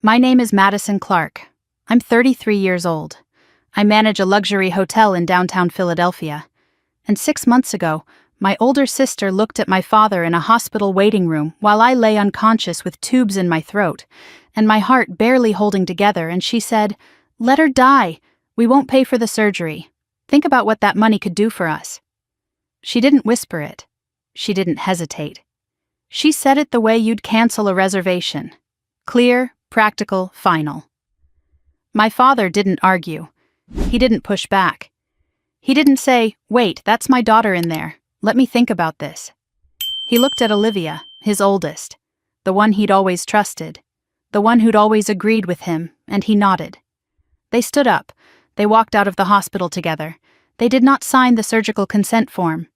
My name is Madison Clark. I'm 33 years old. I manage a luxury hotel in downtown Philadelphia. And 6 months ago, my older sister looked at my father in a hospital waiting room while I lay unconscious with tubes in my throat, and my heart barely holding together, and she said, "Let her die. We won't pay for the surgery. Think about what that money could do for us." She didn't whisper it. She didn't hesitate. She said it the way you'd cancel a reservation. Clear, practical, final. My father didn't argue. He didn't push back. He didn't say, "Wait, that's my daughter in there. Let me think about this." He looked at Olivia, his oldest, the one he'd always trusted, the one who'd always agreed with him, and he nodded. They stood up. They walked out of the hospital together. They did not sign the surgical consent form.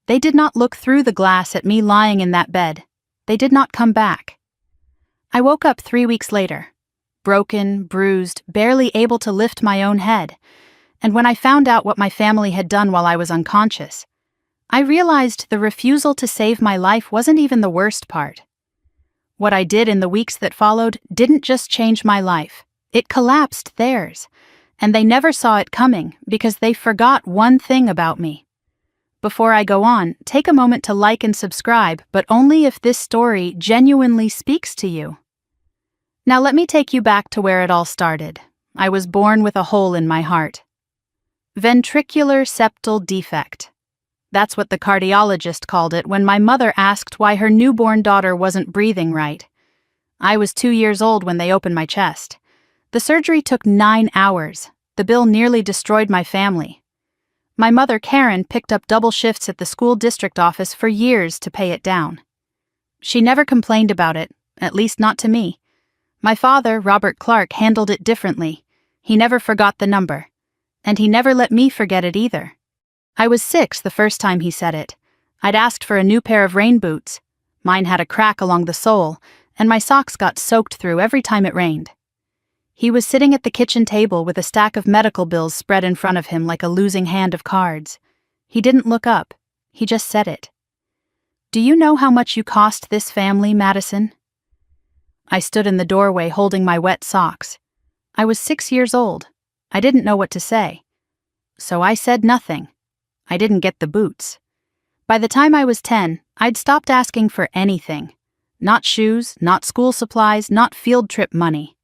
They did not look through the glass at me lying in that bed. They did not come back. I woke up 3 weeks later, broken, bruised, barely able to lift my own head. And when I found out what my family had done while I was unconscious, I realized the refusal to save my life wasn't even the worst part. What I did in the weeks that followed didn't just change my life. It collapsed theirs, and they never saw it coming because they forgot one thing about me. Before I go on, take a moment to like and subscribe, but only if this story genuinely speaks to you. Now let me take you back to where it all started. I was born with a hole in my heart. Ventricular septal defect. That's what the cardiologist called it when my mother asked why her newborn daughter wasn't breathing right. I was 2 years old when they opened my chest. The surgery took 9 hours. The bill nearly destroyed my family. My mother, Karen, picked up double shifts at the school district office for years to pay it down. She never complained about it, at least not to me. My father, Robert Clark, handled it differently. He never forgot the number. And he never let me forget it either. I was 6 the first time he said it. I'd asked for a new pair of rain boots. Mine had a crack along the sole, and my socks got soaked through every time it rained. He was sitting at the kitchen table with a stack of medical bills spread in front of him like a losing hand of cards. He didn't look up. He just said it. "Do you know how much you cost this family, Madison?" I stood in the doorway holding my wet socks. I was 6 years old. I didn't know what to say. So I said nothing. I didn't get the boots. By the time I was 10, I'd stopped asking for anything. Not shoes, not school supplies, not field trip money.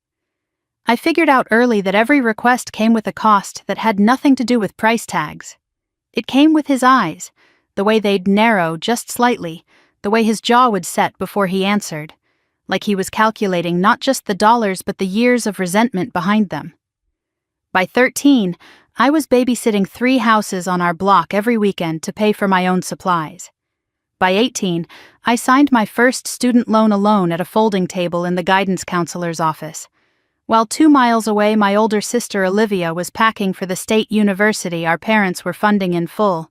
I figured out early that every request came with a cost that had nothing to do with price tags. It came with his eyes, the way they'd narrow just slightly, the way his jaw would set before he answered, like he was calculating not just the dollars but the years of resentment behind them. By 13, I was babysitting 3 houses on our block every weekend to pay for my own supplies. By 18, I signed my first student loan alone at a folding table in the guidance counselor's office. While 2 miles away, my older sister Olivia was packing for the state university our parents were funding in full.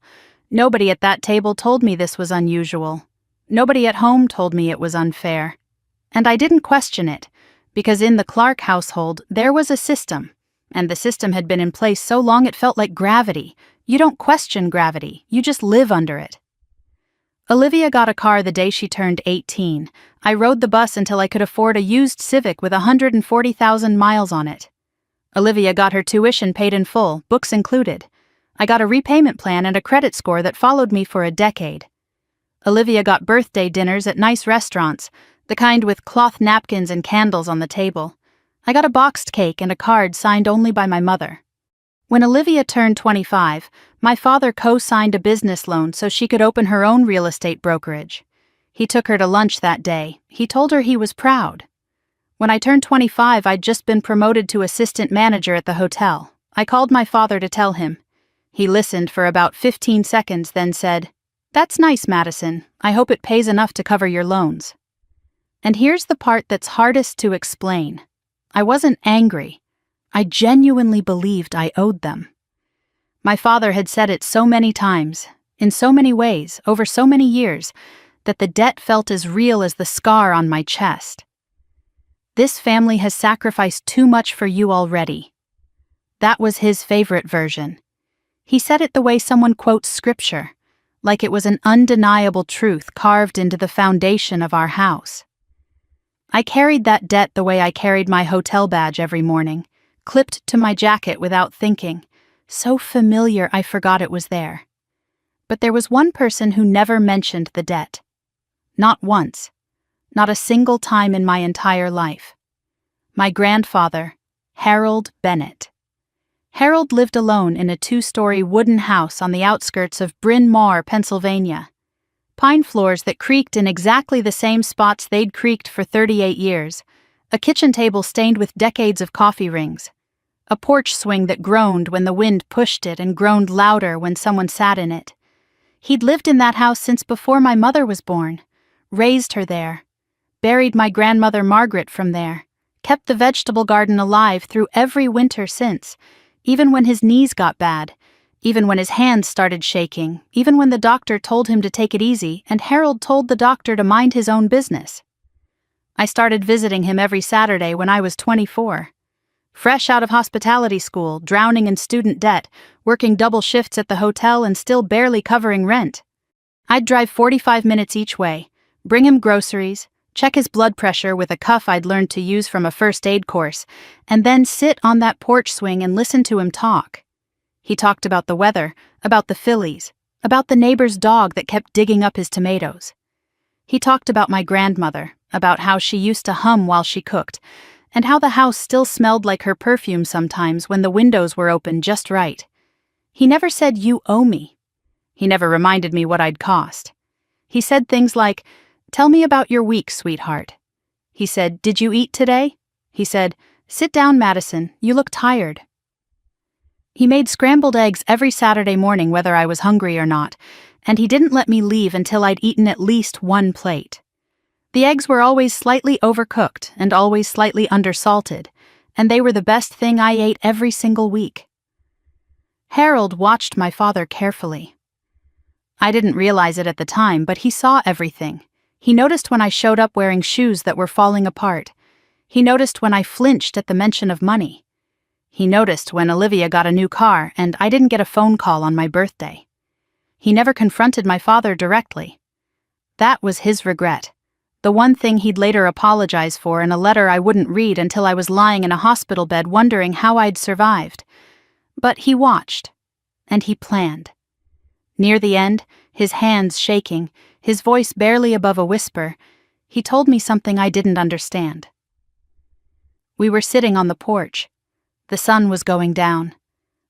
Nobody at that table told me this was unusual. Nobody at home told me it was unfair. And I didn't question it, because in the Clark household there was a system. And the system had been in place so long it felt like gravity. You don't question gravity, you just live under it. Olivia got a car the day she turned 18. I rode the bus until I could afford a used Civic with 140,000 miles on it. Olivia got her tuition paid in full, books included. I got a repayment plan and a credit score that followed me for a decade. Olivia got birthday dinners at nice restaurants, the kind with cloth napkins and candles on the table. I got a boxed cake and a card signed only by my mother. When Olivia turned 25, my father co-signed a business loan so she could open her own real estate brokerage. He took her to lunch that day. He told her he was proud. When I turned 25, I'd just been promoted to assistant manager at the hotel. I called my father to tell him. He listened for about 15 seconds, then said, "That's nice, Madison. I hope it pays enough to cover your loans." And here's the part that's hardest to explain. I wasn't angry. I genuinely believed I owed them. My father had said it so many times, in so many ways, over so many years, that the debt felt as real as the scar on my chest. "This family has sacrificed too much for you already." That was his favorite version. He said it the way someone quotes scripture, like it was an undeniable truth carved into the foundation of our house. I carried that debt the way I carried my hotel badge every morning, clipped to my jacket without thinking, so familiar I forgot it was there. But there was one person who never mentioned the debt. Not once. Not a single time in my entire life. My grandfather, Harold Bennett. Harold lived alone in a 2-story wooden house on the outskirts of Bryn Mawr, Pennsylvania. Pine floors that creaked in exactly the same spots they'd creaked for 38 years, a kitchen table stained with decades of coffee rings, a porch swing that groaned when the wind pushed it and groaned louder when someone sat in it. He'd lived in that house since before my mother was born, raised her there, buried my grandmother Margaret from there, kept the vegetable garden alive through every winter since, even when his knees got bad, even when his hands started shaking, even when the doctor told him to take it easy and Harold told the doctor to mind his own business. I started visiting him every Saturday when I was 24. Fresh out of hospitality school, drowning in student debt, working double shifts at the hotel and still barely covering rent. I'd drive 45 minutes each way, bring him groceries, check his blood pressure with a cuff I'd learned to use from a first aid course, and then sit on that porch swing and listen to him talk. He talked about the weather, about the Phillies, about the neighbor's dog that kept digging up his tomatoes. He talked about my grandmother, about how she used to hum while she cooked, and how the house still smelled like her perfume sometimes when the windows were open just right. He never said, "You owe me." He never reminded me what I'd cost. He said things like, "Tell me about your week, sweetheart." He said, "Did you eat today?" He said, "Sit down, Madison, you look tired." He made scrambled eggs every Saturday morning whether I was hungry or not, and he didn't let me leave until I'd eaten at least one plate. The eggs were always slightly overcooked and always slightly undersalted, and they were the best thing I ate every single week. Harold watched my father carefully. I didn't realize it at the time, but he saw everything. He noticed when I showed up wearing shoes that were falling apart. He noticed when I flinched at the mention of money. He noticed when Olivia got a new car and I didn't get a phone call on my birthday. He never confronted my father directly. That was his regret, the one thing he'd later apologize for in a letter I wouldn't read until I was lying in a hospital bed wondering how I'd survived. But he watched, and he planned. Near the end, his hands shaking, his voice barely above a whisper, he told me something I didn't understand. We were sitting on the porch. The sun was going down.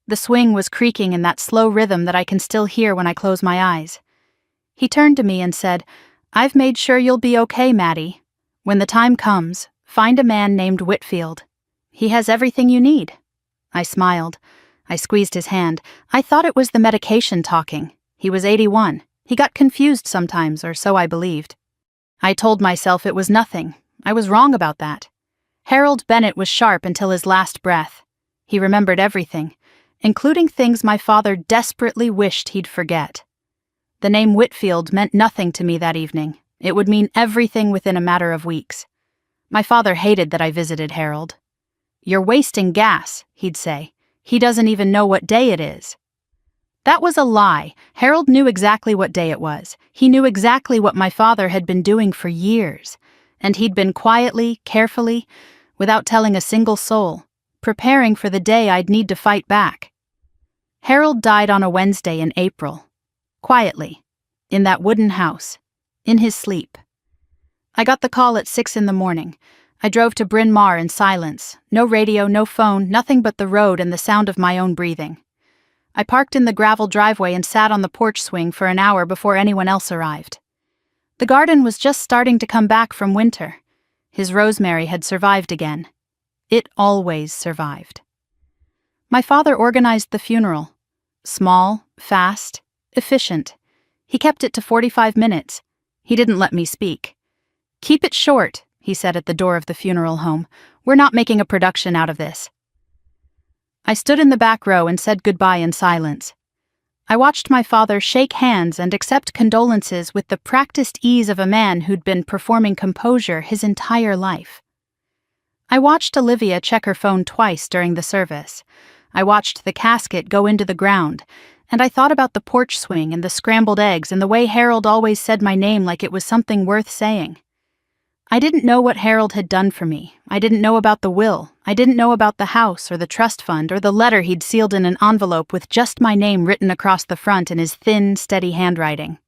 The swing was creaking in that slow rhythm that I can still hear when I close my eyes. He turned to me and said, "I've made sure you'll be okay, Maddie. When the time comes, find a man named Whitfield. He has everything you need." I smiled. I squeezed his hand. I thought it was the medication talking. He was 81. He got confused sometimes, or so I believed. I told myself it was nothing. I was wrong about that. Harold Bennett was sharp until his last breath. He remembered everything, including things my father desperately wished he'd forget. The name Whitfield meant nothing to me that evening. It would mean everything within a matter of weeks. My father hated that I visited Harold. "You're wasting gas," he'd say. "He doesn't even know what day it is." That was a lie. Harold knew exactly what day it was. He knew exactly what my father had been doing for years. And he'd been quietly, carefully, without telling a single soul, preparing for the day I'd need to fight back. Harold died on a Wednesday in April. Quietly. In that wooden house. In his sleep. I got the call at 6 in the morning. I drove to Bryn Mawr in silence. No radio, no phone, nothing but the road and the sound of my own breathing. I parked in the gravel driveway and sat on the porch swing for an hour before anyone else arrived. The garden was just starting to come back from winter. His rosemary had survived again. It always survived. My father organized the funeral. Small, fast, efficient. He kept it to 45 minutes. He didn't let me speak. "Keep it short," he said at the door of the funeral home. "We're not making a production out of this." I stood in the back row and said goodbye in silence. I watched my father shake hands and accept condolences with the practiced ease of a man who'd been performing composure his entire life. I watched Olivia check her phone twice during the service. I watched the casket go into the ground, and I thought about the porch swing and the scrambled eggs and the way Harold always said my name like it was something worth saying. I didn't know what Harold had done for me. I didn't know about the will. I didn't know about the house or the trust fund or the letter he'd sealed in an envelope with just my name written across the front in his thin, steady handwriting.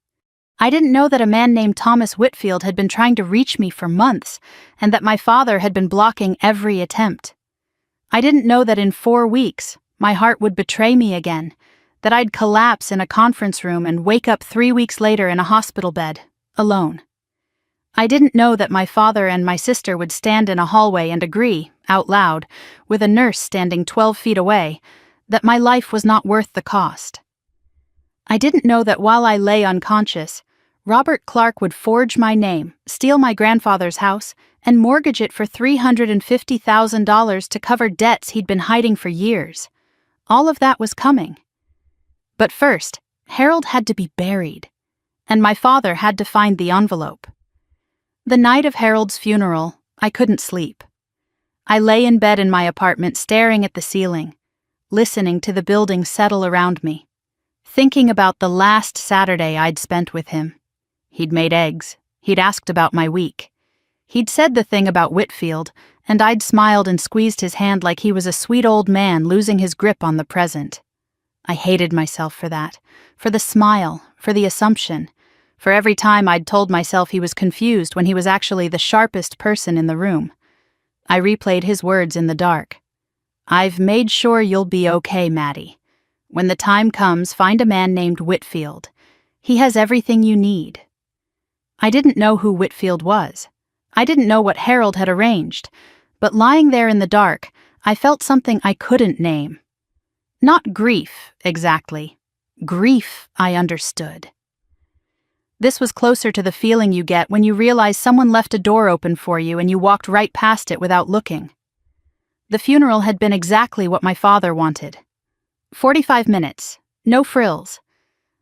I didn't know that a man named Thomas Whitfield had been trying to reach me for months, and that my father had been blocking every attempt. I didn't know that in 4 weeks, my heart would betray me again, that I'd collapse in a conference room and wake up 3 weeks later in a hospital bed, alone. I didn't know that my father and my sister would stand in a hallway and agree, out loud, with a nurse standing 12 feet away, that my life was not worth the cost. I didn't know that while I lay unconscious, Robert Clark would forge my name, steal my grandfather's house, and mortgage it for $350,000 to cover debts he'd been hiding for years. All of that was coming. But first, Harold had to be buried, and my father had to find the envelope. The night of Harold's funeral, I couldn't sleep. I lay in bed in my apartment staring at the ceiling, listening to the building settle around me, thinking about the last Saturday I'd spent with him. He'd made eggs. He'd asked about my week. He'd said the thing about Whitfield, and I'd smiled and squeezed his hand like he was a sweet old man losing his grip on the present. I hated myself for that, for the smile, for the assumption, for every time I'd told myself he was confused when he was actually the sharpest person in the room. I replayed his words in the dark. "I've made sure you'll be okay, Maddie. When the time comes, find a man named Whitfield. He has everything you need." I didn't know who Whitfield was. I didn't know what Harold had arranged, but lying there in the dark, I felt something I couldn't name. Not grief, exactly. Grief, I understood. This was closer to the feeling you get when you realize someone left a door open for you and you walked right past it without looking. The funeral had been exactly what my father wanted. 45 minutes, no frills.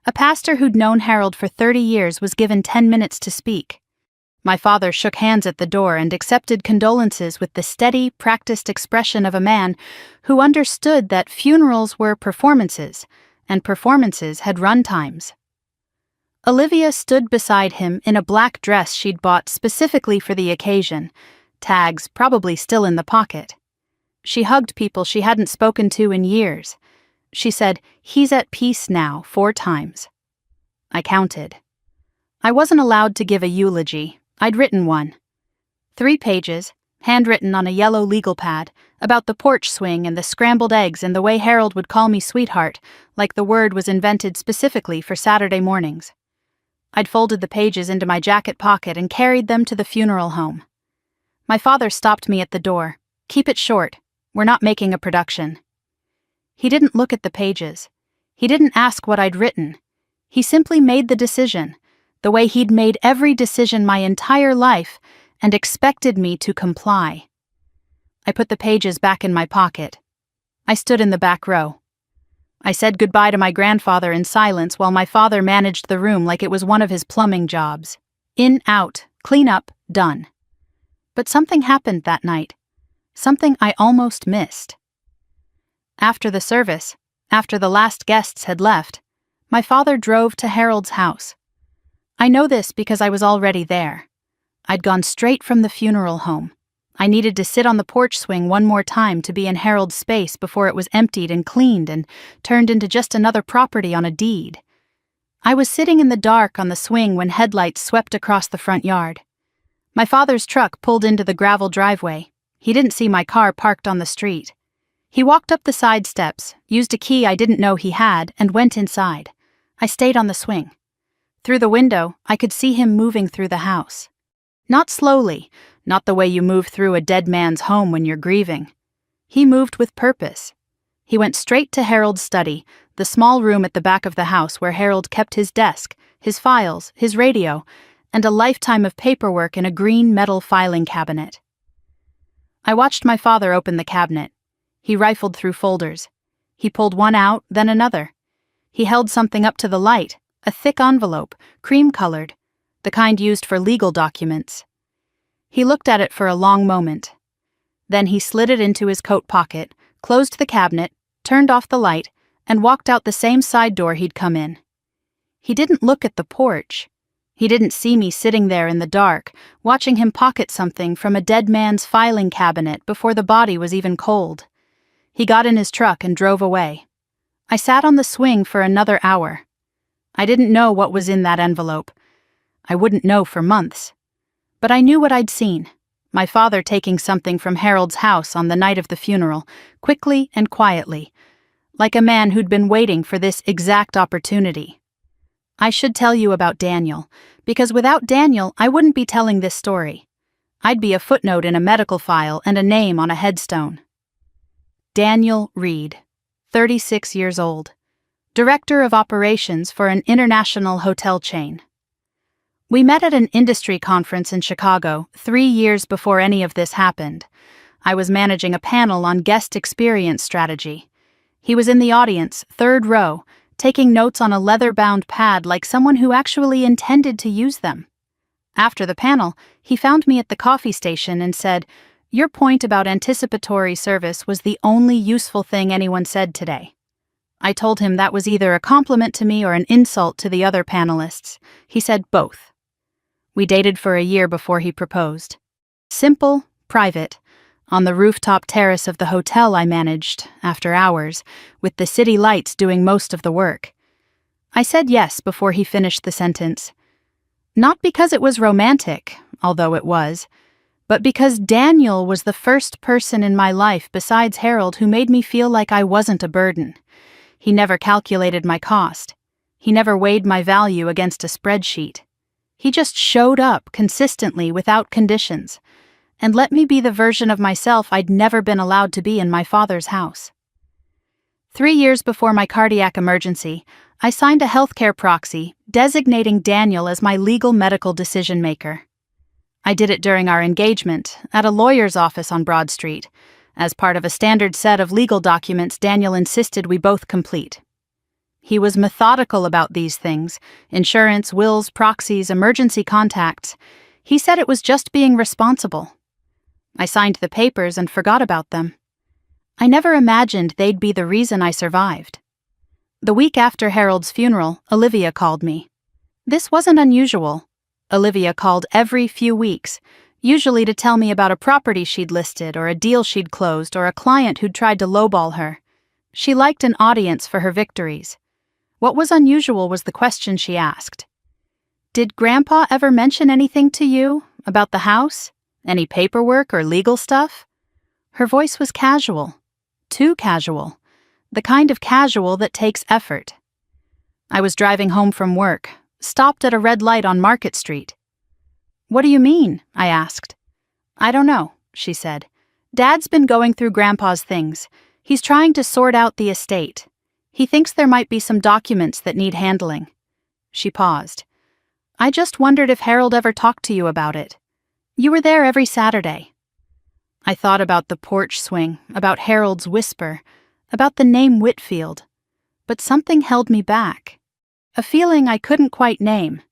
A pastor who'd known Harold for 30 years was given 10 minutes to speak. My father shook hands at the door and accepted condolences with the steady, practiced expression of a man who understood that funerals were performances, and performances had run times. Olivia stood beside him in a black dress she'd bought specifically for the occasion, tags probably still in the pocket. She hugged people she hadn't spoken to in years. She said, "He's at peace now," 4 times. I counted. I wasn't allowed to give a eulogy. I'd written one. 3 pages, handwritten on a yellow legal pad, about the porch swing and the scrambled eggs and the way Harold would call me sweetheart, like the word was invented specifically for Saturday mornings. I'd folded the pages into my jacket pocket and carried them to the funeral home. My father stopped me at the door. "Keep it short. We're not making a production." He didn't look at the pages. He didn't ask what I'd written. He simply made the decision, the way he'd made every decision my entire life, and expected me to comply. I put the pages back in my pocket. I stood in the back row. I said goodbye to my grandfather in silence while my father managed the room like it was one of his plumbing jobs. In, out, clean up, done. But something happened that night. Something I almost missed. After the service, after the last guests had left, my father drove to Harold's house. I know this because I was already there. I'd gone straight from the funeral home. I needed to sit on the porch swing one more time to be in Harold's space before it was emptied and cleaned and turned into just another property on a deed. I was sitting in the dark on the swing when headlights swept across the front yard. My father's truck pulled into the gravel driveway. He didn't see my car parked on the street. He walked up the side steps, used a key I didn't know he had, and went inside. I stayed on the swing. Through the window, I could see him moving through the house. Not slowly, not the way you move through a dead man's home when you're grieving. He moved with purpose. He went straight to Harold's study, the small room at the back of the house where Harold kept his desk, his files, his radio, and a lifetime of paperwork in a green metal filing cabinet. I watched my father open the cabinet. He rifled through folders. He pulled one out, then another. He held something up to the light, a thick envelope, cream-colored, the kind used for legal documents. He looked at it for a long moment. Then he slid it into his coat pocket, closed the cabinet, turned off the light, and walked out the same side door he'd come in. He didn't look at the porch. He didn't see me sitting there in the dark, watching him pocket something from a dead man's filing cabinet before the body was even cold. He got in his truck and drove away. I sat on the swing for another hour. I didn't know what was in that envelope. I wouldn't know for months. But I knew what I'd seen. My father taking something from Harold's house on the night of the funeral, quickly and quietly, like a man who'd been waiting for this exact opportunity. I should tell you about Daniel, because without Daniel, I wouldn't be telling this story. I'd be a footnote in a medical file and a name on a headstone. Daniel Reed, 36 years old, Director of Operations for an international hotel chain. We met at an industry conference in Chicago 3 years before any of this happened. I was managing a panel on guest experience strategy. He was in the audience, third row, taking notes on a leather-bound pad like someone who actually intended to use them. After the panel, he found me at the coffee station and said, "Your point about anticipatory service was the only useful thing anyone said today." I told him that was either a compliment to me or an insult to the other panelists. He said both. We dated for a year before he proposed. Simple, private, on the rooftop terrace of the hotel I managed, after hours, with the city lights doing most of the work. I said yes before he finished the sentence. Not because it was romantic, although it was, but because Daniel was the first person in my life besides Harold who made me feel like I wasn't a burden. He never calculated my cost. He never weighed my value against a spreadsheet. He just showed up consistently without conditions, and let me be the version of myself I'd never been allowed to be in my father's house. 3 years before my cardiac emergency, I signed a healthcare proxy designating Daniel as my legal medical decision-maker. I did it during our engagement at a lawyer's office on Broad Street, as part of a standard set of legal documents Daniel insisted we both complete. He was methodical about these things: insurance, wills, proxies, emergency contacts. He said it was just being responsible. I signed the papers and forgot about them. I never imagined they'd be the reason I survived. The week after Harold's funeral, Olivia called me. This wasn't unusual. Olivia called every few weeks, usually to tell me about a property she'd listed or a deal she'd closed or a client who'd tried to lowball her. She liked an audience for her victories. What was unusual was the question she asked. "Did Grandpa ever mention anything to you about the house? Any paperwork or legal stuff?" Her voice was casual. Too casual. The kind of casual that takes effort. I was driving home from work, stopped at a red light on Market Street. "What do you mean?" I asked. "I don't know," she said. "Dad's been going through Grandpa's things. He's trying to sort out the estate. He thinks there might be some documents that need handling." She paused. "I just wondered if Harold ever talked to you about it. You were there every Saturday." I thought about the porch swing, about Harold's whisper, about the name Whitfield, but something held me back. A feeling I couldn't quite name.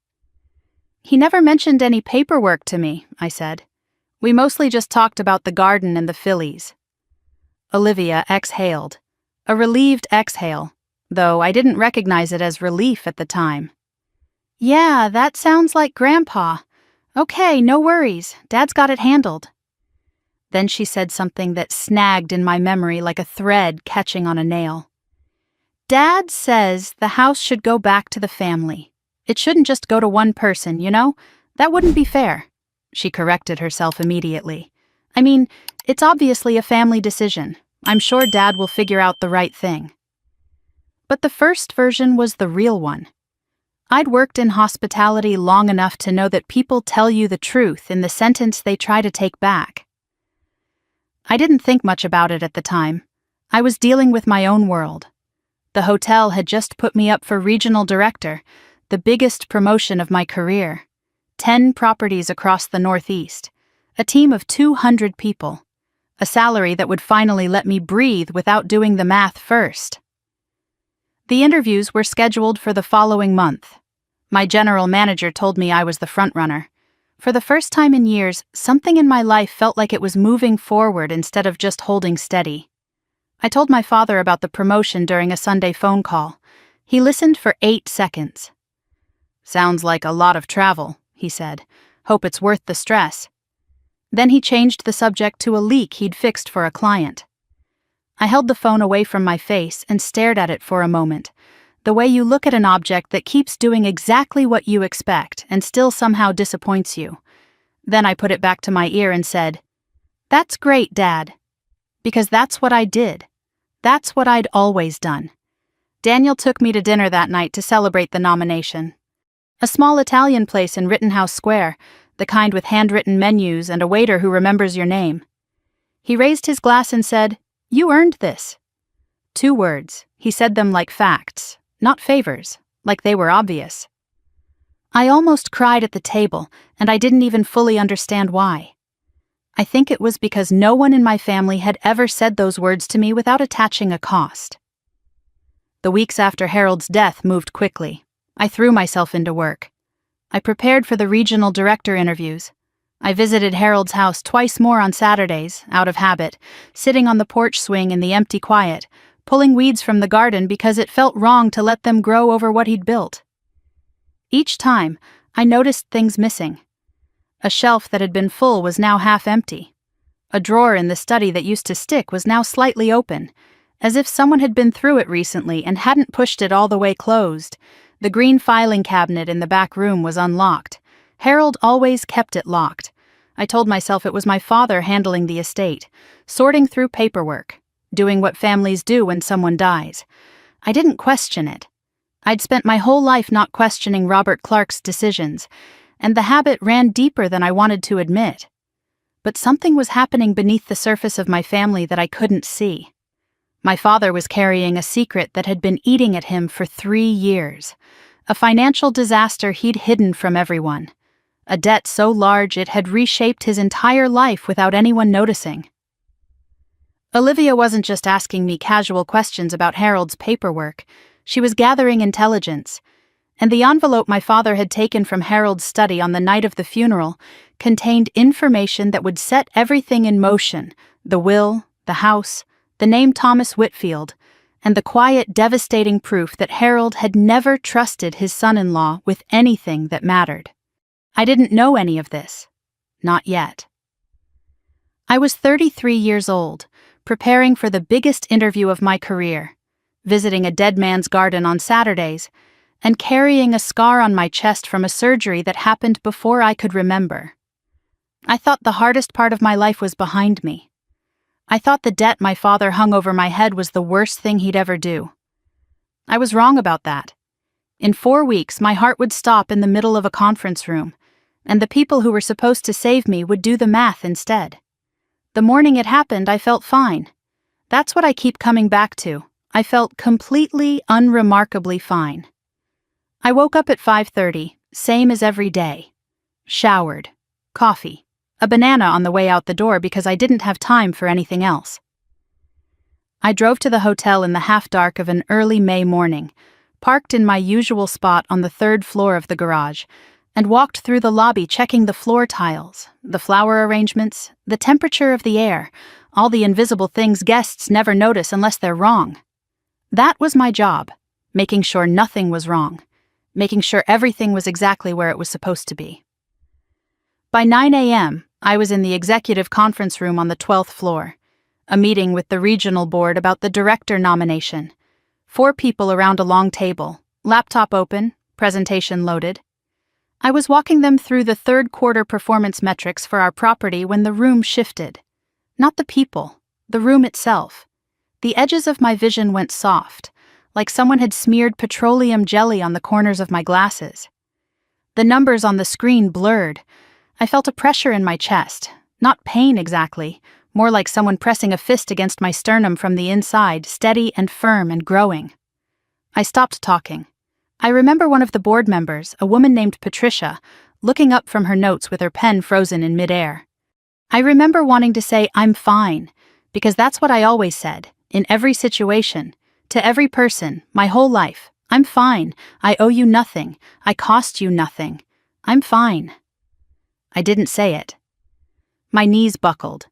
"He never mentioned any paperwork to me," I said. "We mostly just talked about the garden and the fillies." Olivia exhaled. A relieved exhale, though I didn't recognize it as relief at the time. "Yeah, that sounds like Grandpa. Okay, no worries. Dad's got it handled." Then she said something that snagged in my memory like a thread catching on a nail. "Dad says the house should go back to the family. It shouldn't just go to one person, you know? That wouldn't be fair." She corrected herself immediately. "I mean, it's obviously a family decision. I'm sure Dad will figure out the right thing." But the first version was the real one. I'd worked in hospitality long enough to know that people tell you the truth in the sentence they try to take back. I didn't think much about it at the time. I was dealing with my own world. The hotel had just put me up for regional director, the biggest promotion of my career. 10 properties across the Northeast, a team of 200 people, a salary that would finally let me breathe without doing the math first. The interviews were scheduled for the following month. My general manager told me I was the frontrunner. For the first time in years, something in my life felt like it was moving forward instead of just holding steady. I told my father about the promotion during a Sunday phone call. He listened for 8 seconds. "Sounds like a lot of travel," he said. "Hope it's worth the stress." Then he changed the subject to a leak he'd fixed for a client. I held the phone away from my face and stared at it for a moment, the way you look at an object that keeps doing exactly what you expect and still somehow disappoints you. Then I put it back to my ear and said, "That's great, Dad." Because that's what I did. That's what I'd always done. Daniel took me to dinner that night to celebrate the nomination. A small Italian place in Rittenhouse Square, the kind with handwritten menus and a waiter who remembers your name. He raised his glass and said, "You earned this." 2 words. He said them like facts, not favors, like they were obvious. I almost cried at the table, and I didn't even fully understand why. I think it was because no one in my family had ever said those words to me without attaching a cost. The weeks after Harold's death moved quickly. I threw myself into work. I prepared for the regional director interviews. I visited Harold's house twice more on Saturdays, out of habit, sitting on the porch swing in the empty quiet, pulling weeds from the garden because it felt wrong to let them grow over what he'd built. Each time, I noticed things missing. A shelf that had been full was now half empty. A drawer in the study that used to stick was now slightly open, as if someone had been through it recently and hadn't pushed it all the way closed. The green filing cabinet in the back room was unlocked. Harold always kept it locked. I told myself it was my father handling the estate, sorting through paperwork, doing what families do when someone dies. I didn't question it. I'd spent my whole life not questioning Robert Clark's decisions, and the habit ran deeper than I wanted to admit. But something was happening beneath the surface of my family that I couldn't see. My father was carrying a secret that had been eating at him for 3 years, a financial disaster he'd hidden from everyone, a debt so large it had reshaped his entire life without anyone noticing. Olivia wasn't just asking me casual questions about Harold's paperwork, she was gathering intelligence, and the envelope my father had taken from Harold's study on the night of the funeral contained information that would set everything in motion: the will, the house, the name Thomas Whitfield, and the quiet, devastating proof that Harold had never trusted his son-in-law with anything that mattered. I didn't know any of this. Not yet. I was 33 years old, preparing for the biggest interview of my career, visiting a dead man's garden on Saturdays, and carrying a scar on my chest from a surgery that happened before I could remember. I thought the hardest part of my life was behind me. I thought the debt my father hung over my head was the worst thing he'd ever do. I was wrong about that. In 4 weeks, my heart would stop in the middle of a conference room, and the people who were supposed to save me would do the math instead. The morning it happened, I felt fine. That's what I keep coming back to. I felt completely, unremarkably fine. I woke up at 5:30, same as every day. Showered. Coffee. A banana on the way out the door because I didn't have time for anything else. I drove to the hotel in the half-dark of an early May morning, parked in my usual spot on the 3rd floor of the garage, and walked through the lobby checking the floor tiles, the flower arrangements, the temperature of the air, all the invisible things guests never notice unless they're wrong. That was my job, making sure nothing was wrong, making sure everything was exactly where it was supposed to be. By 9 a.m., I was in the executive conference room on the 12th floor, a meeting with the regional board about the director nomination. 4 people around a long table, laptop open, presentation loaded. I was walking them through the 3rd quarter performance metrics for our property when the room shifted. Not the people, the room itself. The edges of my vision went soft, like someone had smeared petroleum jelly on the corners of my glasses. The numbers on the screen blurred. I felt a pressure in my chest, not pain exactly, more like someone pressing a fist against my sternum from the inside, steady and firm and growing. I stopped talking. I remember one of the board members, a woman named Patricia, looking up from her notes with her pen frozen in midair. I remember wanting to say, "I'm fine," because that's what I always said, in every situation, to every person, my whole life. "I'm fine. I owe you nothing. I cost you nothing. I'm fine." I didn't say it. My knees buckled.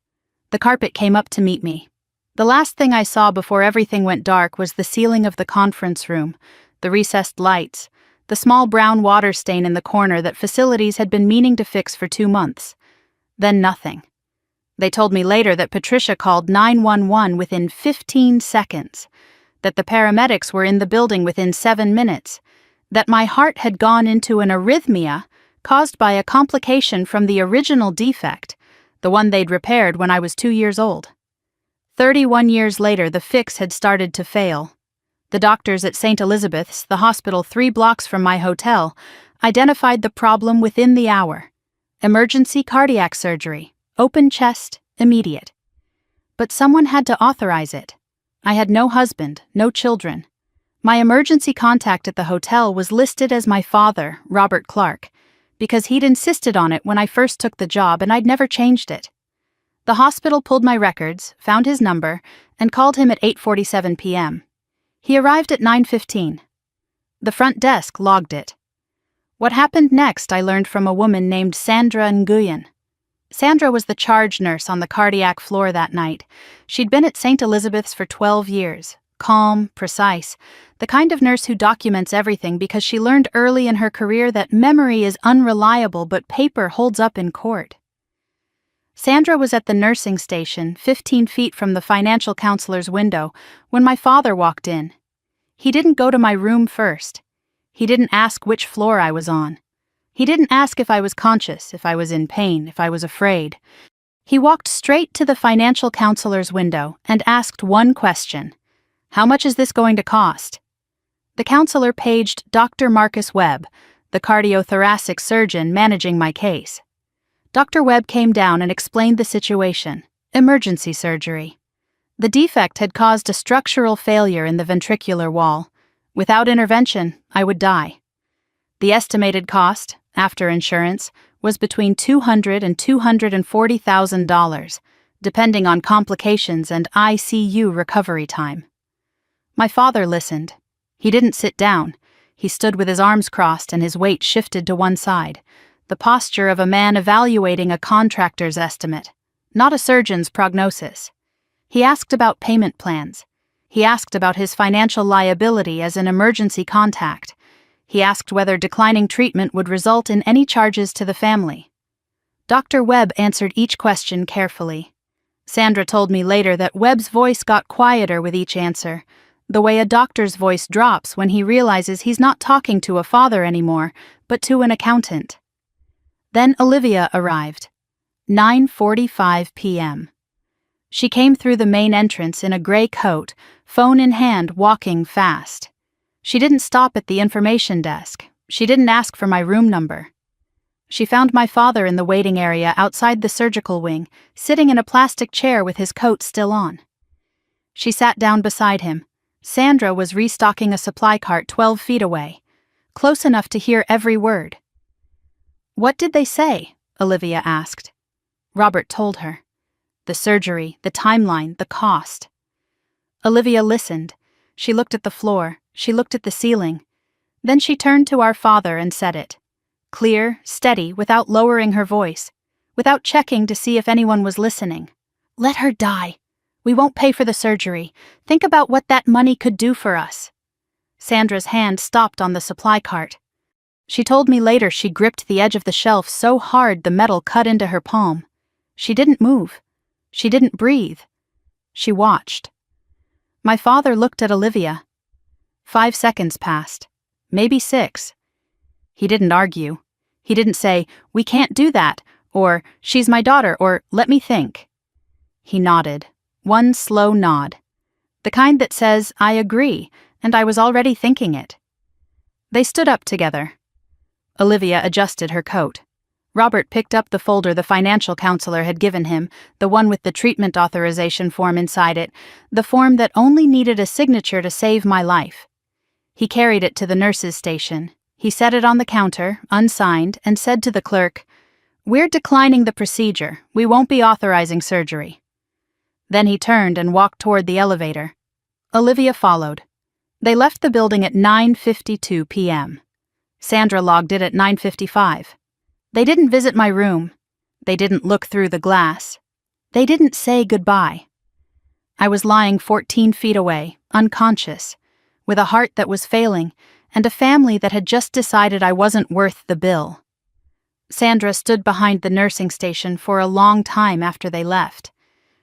The carpet came up to meet me. The last thing I saw before everything went dark was the ceiling of the conference room, the recessed lights, the small brown water stain in the corner that facilities had been meaning to fix for 2 months. Then nothing. They told me later that Patricia called 911 within 15 seconds, that the paramedics were in the building within 7 minutes, that my heart had gone into an arrhythmia caused by a complication from the original defect, the one they'd repaired when I was 2 years old. 31 years later, the fix had started to fail. The doctors at St. Elizabeth's, the hospital 3 blocks from my hotel, identified the problem within the hour. Emergency cardiac surgery, open chest, immediate. But someone had to authorize it. I had no husband, no children. My emergency contact at the hotel was listed as my father, Robert Clark, because he'd insisted on it when I first took the job and I'd never changed it. The hospital pulled my records, found his number, and called him at 8:47 p.m. He arrived at 9:15. The front desk logged it. What happened next I learned from a woman named Sandra Nguyen. Sandra was the charge nurse on the cardiac floor that night. She'd been at St. Elizabeth's for 12 years, calm, precise, the kind of nurse who documents everything because she learned early in her career that memory is unreliable but paper holds up in court. Sandra was at the nursing station, 15 feet from the financial counselor's window, when my father walked in. He didn't go to my room first. He didn't ask which floor I was on. He didn't ask if I was conscious, if I was in pain, if I was afraid. He walked straight to the financial counselor's window and asked one question. How much is this going to cost? The counselor paged Dr. Marcus Webb, the cardiothoracic surgeon managing my case. Dr. Webb came down and explained the situation. Emergency surgery. The defect had caused a structural failure in the ventricular wall. Without intervention, I would die. The estimated cost, after insurance, was between $200,000 and $240,000, depending on complications and ICU recovery time. My father listened. He didn't sit down. He stood with his arms crossed and his weight shifted to one side, the posture of a man evaluating a contractor's estimate, not a surgeon's prognosis. He asked about payment plans. He asked about his financial liability as an emergency contact. He asked whether declining treatment would result in any charges to the family. Dr. Webb answered each question carefully. Sandra told me later that Webb's voice got quieter with each answer, the way a doctor's voice drops when he realizes he's not talking to a father anymore, but to an accountant. Then Olivia arrived. 9:45 p.m. She came through the main entrance in a gray coat, phone in hand, walking fast. She didn't stop at the information desk. She didn't ask for my room number. She found my father in the waiting area outside the surgical wing, sitting in a plastic chair with his coat still on. She sat down beside him. Sandra was restocking a supply cart 12 feet away, close enough to hear every word. "What did they say?" Olivia asked. Robert told her. The surgery, the timeline, the cost. Olivia listened. She looked at the floor. She looked at the ceiling. Then she turned to our father and said it. Clear, steady, without lowering her voice, without checking to see if anyone was listening. "Let her die. We won't pay for the surgery. Think about what that money could do for us." Sandra's hand stopped on the supply cart. She told me later she gripped the edge of the shelf so hard the metal cut into her palm. She didn't move. She didn't breathe. She watched. My father looked at Olivia. 5 seconds passed. Maybe 6. He didn't argue. He didn't say, "We can't do that," or "She's my daughter," or "Let me think." He nodded. One slow nod. The kind that says, "I agree," and I was already thinking it. They stood up together. Olivia adjusted her coat. Robert picked up the folder the financial counselor had given him, the one with the treatment authorization form inside it, the form that only needed a signature to save my life. He carried it to the nurse's station. He set it on the counter, unsigned, and said to the clerk, "We're declining the procedure. We won't be authorizing surgery." Then he turned and walked toward the elevator. Olivia followed. They left the building at 9:52 p.m. Sandra logged it at 9:55. They didn't visit my room. They didn't look through the glass. They didn't say goodbye. I was lying 14 feet away, unconscious, with a heart that was failing, and a family that had just decided I wasn't worth the bill. Sandra stood behind the nursing station for a long time after they left.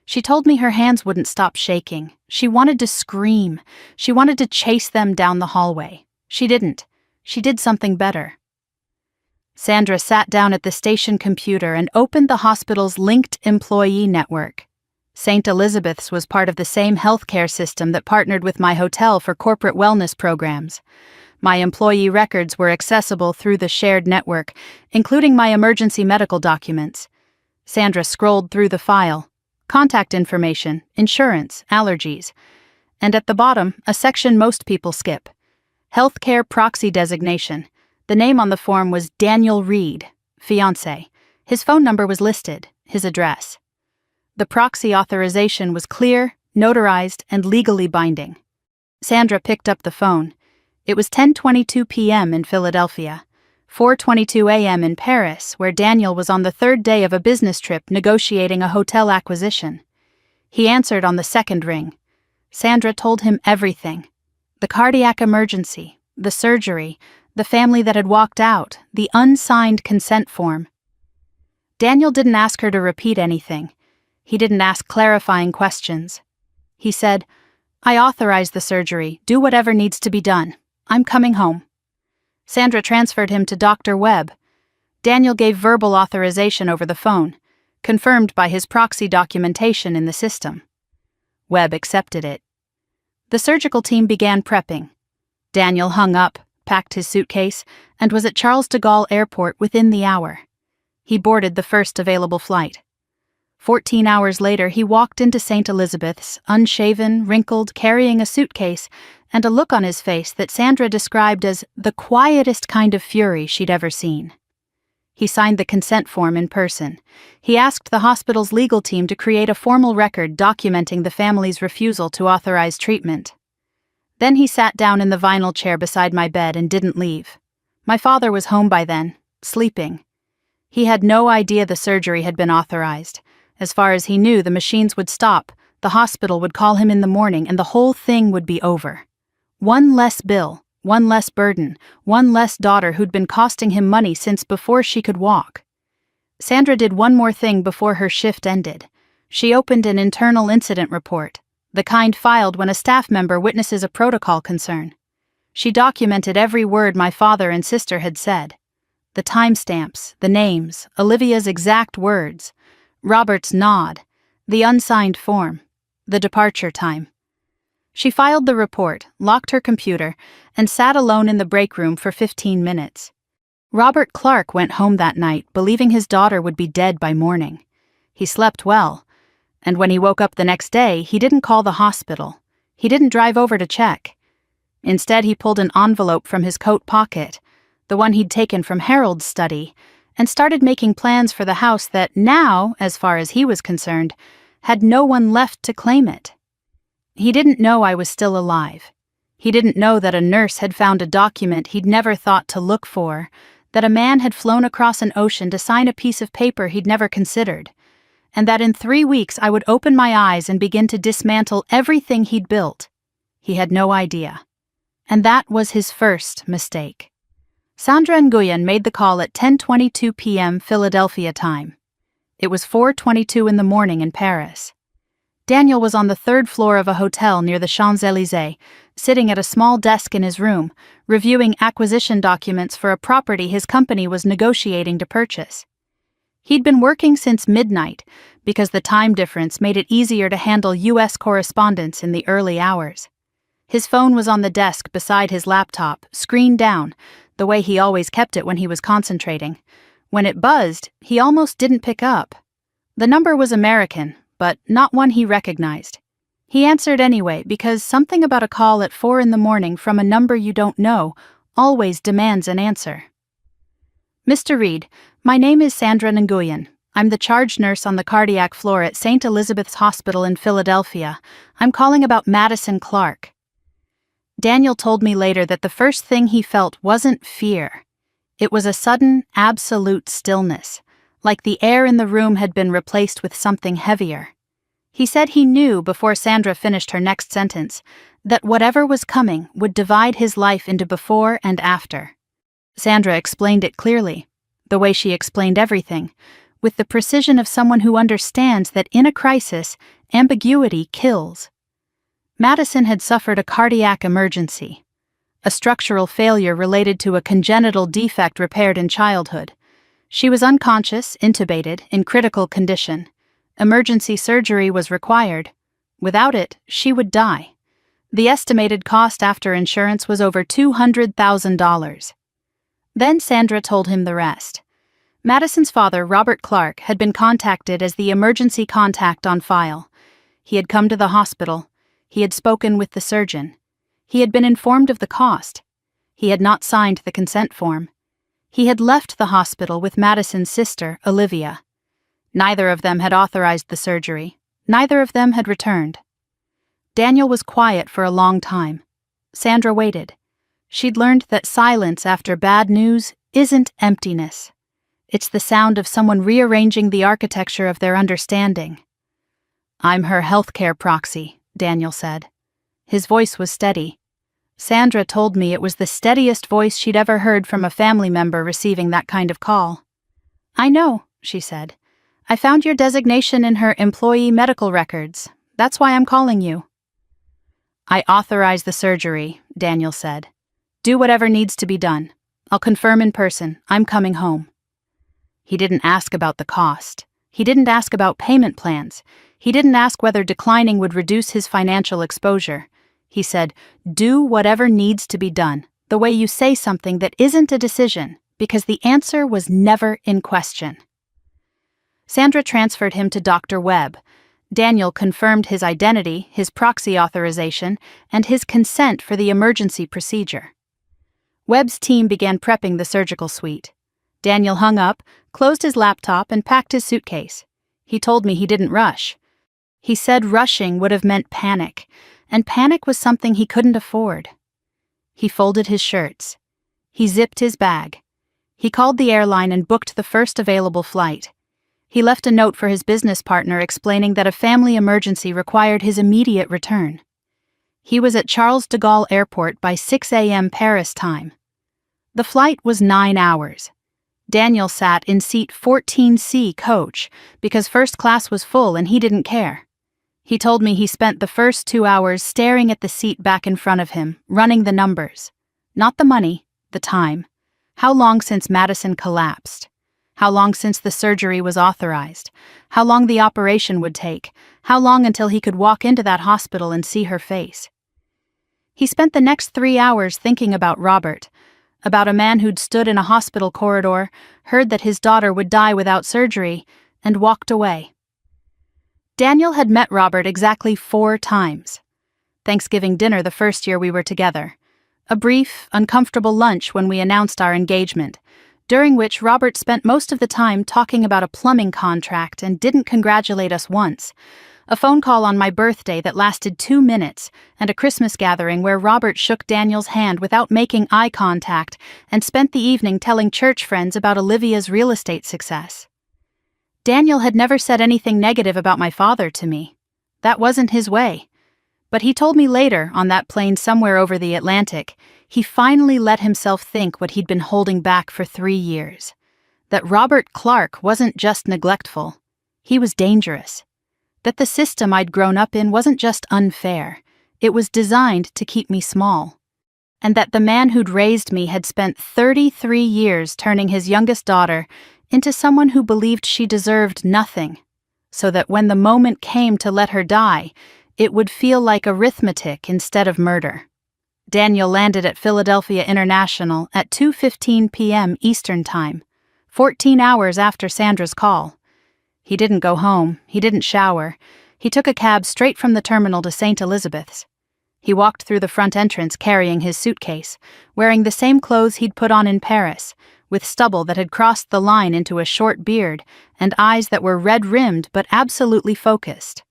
She told me her hands wouldn't stop shaking. She wanted to scream. She wanted to chase them down the hallway. She didn't. She did something better. Sandra sat down at the station computer and opened the hospital's linked employee network. St. Elizabeth's was part of the same healthcare system that partnered with my hotel for corporate wellness programs. My employee records were accessible through the shared network, including my emergency medical documents. Sandra scrolled through the file. Contact information, insurance, allergies. And at the bottom, a section most people skip. Healthcare proxy designation. The name on the form was Daniel Reed, fiancé. His phone number was listed, his address. The proxy authorization was clear, notarized, and legally binding. Sandra picked up the phone. It was 10:22 p.m. in Philadelphia, 4:22 a.m. in Paris, where Daniel was on the third day of a business trip negotiating a hotel acquisition. He answered on the second ring. Sandra told him everything. The cardiac emergency, the surgery, the family that had walked out, the unsigned consent form. Daniel didn't ask her to repeat anything. He didn't ask clarifying questions. He said, "I authorize the surgery. Do whatever needs to be done. I'm coming home." Sandra transferred him to Dr. Webb. Daniel gave verbal authorization over the phone, confirmed by his proxy documentation in the system. Webb accepted it. The surgical team began prepping. Daniel hung up, packed his suitcase, and was at Charles de Gaulle Airport within the hour. He boarded the first available flight. 14 hours later, he walked into St. Elizabeth's, unshaven, wrinkled, carrying a suitcase, and a look on his face that Sandra described as the quietest kind of fury she'd ever seen. He signed the consent form in person. He asked the hospital's legal team to create a formal record documenting the family's refusal to authorize treatment. Then he sat down in the vinyl chair beside my bed and didn't leave. My father was home by then, sleeping. He had no idea the surgery had been authorized. As far as he knew, the machines would stop, the hospital would call him in the morning, and the whole thing would be over. One less bill, one less burden, one less daughter who'd been costing him money since before she could walk. Sandra did one more thing before her shift ended. She opened an internal incident report, the kind filed when a staff member witnesses a protocol concern. She documented every word my father and sister had said. The timestamps, the names, Olivia's exact words, Robert's nod, the unsigned form, the departure time. She filed the report, locked her computer, and sat alone in the break room for 15 minutes. Robert Clark went home that night, believing his daughter would be dead by morning. He slept well, and when he woke up the next day, he didn't call the hospital. He didn't drive over to check. Instead, he pulled an envelope from his coat pocket, the one he'd taken from Harold's study, and started making plans for the house that now, as far as he was concerned, had no one left to claim it. He didn't know I was still alive. He didn't know that a nurse had found a document he'd never thought to look for, that a man had flown across an ocean to sign a piece of paper he'd never considered, and that in 3 weeks I would open my eyes and begin to dismantle everything he'd built. He had no idea. And that was his first mistake. Sandra Nguyen made the call at 10:22 p.m. Philadelphia time. It was 4:22 in the morning in Paris. Daniel was on the third floor of a hotel near the Champs-Élysées, sitting at a small desk in his room, reviewing acquisition documents for a property his company was negotiating to purchase. He'd been working since midnight because the time difference made it easier to handle U.S. correspondence in the early hours. His phone was on the desk beside his laptop, screen down, the way he always kept it when he was concentrating. When it buzzed, he almost didn't pick up. The number was American, but not one he recognized. He answered anyway because something about a call at 4 a.m. from a number you don't know always demands an answer. "Mr. Reed, my name is Sandra Nguyen. I'm the charge nurse on the cardiac floor at St. Elizabeth's Hospital in Philadelphia. I'm calling about Madison Clark." Daniel told me later that the first thing he felt wasn't fear. It was a sudden, absolute stillness, like the air in the room had been replaced with something heavier. He said he knew before Sandra finished her next sentence that whatever was coming would divide his life into before and after. Sandra explained it clearly, the way she explained everything, with the precision of someone who understands that in a crisis, ambiguity kills. Madison had suffered a cardiac emergency, a structural failure related to a congenital defect repaired in childhood. She was unconscious, intubated, in critical condition. Emergency surgery was required. Without it, she would die. The estimated cost after insurance was over $200,000. Then Sandra told him the rest. Madison's father, Robert Clark, had been contacted as the emergency contact on file. He had come to the hospital. He had spoken with the surgeon. He had been informed of the cost. He had not signed the consent form. He had left the hospital with Madison's sister, Olivia. Neither of them had authorized the surgery. Neither of them had returned. Daniel was quiet for a long time. Sandra waited. She'd learned that silence after bad news isn't emptiness. It's the sound of someone rearranging the architecture of their understanding. "I'm her healthcare proxy," Daniel said. His voice was steady. Sandra told me it was the steadiest voice she'd ever heard from a family member receiving that kind of call. "I know," she said. "I found your designation in her employee medical records. That's why I'm calling you." "I authorize the surgery," Daniel said. "Do whatever needs to be done. I'll confirm in person. I'm coming home." He didn't ask about the cost. He didn't ask about payment plans. He didn't ask whether declining would reduce his financial exposure. He said, "Do whatever needs to be done, the way you say something that isn't a decision, because the answer was never in question." Sandra transferred him to Dr. Webb. Daniel confirmed his identity, his proxy authorization, and his consent for the emergency procedure. Webb's team began prepping the surgical suite. Daniel hung up, closed his laptop, and packed his suitcase. He told me he didn't rush. He said rushing would have meant panic, and panic was something he couldn't afford. He folded his shirts. He zipped his bag. He called the airline and booked the first available flight. He left a note for his business partner explaining that a family emergency required his immediate return. He was at Charles de Gaulle Airport by 6 a.m. Paris time. The flight was 9 hours. Daniel sat in seat 14C coach because first class was full and he didn't care. He told me he spent the first 2 hours staring at the seat back in front of him, running the numbers. Not the money, the time. How long since Madison collapsed? How long since the surgery was authorized? How long the operation would take? How long until he could walk into that hospital and see her face? He spent the next 3 hours thinking about Robert, about a man who'd stood in a hospital corridor, heard that his daughter would die without surgery, and walked away. Daniel had met Robert exactly 4 times. Thanksgiving dinner the first year we were together. A brief, uncomfortable lunch when we announced our engagement, during which Robert spent most of the time talking about a plumbing contract and didn't congratulate us once. A phone call on my birthday that lasted 2 minutes, and a Christmas gathering where Robert shook Daniel's hand without making eye contact and spent the evening telling church friends about Olivia's real estate success. Daniel had never said anything negative about my father to me. That wasn't his way. But he told me later, on that plane somewhere over the Atlantic, he finally let himself think what he'd been holding back for 3 years. That Robert Clark wasn't just neglectful. He was dangerous. That the system I'd grown up in wasn't just unfair. It was designed to keep me small. And that the man who'd raised me had spent 33 years turning his youngest daughter into someone who believed she deserved nothing, so that when the moment came to let her die, it would feel like arithmetic instead of murder. Daniel landed at Philadelphia International at 2:15 p.m. Eastern Time, 14 hours after Sandra's call. He didn't go home, he didn't shower. He took a cab straight from the terminal to St. Elizabeth's. He walked through the front entrance carrying his suitcase, wearing the same clothes he'd put on in Paris, with stubble that had crossed the line into a short beard and eyes that were red-rimmed but absolutely focused.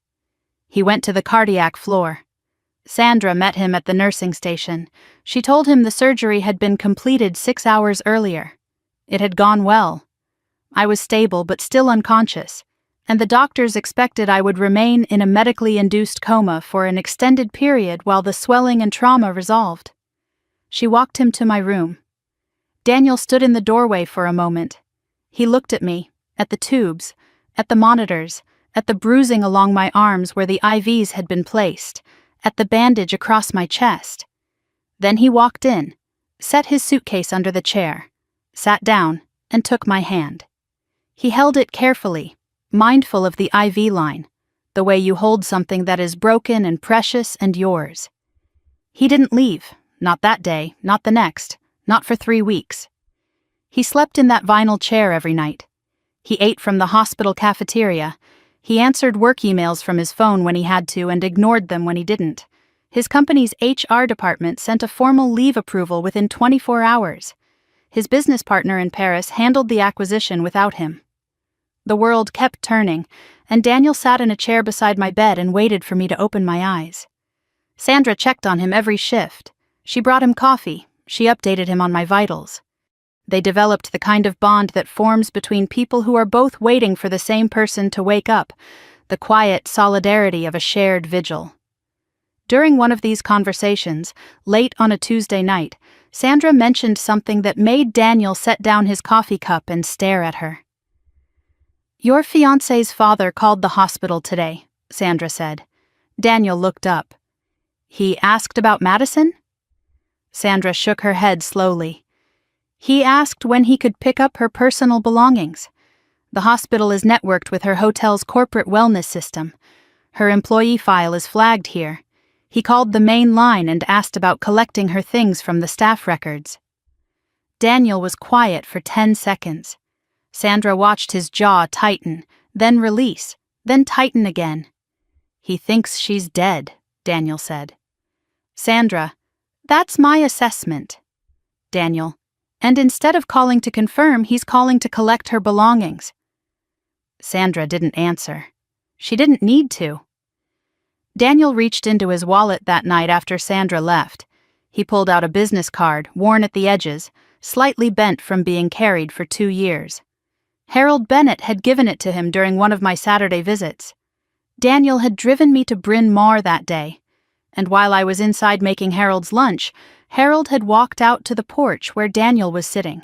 He went to the cardiac floor. Sandra met him at the nursing station. She told him the surgery had been completed 6 hours earlier. It had gone well. I was stable but still unconscious. and the doctors expected I would remain in a medically induced coma for an extended period while the swelling and trauma resolved. She walked him to my room. Daniel stood in the doorway for a moment. He looked at me, at the tubes, at the monitors, at the bruising along my arms where the IVs had been placed, at the bandage across my chest. Then he walked in, set his suitcase under the chair, sat down, and took my hand. He held it carefully, mindful of the IV line, the way you hold something that is broken and precious and yours. He didn't leave, not that day, not the next, not for 3 weeks. He slept in that vinyl chair every night. He ate from the hospital cafeteria. He answered work emails from his phone when he had to and ignored them when he didn't. His company's HR department sent a formal leave approval within 24 hours. His business partner in Paris handled the acquisition without him. The world kept turning, and Daniel sat in a chair beside my bed and waited for me to open my eyes. Sandra checked on him every shift. She brought him coffee. She updated him on my vitals. They developed the kind of bond that forms between people who are both waiting for the same person to wake up, the quiet solidarity of a shared vigil. During one of these conversations, late on a Tuesday night, Sandra mentioned something that made Daniel set down his coffee cup and stare at her. "Your fiancé's father called the hospital today," Sandra said. Daniel looked up. "He asked about Madison?" Sandra shook her head slowly. "He asked when he could pick up her personal belongings. The hospital is networked with her hotel's corporate wellness system. Her employee file is flagged here. He called the main line and asked about collecting her things from the staff records." Daniel was quiet for 10 seconds. Sandra watched his jaw tighten, then release, then tighten again. "He thinks she's dead," Daniel said. Sandra, "That's my assessment." Daniel, "And instead of calling to confirm, he's calling to collect her belongings." Sandra didn't answer. She didn't need to. Daniel reached into his wallet that night after Sandra left. He pulled out a business card, worn at the edges, slightly bent from being carried for 2 years. Harold Bennett had given it to him during one of my Saturday visits. Daniel had driven me to Bryn Mawr that day, and while I was inside making Harold's lunch, Harold had walked out to the porch where Daniel was sitting.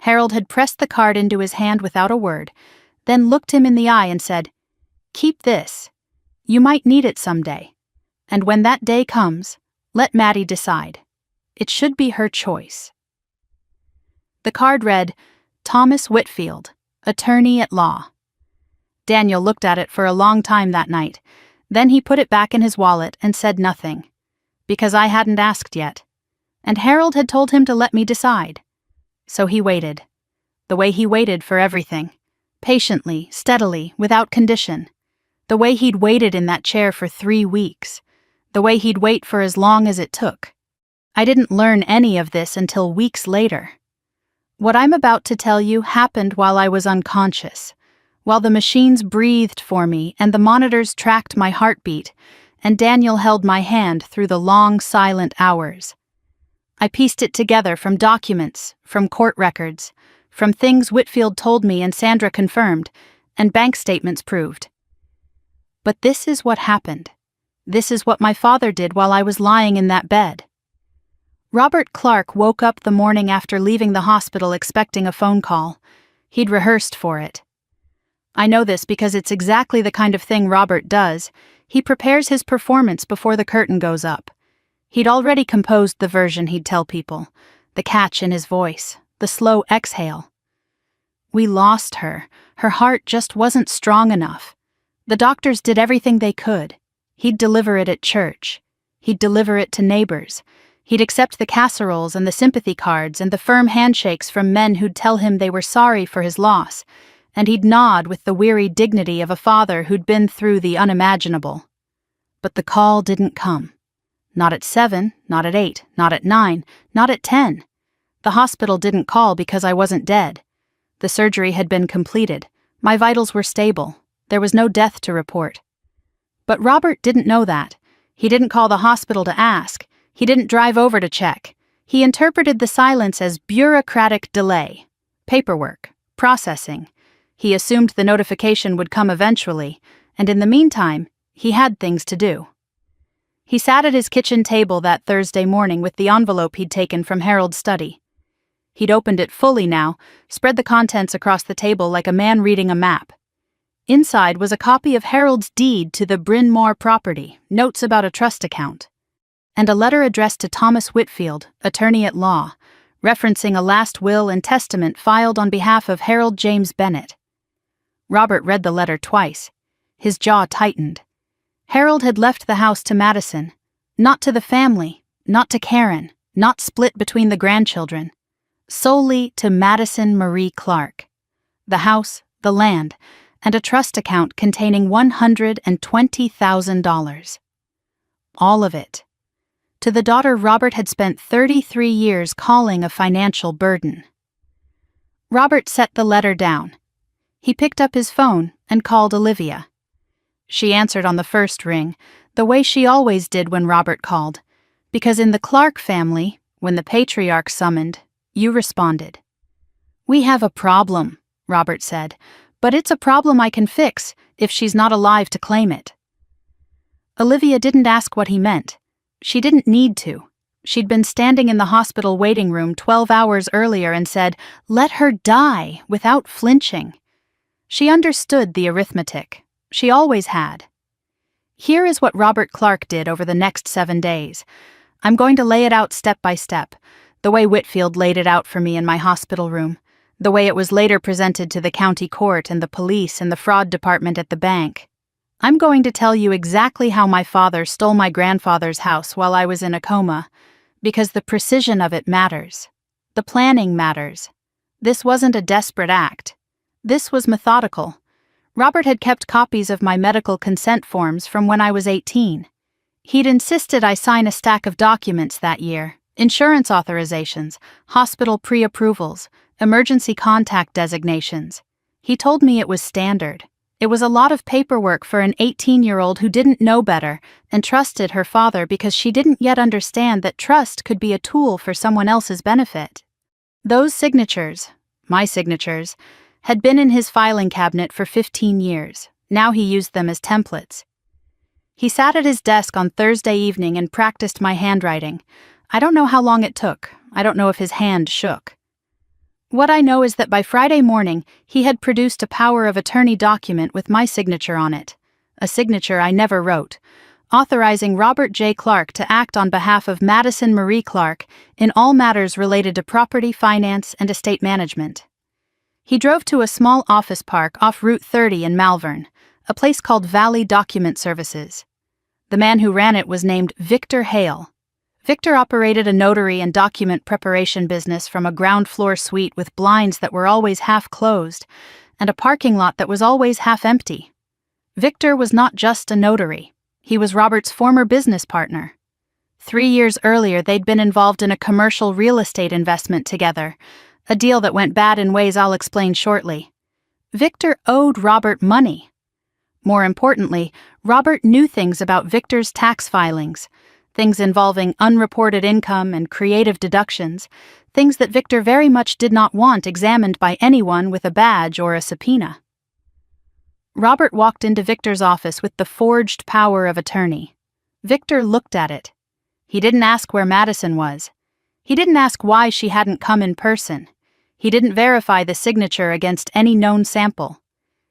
Harold had pressed the card into his hand without a word, then looked him in the eye and said, "Keep this. You might need it someday. And when that day comes, let Maddie decide. It should be her choice." The card read, "Thomas Whitfield, attorney at law." Daniel looked at it for a long time that night. Then he put it back in his wallet and said nothing, because I hadn't asked yet, and Harold had told him to let me decide. So he waited, the way he waited for everything, patiently, steadily, without condition, the way he'd waited in that chair for 3 weeks, the way he'd wait for as long as it took. I didn't learn any of this until weeks later. What I'm about to tell you happened while I was unconscious, while the machines breathed for me and the monitors tracked my heartbeat, and Daniel held my hand through the long, silent hours. I pieced it together from documents, from court records, from things Whitfield told me and Sandra confirmed, and bank statements proved. But this is what happened. This is what my father did while I was lying in that bed. Robert Clark woke up the morning after leaving the hospital expecting a phone call. He'd rehearsed for it. I know this because it's exactly the kind of thing Robert does. He prepares his performance before the curtain goes up. He'd already composed the version he'd tell people, the catch in his voice, the slow exhale. We lost her. Her heart just wasn't strong enough. The doctors did everything they could. He'd deliver it at church. He'd deliver it to neighbors. He'd accept the casseroles and the sympathy cards and the firm handshakes from men who'd tell him they were sorry for his loss, and he'd nod with the weary dignity of a father who'd been through the unimaginable. But the call didn't come. Not at 7, not at 8, not at 9, not at 10. The hospital didn't call because I wasn't dead. The surgery had been completed. My vitals were stable. There was no death to report. But Robert didn't know that. He didn't call the hospital to ask. He didn't drive over to check. He interpreted the silence as bureaucratic delay, paperwork, processing. He assumed the notification would come eventually, and in the meantime, he had things to do. He sat at his kitchen table that Thursday morning with the envelope he'd taken from Harold's study. He'd opened it fully now, spread the contents across the table like a man reading a map. Inside was a copy of Harold's deed to the Bryn Mawr property, notes about a trust account, and a letter addressed to Thomas Whitfield, attorney at law, referencing a last will and testament filed on behalf of Harold James Bennett. Robert read the letter twice. His jaw tightened. Harold had left the house to Madison, not to the family, not to Karen, not split between the grandchildren, solely to Madison Marie Clark. The house, the land, and a trust account containing $120,000. All of it. To the daughter Robert had spent 33 years calling a financial burden. Robert set the letter down. He picked up his phone and called Olivia. She answered on the first ring, the way she always did when Robert called, because in the Clark family, when the patriarch summoned, you responded. "We have a problem," Robert said, "but it's a problem I can fix if she's not alive to claim it." Olivia didn't ask what he meant. She didn't need to. She'd been standing in the hospital waiting room 12 hours earlier and said, "Let her die," without flinching. She understood the arithmetic. She always had. Here is what Robert Clark did over the next 7 days. I'm going to lay it out step by step, the way Whitfield laid it out for me in my hospital room, the way it was later presented to the county court and the police and the fraud department at the bank. I'm going to tell you exactly how my father stole my grandfather's house while I was in a coma, because the precision of it matters. The planning matters. This wasn't a desperate act. This was methodical. Robert had kept copies of my medical consent forms from when I was 18. He'd insisted I sign a stack of documents that year: insurance authorizations, hospital pre-approvals, emergency contact designations. He told me it was standard. It was a lot of paperwork for an 18-year-old who didn't know better and trusted her father because she didn't yet understand that trust could be a tool for someone else's benefit. Those signatures, my signatures, had been in his filing cabinet for 15 years. Now he used them as templates. He sat at his desk on Thursday evening and practiced my handwriting. I don't know how long it took. I don't know if his hand shook. What I know is that by Friday morning, he had produced a power of attorney document with my signature on it, a signature I never wrote, authorizing Robert J. Clark to act on behalf of Madison Marie Clark in all matters related to property, finance, and estate management. He drove to a small office park off Route 30 in Malvern, a place called Valley Document Services. The man who ran it was named Victor Hale. Victor operated a notary and document preparation business from a ground-floor suite with blinds that were always half closed and a parking lot that was always half empty. Victor was not just a notary. He was Robert's former business partner. 3 years earlier, they'd been involved in a commercial real estate investment together, a deal that went bad in ways I'll explain shortly. Victor owed Robert money. More importantly, Robert knew things about Victor's tax filings, things involving unreported income and creative deductions, things that Victor very much did not want examined by anyone with a badge or a subpoena. Robert walked into Victor's office with the forged power of attorney. Victor looked at it. He didn't ask where Madison was. He didn't ask why she hadn't come in person. He didn't verify the signature against any known sample.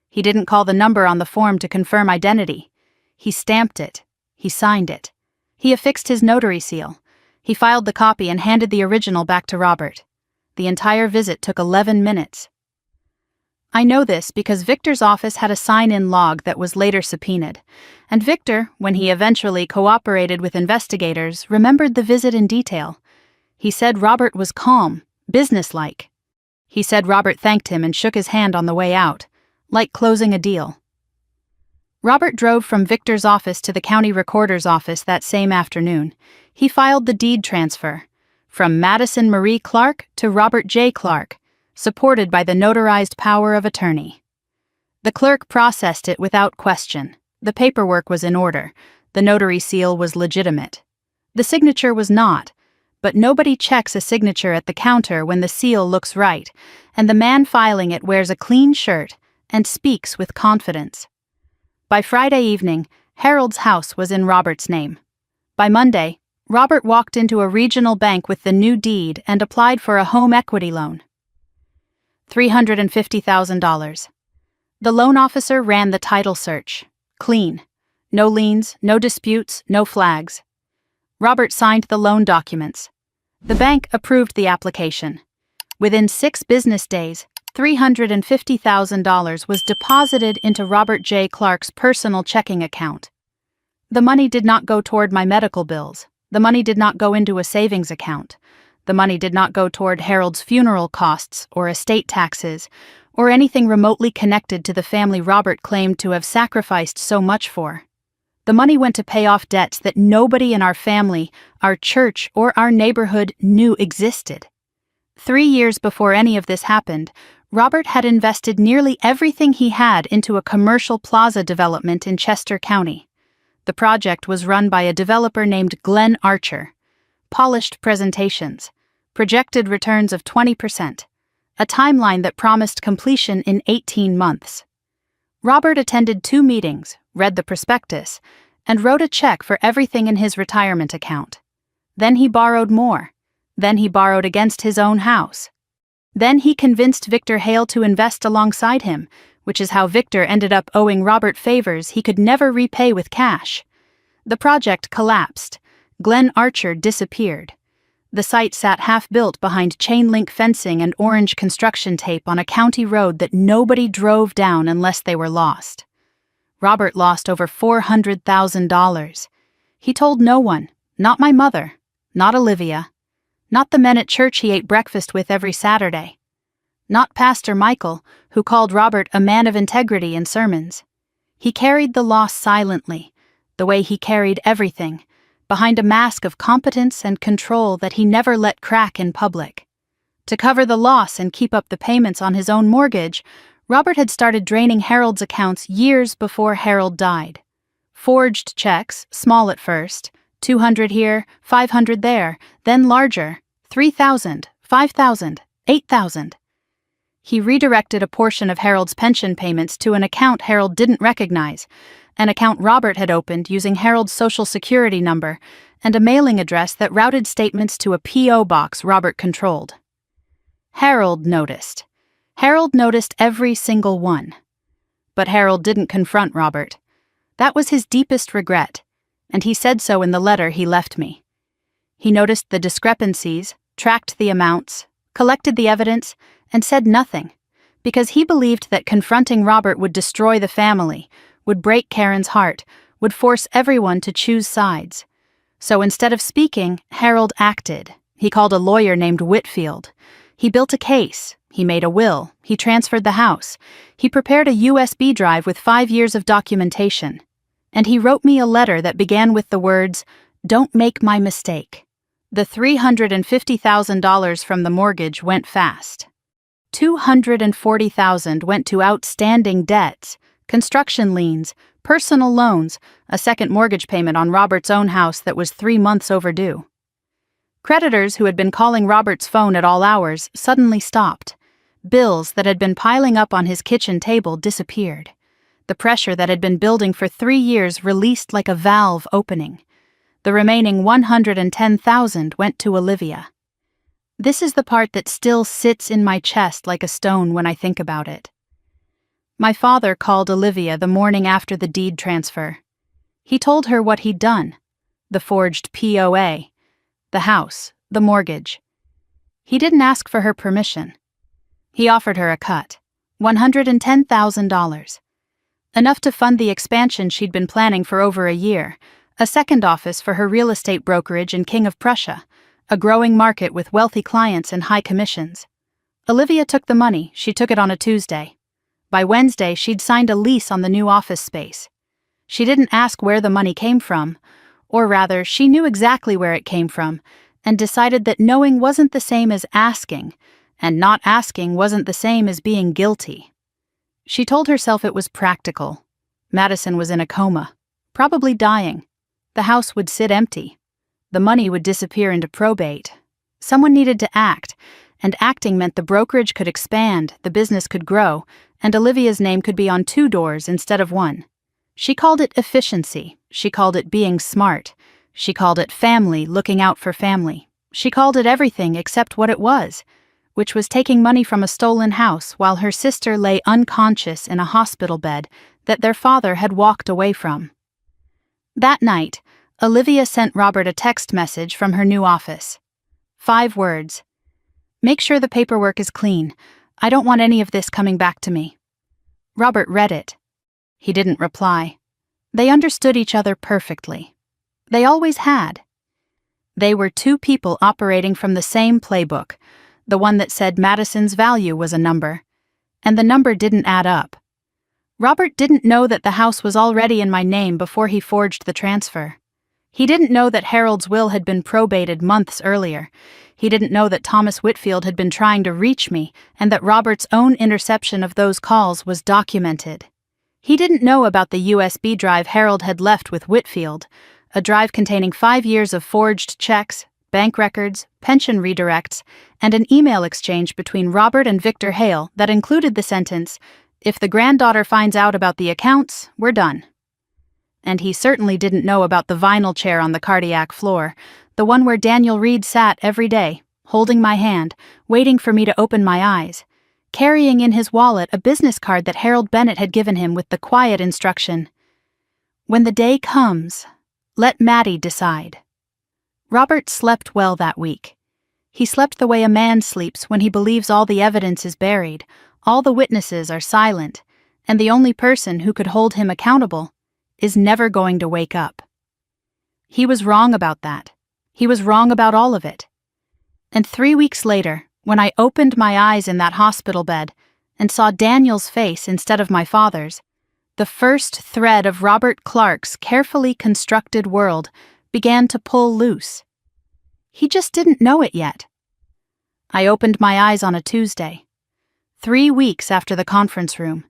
He didn't call the number on the form to confirm identity. He stamped it. He signed it. He affixed his notary seal. He filed the copy and handed the original back to Robert. The entire visit took 11 minutes. I know this because Victor's office had a sign-in log that was later subpoenaed, and Victor, when he eventually cooperated with investigators, remembered the visit in detail. He said Robert was calm, businesslike. He said Robert thanked him and shook his hand on the way out, like closing a deal. Robert drove from Victor's office to the county recorder's office that same afternoon. He filed the deed transfer from Madison Marie Clark to Robert J. Clark, supported by the notarized power of attorney. The clerk processed it without question. The paperwork was in order. The notary seal was legitimate. The signature was not, but nobody checks a signature at the counter when the seal looks right, and the man filing it wears a clean shirt, and speaks with confidence. By Friday evening, Harold's house was in Robert's name. By Monday, Robert walked into a regional bank with the new deed and applied for a home equity loan. $350,000. The loan officer ran the title search. Clean. No liens, no disputes, no flags. Robert signed the loan documents. The bank approved the application. Within 6 business days, $350,000 was deposited into Robert J. Clark's personal checking account. The money did not go toward my medical bills. The money did not go into a savings account. The money did not go toward Harold's funeral costs or estate taxes, or anything remotely connected to the family Robert claimed to have sacrificed so much for. The money went to pay off debts that nobody in our family, our church, or our neighborhood knew existed. 3 years before any of this happened, Robert had invested nearly everything he had into a commercial plaza development in Chester County. The project was run by a developer named Glenn Archer. Polished presentations, projected returns of 20%, a timeline that promised completion in 18 months. Robert attended 2 meetings, read the prospectus, and wrote a check for everything in his retirement account. Then he borrowed more. Then he borrowed against his own house. Then he convinced Victor Hale to invest alongside him, which is how Victor ended up owing Robert favors he could never repay with cash. The project collapsed. Glenn Archer disappeared. The site sat half-built behind chain-link fencing and orange construction tape on a county road that nobody drove down unless they were lost. Robert lost over $400,000. He told no one, not my mother, not Olivia, not the men at church he ate breakfast with every Saturday, not Pastor Michael, who called Robert a man of integrity in sermons. He carried the loss silently, the way he carried everything, behind a mask of competence and control that he never let crack in public. To cover the loss and keep up the payments on his own mortgage, Robert had started draining Harold's accounts years before Harold died. Forged checks, small at first, $200 here, $500 there, then larger, $3,000, $5,000, $8,000. He redirected a portion of Harold's pension payments to an account Harold didn't recognize, an account Robert had opened using Harold's social security number and a mailing address that routed statements to a P.O. box Robert controlled. Harold noticed. Harold noticed every single one. But Harold didn't confront Robert. That was his deepest regret, and he said so in the letter he left me. He noticed the discrepancies, tracked the amounts, collected the evidence, and said nothing, because he believed that confronting Robert would destroy the family, would break Karen's heart, would force everyone to choose sides. So instead of speaking, Harold acted. He called a lawyer named Whitfield. He built a case. He made a will. He transferred the house. He prepared a USB drive with 5 years of documentation. And he wrote me a letter that began with the words, "Don't make my mistake." The $350,000 from the mortgage went fast. $240,000 went to outstanding debts, construction liens, personal loans, a second mortgage payment on Robert's own house that was 3 months overdue. Creditors who had been calling Robert's phone at all hours suddenly stopped. Bills that had been piling up on his kitchen table disappeared. The pressure that had been building for 3 years released like a valve opening. The remaining $110,000 went to Olivia. This is the part that still sits in my chest like a stone when I think about it. My father called Olivia the morning after the deed transfer. He told her what he'd done. The forged POA. The house. The mortgage. He didn't ask for her permission. He offered her a cut. $110,000. Enough to fund the expansion she'd been planning for over a year, a second office for her real estate brokerage in King of Prussia, a growing market with wealthy clients and high commissions. Olivia took the money. She took it on a Tuesday. By Wednesday, she'd signed a lease on the new office space. She didn't ask where the money came from, or rather, she knew exactly where it came from, and decided that knowing wasn't the same as asking, and not asking wasn't the same as being guilty. She told herself it was practical. Madison was in a coma, probably dying. The house would sit empty. The money would disappear into probate. Someone needed to act, and acting meant the brokerage could expand, the business could grow, and Olivia's name could be on 2 doors instead of 1. She called it efficiency. She called it being smart. She called it family, looking out for family. She called it everything except what it was, which was taking money from a stolen house while her sister lay unconscious in a hospital bed that their father had walked away from. That night, Olivia sent Robert a text message from her new office. 5 words. "Make sure the paperwork is clean. I don't want any of this coming back to me." Robert read it. He didn't reply. They understood each other perfectly. They always had. They were 2 people operating from the same playbook, the one that said Madison's value was a number, and the number didn't add up. Robert didn't know that the house was already in my name before he forged the transfer. He didn't know that Harold's will had been probated months earlier. He didn't know that Thomas Whitfield had been trying to reach me and that Robert's own interception of those calls was documented. He didn't know about the USB drive Harold had left with Whitfield, a drive containing 5 years of forged checks, bank records, pension redirects, and an email exchange between Robert and Victor Hale that included the sentence, "If the granddaughter finds out about the accounts, we're done." And he certainly didn't know about the vinyl chair on the cardiac floor, the one where Daniel Reed sat every day, holding my hand, waiting for me to open my eyes, carrying in his wallet a business card that Harold Bennett had given him with the quiet instruction, "When the day comes, let Maddie decide." Robert slept well that week. He slept the way a man sleeps when he believes all the evidence is buried, all the witnesses are silent, and the only person who could hold him accountable is never going to wake up. He was wrong about that. He was wrong about all of it. And 3 weeks later, when I opened my eyes in that hospital bed and saw Daniel's face instead of my father's, the first thread of Robert Clark's carefully constructed world began to pull loose. He just didn't know it yet. I opened my eyes on a Tuesday, 3 weeks after the conference room,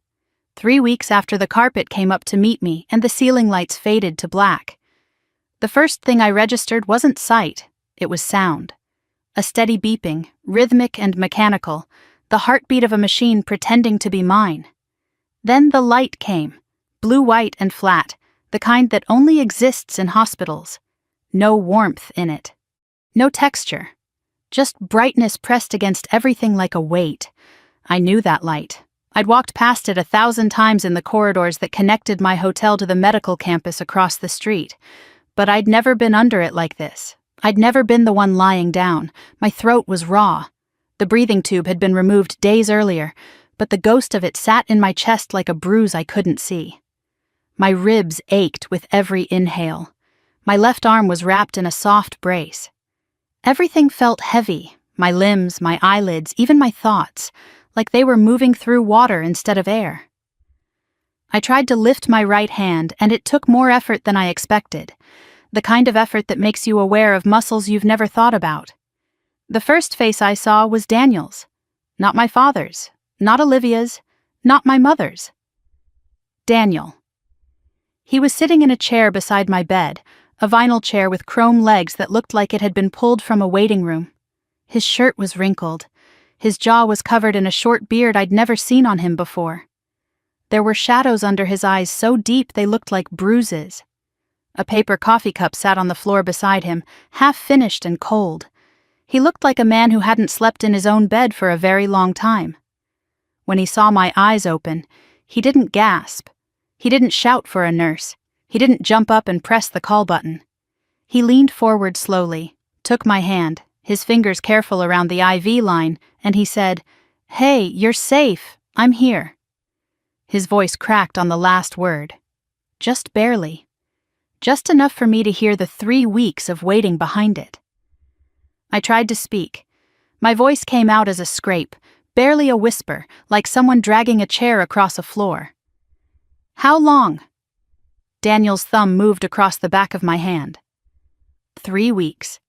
3 weeks after the carpet came up to meet me and the ceiling lights faded to black. The first thing I registered wasn't sight, it was sound. A steady beeping, rhythmic and mechanical, the heartbeat of a machine pretending to be mine. Then the light came, blue-white and flat, the kind that only exists in hospitals. No warmth in it. No texture. Just brightness pressed against everything like a weight. I knew that light. I'd walked past it 1,000 times in the corridors that connected my hotel to the medical campus across the street. But I'd never been under it like this. I'd never been the one lying down. My throat was raw. The breathing tube had been removed days earlier, but the ghost of it sat in my chest like a bruise I couldn't see. My ribs ached with every inhale. My left arm was wrapped in a soft brace. Everything felt heavy, my limbs, my eyelids, even my thoughts, like they were moving through water instead of air. I tried to lift my right hand, and it took more effort than I expected, the kind of effort that makes you aware of muscles you've never thought about. The first face I saw was Daniel's, not my father's, not Olivia's, not my mother's. Daniel. He was sitting in a chair beside my bed, a vinyl chair with chrome legs that looked like it had been pulled from a waiting room. His shirt was wrinkled. His jaw was covered in a short beard I'd never seen on him before. There were shadows under his eyes so deep they looked like bruises. A paper coffee cup sat on the floor beside him, half finished and cold. He looked like a man who hadn't slept in his own bed for a very long time. When he saw my eyes open, he didn't gasp. He didn't shout for a nurse. He didn't jump up and press the call button. He leaned forward slowly, took my hand, his fingers careful around the IV line, and he said, "Hey, you're safe. I'm here." His voice cracked on the last word. Just barely. Just enough for me to hear the 3 weeks of waiting behind it. I tried to speak. My voice came out as a scrape, barely a whisper, like someone dragging a chair across a floor. "How long?" Daniel's thumb moved across the back of my hand. 3 weeks.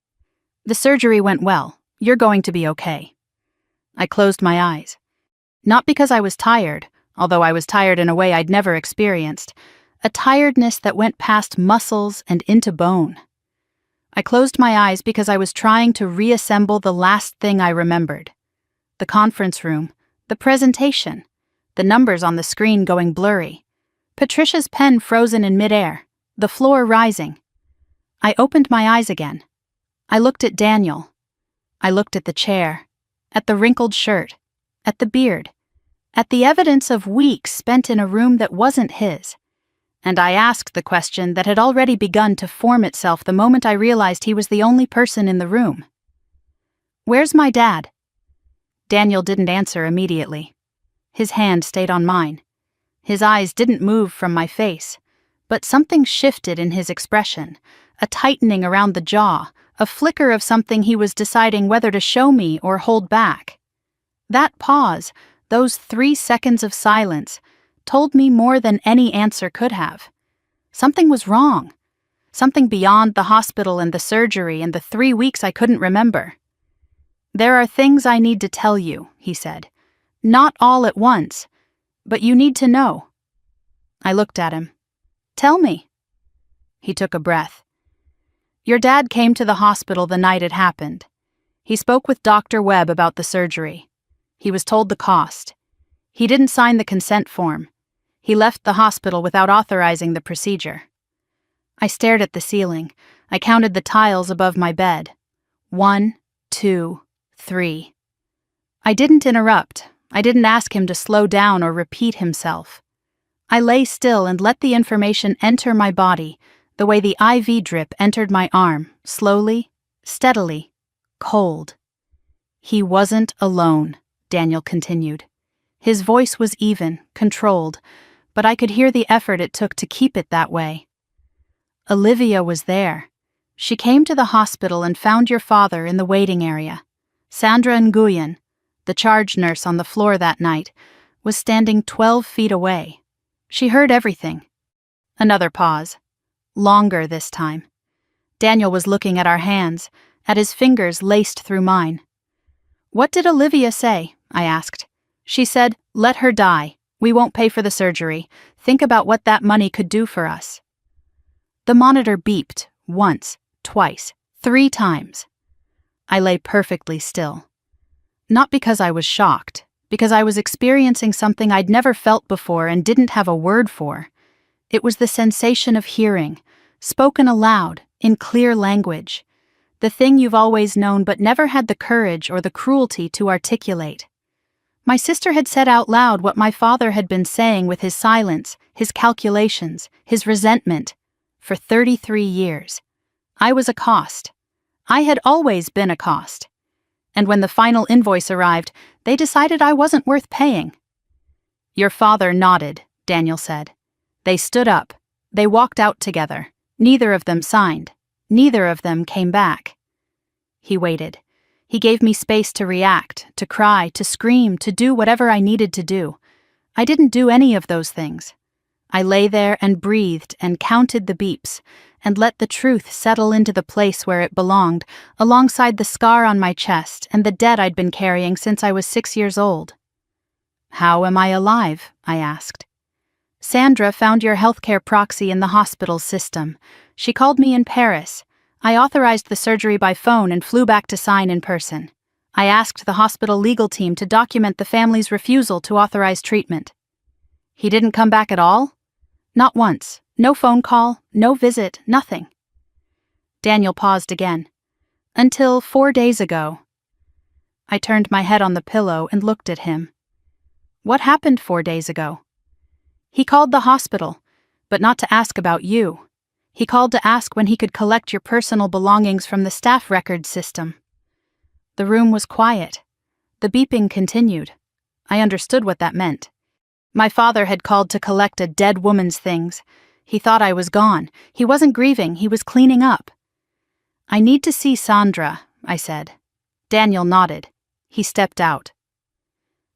"The surgery went well. You're going to be okay." I closed my eyes. Not because I was tired, although I was tired in a way I'd never experienced, a tiredness that went past muscles and into bone. I closed my eyes because I was trying to reassemble the last thing I remembered. The conference room, the presentation, the numbers on the screen going blurry. Patricia's pen frozen in midair, the floor rising. I opened my eyes again. I looked at Daniel. I looked at the chair, at the wrinkled shirt, at the beard, at the evidence of weeks spent in a room that wasn't his. And I asked the question that had already begun to form itself the moment I realized he was the only person in the room. "Where's my dad?" Daniel didn't answer immediately. His hand stayed on mine. His eyes didn't move from my face, but something shifted in his expression, a tightening around the jaw, a flicker of something he was deciding whether to show me or hold back. That pause, those 3 seconds of silence, told me more than any answer could have. Something was wrong. Something beyond the hospital and the surgery and the 3 weeks I couldn't remember. "There are things I need to tell you," he said. "Not all at once, but you need to know." I looked at him. "Tell me." He took a breath. "Your dad came to the hospital the night it happened. He spoke with Dr. Webb about the surgery. He was told the cost. He didn't sign the consent form. He left the hospital without authorizing the procedure." I stared at the ceiling. I counted the tiles above my bed. 1, 2, 3. I didn't interrupt. I didn't ask him to slow down or repeat himself. I lay still and let the information enter my body, the way the IV drip entered my arm, slowly, steadily, cold. "He wasn't alone," Daniel continued. His voice was even, controlled, but I could hear the effort it took to keep it that way. "Olivia was there. She came to the hospital and found your father in the waiting area. Sandra Nguyen, the charge nurse on the floor that night, was standing 12 feet away. She heard everything." Another pause. Longer this time. Daniel was looking at our hands, at his fingers laced through mine. "What did Olivia say?" I asked. "She said, 'Let her die. We won't pay for the surgery. Think about what that money could do for us.'" The monitor beeped, once, twice, 3 times. I lay perfectly still. Not because I was shocked, because I was experiencing something I'd never felt before and didn't have a word for. It was the sensation of hearing, spoken aloud, in clear language. The thing you've always known but never had the courage or the cruelty to articulate. My sister had said out loud what my father had been saying with his silence, his calculations, his resentment. For 33 years. I was a cost. I had always been a cost. And when the final invoice arrived, they decided I wasn't worth paying. "Your father nodded," Daniel said. "They stood up. They walked out together. Neither of them signed. Neither of them came back." He waited. He gave me space to react, to cry, to scream, to do whatever I needed to do. I didn't do any of those things. I lay there and breathed and counted the beeps, and let the truth settle into the place where it belonged, alongside the scar on my chest and the debt I'd been carrying since I was 6 years old. "How am I alive?" I asked. "Sandra found your healthcare proxy in the hospital system. She called me in Paris. I authorized the surgery by phone and flew back to sign in person. I asked the hospital legal team to document the family's refusal to authorize treatment." "He didn't come back at all?" "Not once. No phone call, no visit, nothing." Daniel paused again. "Until 4 days ago." I turned my head on the pillow and looked at him. "What happened 4 days ago?" "He called the hospital, but not to ask about you. He called to ask when he could collect your personal belongings from the staff record system." The room was quiet. The beeping continued. I understood what that meant. My father had called to collect a dead woman's things. He thought I was gone. He wasn't grieving, he was cleaning up. "I need to see Sandra," I said. Daniel nodded. He stepped out.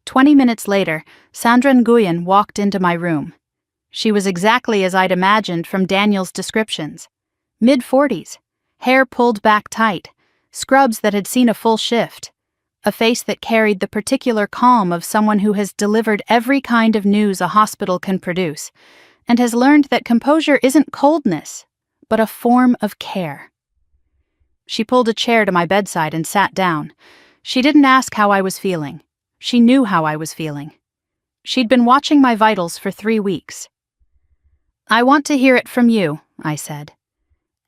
20 minutes later, Sandra Nguyen walked into my room. She was exactly as I'd imagined from Daniel's descriptions. Mid-40s, hair pulled back tight, scrubs that had seen a full shift, a face that carried the particular calm of someone who has delivered every kind of news a hospital can produce, and has learned that composure isn't coldness, but a form of care. She pulled a chair to my bedside and sat down. She didn't ask how I was feeling. She knew how I was feeling. She'd been watching my vitals for 3 weeks. "I want to hear it from you," I said.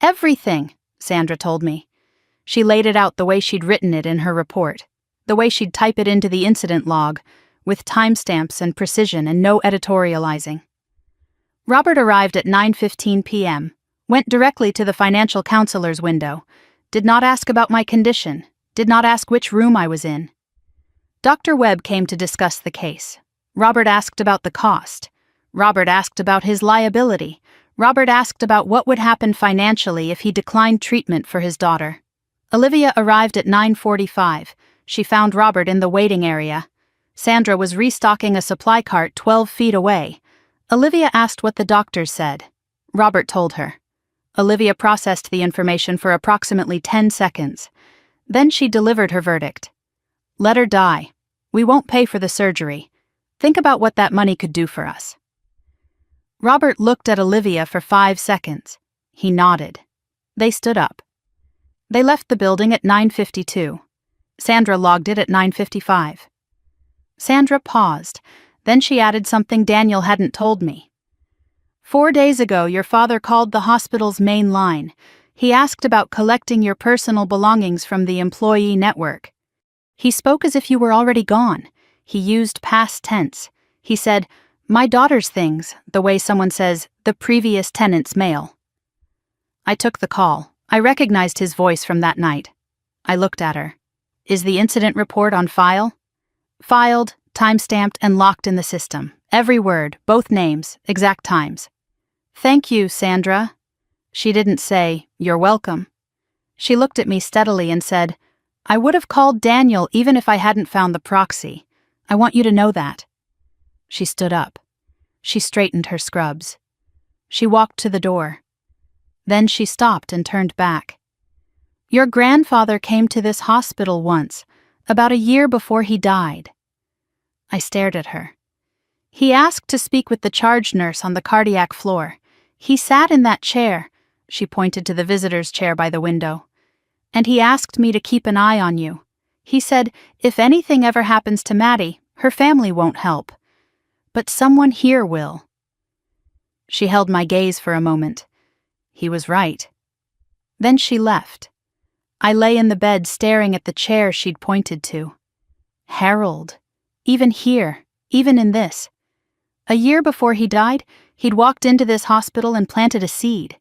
"Everything," Sandra told me. She laid it out the way she'd written it in her report, the way she'd type it into the incident log, with timestamps and precision and no editorializing. Robert arrived at 9:15 p.m., went directly to the financial counselor's window, did not ask about my condition, did not ask which room I was in. Dr. Webb came to discuss the case. Robert asked about the cost. Robert asked about his liability. Robert asked about what would happen financially if he declined treatment for his daughter. Olivia arrived at 9:45. She found Robert in the waiting area. Sandra was restocking a supply cart 12 feet away. Olivia asked what the doctors said. Robert told her. Olivia processed the information for approximately 10 seconds. Then she delivered her verdict. "Let her die. We won't pay for the surgery. Think about what that money could do for us." Robert looked at Olivia for 5 seconds. He nodded. They stood up. They left the building at 9:52. Sandra logged it at 9:55. Sandra paused. Then she added something Daniel hadn't told me. "4 days ago, your father called the hospital's main line. He asked about collecting your personal belongings from the employee network. He spoke as if you were already gone. He used past tense. He said, 'My daughter's things,' the way someone says, 'the previous tenant's mail.'" I took the call. I recognized his voice from that night. I looked at her. "Is the incident report on file?" "Filed, time-stamped, and locked in the system. Every word, both names, exact times." "Thank you, Sandra." She didn't say, "You're welcome." She looked at me steadily and said, "I would have called Daniel even if I hadn't found the proxy. I want you to know that." She stood up. She straightened her scrubs. She walked to the door. Then she stopped and turned back. "Your grandfather came to this hospital once, about a year before he died." I stared at her. "He asked to speak with the charge nurse on the cardiac floor. He sat in that chair," she pointed to the visitor's chair by the window, "and he asked me to keep an eye on you. He said, if anything ever happens to Maddie, her family won't help. But someone here will." She held my gaze for a moment. He was right. Then she left. I lay in the bed staring at the chair she'd pointed to. Harold. Even here, even in this. A year before he died, he'd walked into this hospital and planted a seed.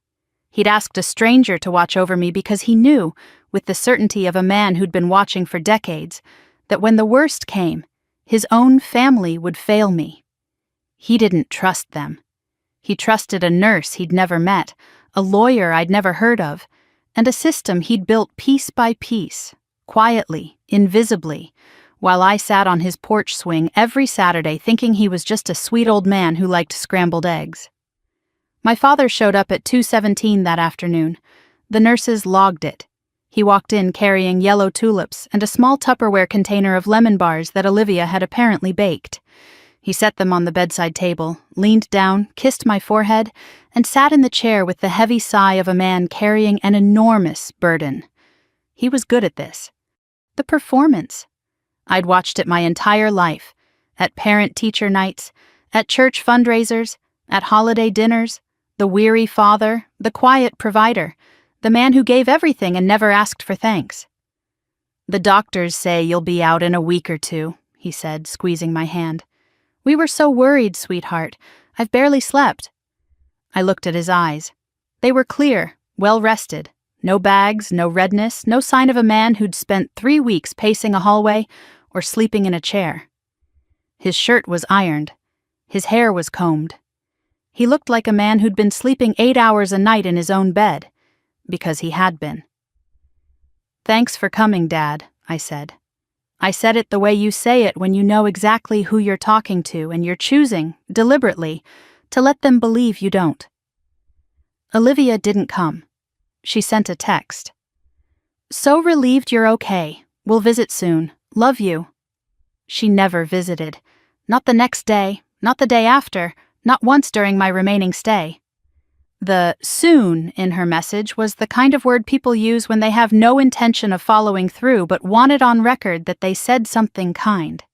He'd asked a stranger to watch over me because he knew, with the certainty of a man who'd been watching for decades, that when the worst came, his own family would fail me. He didn't trust them. He trusted a nurse he'd never met, a lawyer I'd never heard of, and a system he'd built piece by piece, quietly, invisibly, while I sat on his porch swing every Saturday thinking he was just a sweet old man who liked scrambled eggs. My father showed up at 2:17 that afternoon. The nurses logged it. He walked in carrying yellow tulips and a small Tupperware container of lemon bars that Olivia had apparently baked. He set them on the bedside table, leaned down, kissed my forehead, and sat in the chair with the heavy sigh of a man carrying an enormous burden. He was good at this. The performance. I'd watched it my entire life, at parent-teacher nights, at church fundraisers, at holiday dinners, the weary father, the quiet provider, the man who gave everything and never asked for thanks. "The doctors say you'll be out in a week or two," he said, squeezing my hand. "We were so worried, sweetheart. I've barely slept." I looked at his eyes. They were clear, well-rested. No bags, no redness, no sign of a man who'd spent 3 weeks pacing a hallway or sleeping in a chair. His shirt was ironed. His hair was combed. He looked like a man who'd been sleeping 8 hours a night in his own bed, because he had been. "Thanks for coming, Dad," I said. I said it the way you say it when you know exactly who you're talking to and you're choosing, deliberately, to let them believe you don't. Olivia didn't come. She sent a text. "So relieved you're okay. We'll visit soon. Love you." She never visited. Not the next day, not the day after, not once during my remaining stay. The "soon" in her message was the kind of word people use when they have no intention of following through but want it on record that they said something kind.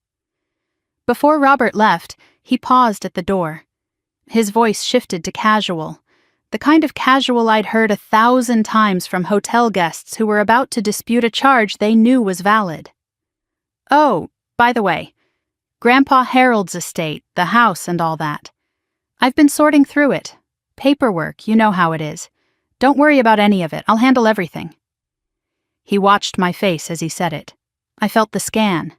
Before Robert left, He paused at the door. His voice shifted to casual, the kind of casual I'd heard 1,000 times from hotel guests who were about to dispute a charge they knew was valid. "Oh, by the way, Grandpa Harold's estate, the house and all that. I've been sorting through it. Paperwork, you know how it is. Don't worry about any of it, I'll handle everything." He watched my face as he said it. I felt the scan.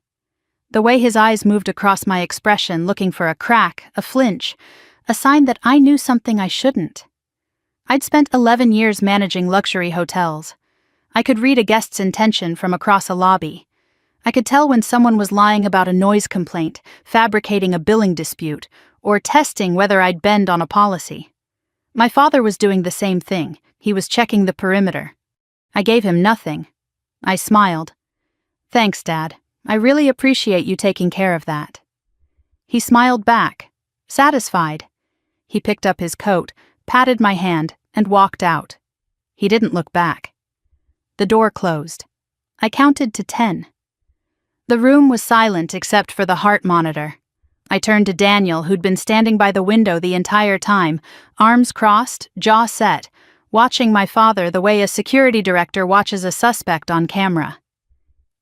The way his eyes moved across my expression, looking for a crack, a flinch, a sign that I knew something I shouldn't. I'd spent 11 years managing luxury hotels. I could read a guest's intention from across a lobby. I could tell when someone was lying about a noise complaint, fabricating a billing dispute, or testing whether I'd bend on a policy. My father was doing the same thing. He was checking the perimeter. I gave him nothing. I smiled. "Thanks, Dad. I really appreciate you taking care of that." He smiled back, satisfied. He picked up his coat, patted my hand, and walked out. He didn't look back. The door closed. I counted to 10. The room was silent except for the heart monitor. I turned to Daniel, who'd been standing by the window the entire time, arms crossed, jaw set, watching my father the way a security director watches a suspect on camera.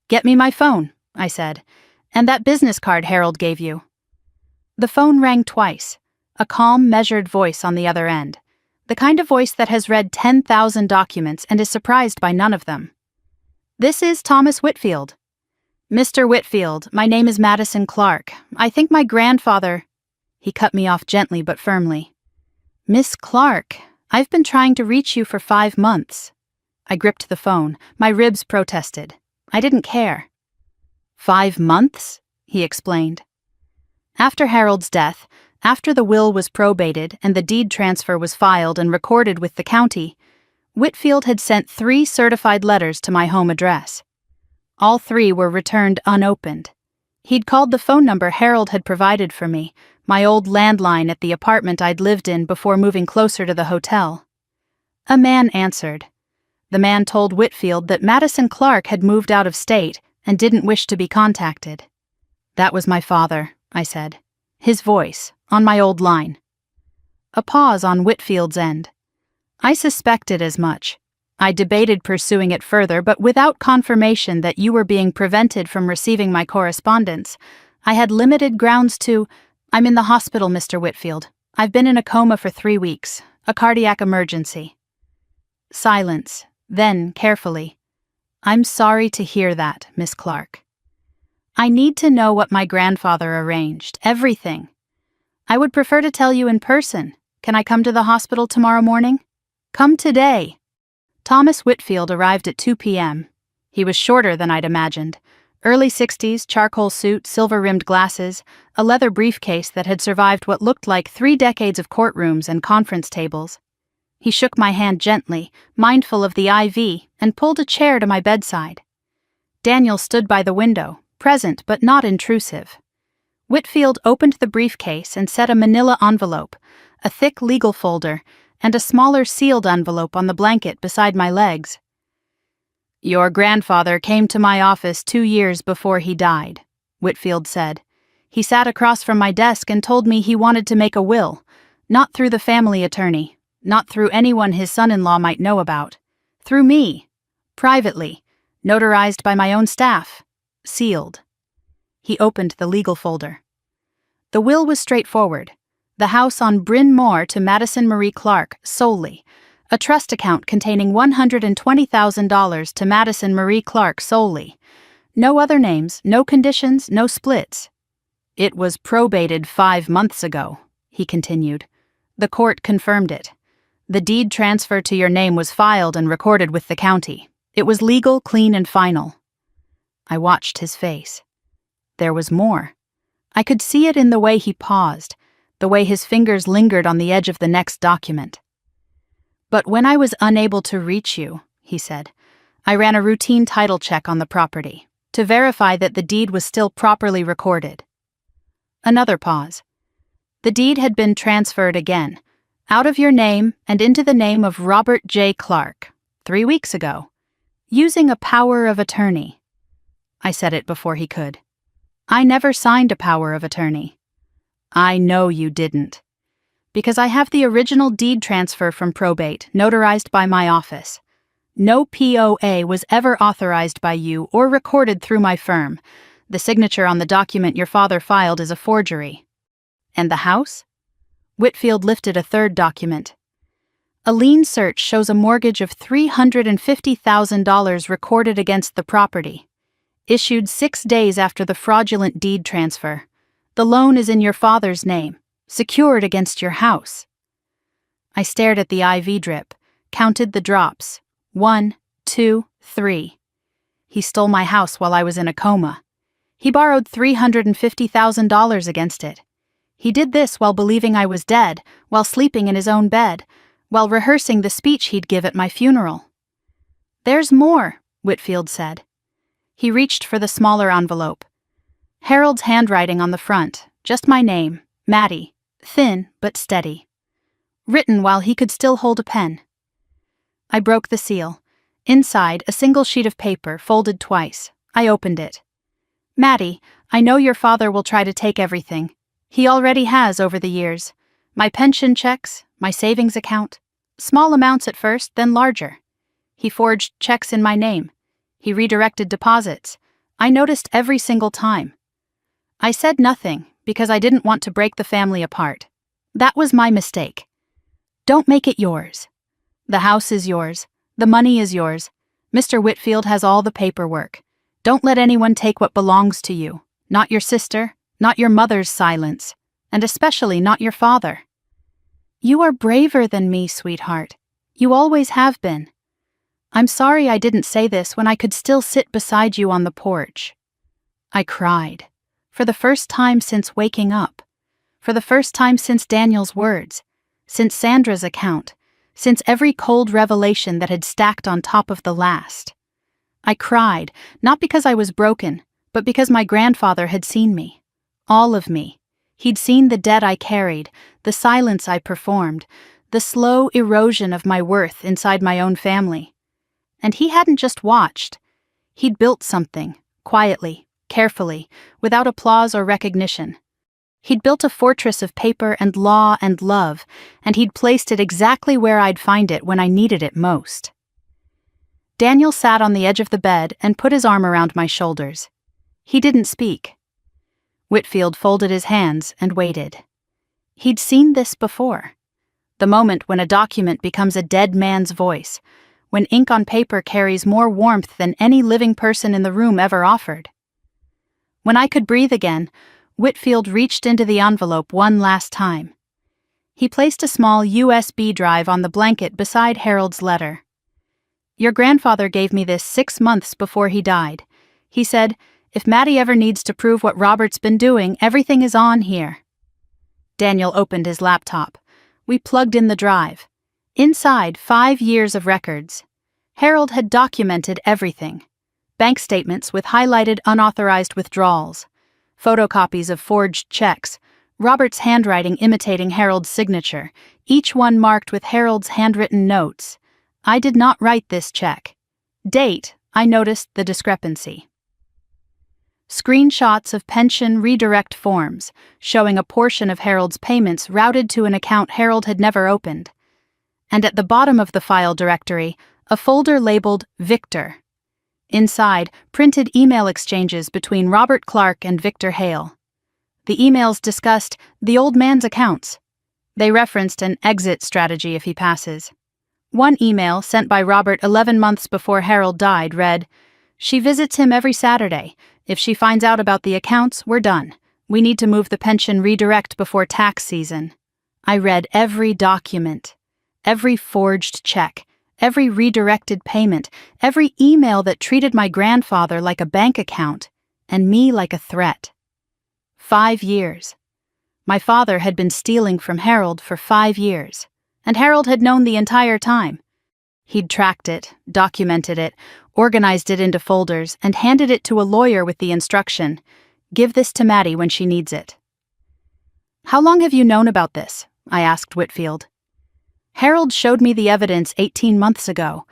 "Get me my phone," I said, "and that business card Harold gave you." The phone rang twice, a calm, measured voice on the other end, the kind of voice that has read 10,000 documents and is surprised by none of them. "This is Thomas Whitfield." "Mr. Whitfield, my name is Madison Clark. I think my grandfather—" He cut me off gently but firmly. "Miss Clark, I've been trying to reach you for 5 months." I gripped the phone. My ribs protested. I didn't care. "5 months?" he explained. After Harold's death, after the will was probated and the deed transfer was filed and recorded with the county, Whitfield had sent 3 certified letters to my home address. All 3 were returned unopened. He'd called the phone number Harold had provided for me, my old landline at the apartment I'd lived in before moving closer to the hotel. A man answered. The man told Whitfield that Madison Clark had moved out of state and didn't wish to be contacted. "That was my father," I said. His voice, on my old line. A pause on Whitfield's end. "I suspected as much. I debated pursuing it further, but without confirmation that you were being prevented from receiving my correspondence, I had limited grounds to— I'm in the hospital, Mr. Whitfield. I've been in a coma for 3 weeks, a cardiac emergency." Silence, then, carefully. "I'm sorry to hear that, Miss Clark. I need to know what my grandfather arranged, everything. I would prefer to tell you in person. Can I come to the hospital tomorrow morning?" "Come today." Thomas Whitfield arrived at 2 p.m. He was shorter than I'd imagined. Early 60s, charcoal suit, silver-rimmed glasses, a leather briefcase that had survived what looked like 3 decades of courtrooms and conference tables. He shook my hand gently, mindful of the IV, and pulled a chair to my bedside. Daniel stood by the window, present but not intrusive. Whitfield opened the briefcase and set a manila envelope, a thick legal folder, and a smaller sealed envelope on the blanket beside my legs. "Your grandfather came to my office 2 years before he died," Whitfield said. "He sat across from my desk and told me he wanted to make a will, not through the family attorney, not through anyone his son-in-law might know about. Through me, privately, notarized by my own staff, sealed." He opened the legal folder. The will was straightforward. The house on Bryn Mawr to Madison Marie Clark solely, a trust account containing $120,000 to Madison Marie Clark solely. No other names, no conditions, no splits. "It was probated 5 months ago," he continued. "The court confirmed it. The deed transfer to your name was filed and recorded with the county. It was legal, clean, and final." I watched his face. There was more. I could see it in the way he paused, the way his fingers lingered on the edge of the next document. "But when I was unable to reach you," he said, "I ran a routine title check on the property to verify that the deed was still properly recorded." Another pause. "The deed had been transferred again, out of your name and into the name of Robert J. Clark, 3 weeks ago, using a power of attorney." I said it before he could. "I never signed a power of attorney." I know you didn't. Because I have the original deed transfer from probate, notarized by my office. No POA was ever authorized by you or recorded through my firm. The signature on the document your father filed is a forgery. And the house? Whitfield lifted a third document. A lien search shows a mortgage of $350,000 recorded against the property. Issued 6 days after the fraudulent deed transfer. The loan is in your father's name, secured against your house. I stared at the IV drip, counted the drops. 1, 2, 3. He stole my house while I was in a coma. He borrowed $350,000 against it. He did this while believing I was dead, while sleeping in his own bed, while rehearsing the speech he'd give at my funeral. There's more, Whitfield said. He reached for the smaller envelope. Harold's handwriting on the front, just my name, Maddie, thin but steady. Written while he could still hold a pen. I broke the seal. Inside, a single sheet of paper, folded twice. I opened it. Maddie, I know your father will try to take everything. He already has over the years. My pension checks, my savings account. Small amounts at first, then larger. He forged checks in my name. He redirected deposits. I noticed every single time. I said nothing because I didn't want to break the family apart. That was my mistake. Don't make it yours. The house is yours. The money is yours. Mr. Whitfield has all the paperwork. Don't let anyone take what belongs to you. Not your sister, not your mother's silence, and especially not your father. You are braver than me, sweetheart. You always have been. I'm sorry I didn't say this when I could still sit beside you on the porch. I cried. For the first time since waking up. For the first time since Daniel's words. Since Sandra's account. Since every cold revelation that had stacked on top of the last. I cried, not because I was broken, but because my grandfather had seen me. All of me. He'd seen the debt I carried, the silence I performed, the slow erosion of my worth inside my own family. And he hadn't just watched. He'd built something, quietly, carefully, without applause or recognition. He'd built a fortress of paper and law and love, and he'd placed it exactly where I'd find it when I needed it most. Daniel sat on the edge of the bed and put his arm around my shoulders. He didn't speak. Whitfield folded his hands and waited. He'd seen this before. The moment when a document becomes a dead man's voice, when ink on paper carries more warmth than any living person in the room ever offered. When I could breathe again, Whitfield reached into the envelope one last time. He placed a small USB drive on the blanket beside Harold's letter. Your grandfather gave me this 6 months before he died. He said, if Maddie ever needs to prove what Robert's been doing, everything is on here. Daniel opened his laptop. We plugged in the drive. Inside, 5 years of records. Harold had documented everything. Bank statements with highlighted unauthorized withdrawals. Photocopies of forged checks, Robert's handwriting imitating Harold's signature, each one marked with Harold's handwritten notes. I did not write this check. Date, I noticed the discrepancy. Screenshots of pension redirect forms, showing a portion of Harold's payments routed to an account Harold had never opened. And at the bottom of the file directory, a folder labeled Victor. Inside, printed email exchanges between Robert Clark and Victor Hale. The emails discussed the old man's accounts. They referenced an exit strategy if he passes. One email, sent by Robert 11 months before Harold died, read, "She visits him every Saturday. If she finds out about the accounts, we're done. We need to move the pension redirect before tax season." I read every document, every forged check, every redirected payment, every email that treated my grandfather like a bank account and me like a threat. 5 years. My father had been stealing from Harold for 5 years, and Harold had known the entire time. He'd tracked it, documented it, organized it into folders, and handed it to a lawyer with the instruction, "Give this to Maddie when she needs it." "How long have you known about this?" I asked Whitfield. "Harold showed me the evidence 18 months ago.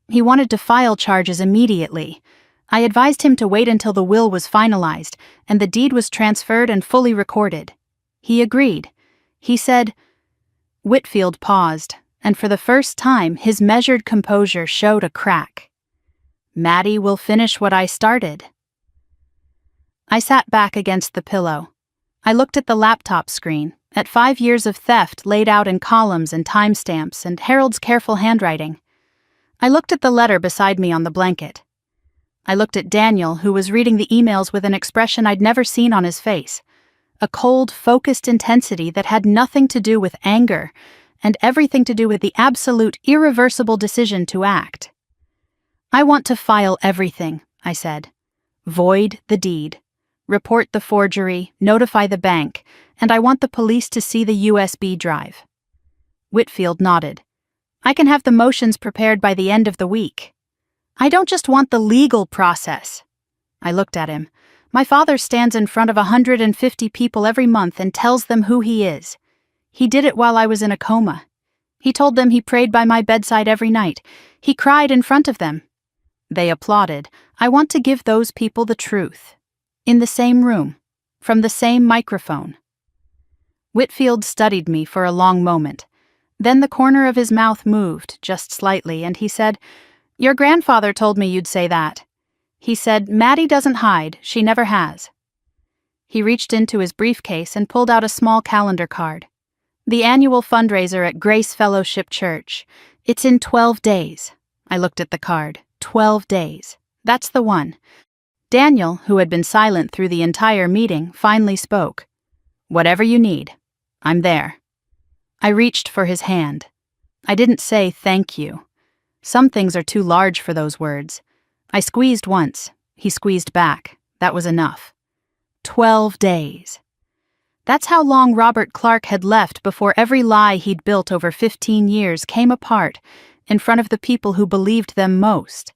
He wanted to file charges immediately. I advised him to wait until the will was finalized and the deed was transferred and fully recorded. He agreed. He said, Whitfield paused, and for the first time his measured composure showed a crack. Maddie will finish what I started. I sat back against the pillow. I looked at the laptop screen, at 5 years of theft laid out in columns and timestamps and Harold's careful handwriting. I looked at the letter beside me on the blanket. I looked at Daniel, who was reading the emails with an expression I'd never seen on his face. A cold, focused intensity that had nothing to do with anger and everything to do with the absolute, irreversible decision to act. I want to file everything, I said. Void the deed. Report the forgery, notify the bank, and I want the police to see the USB drive. Whitfield nodded. I can have the motions prepared by the end of the week. I don't just want the legal process. I looked at him. My father stands in front of 150 people every month and tells them who he is. He did it while I was in a coma. He told them he prayed by my bedside every night. He cried in front of them. They applauded. I want to give those people the truth. In the same room, from the same microphone. Whitfield studied me for a long moment. Then the corner of his mouth moved, just slightly, and he said, Your grandfather told me you'd say that. He said, Maddie doesn't hide, she never has. He reached into his briefcase and pulled out a small calendar card. The annual fundraiser at Grace Fellowship Church. It's in 12 days. I looked at the card. 12 days. That's the one. Daniel, who had been silent through the entire meeting, finally spoke. Whatever you need. I'm there. I reached for his hand. I didn't say thank you. Some things are too large for those words. I squeezed once. He squeezed back. That was enough. 12 days. That's how long Robert Clark had left before every lie he'd built over 15 years came apart in front of the people who believed them most.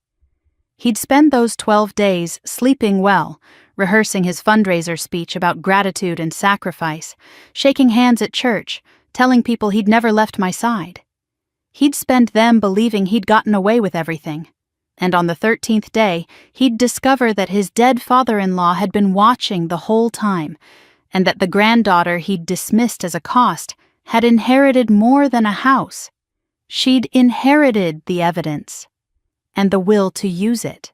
He'd spend those 12 days sleeping well, rehearsing his fundraiser speech about gratitude and sacrifice, shaking hands at church, telling people he'd never left my side. He'd spend them believing he'd gotten away with everything. And on the 13th day, he'd discover that his dead father-in-law had been watching the whole time, and that the granddaughter he'd dismissed as a cost had inherited more than a house. She'd inherited the evidence. And the will to use it.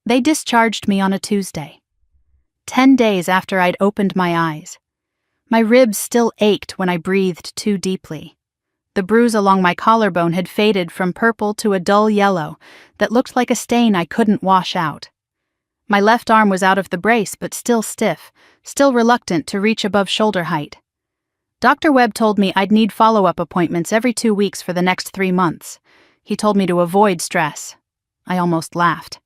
They discharged me on a Tuesday. 10 days after I'd opened my eyes. My ribs still ached when I breathed too deeply. The bruise along my collarbone had faded from purple to a dull yellow that looked like a stain I couldn't wash out. My left arm was out of the brace but still stiff, still reluctant to reach above shoulder height. Dr. Webb told me I'd need follow-up appointments every 2 weeks for the next 3 months. He told me to avoid stress. I almost laughed.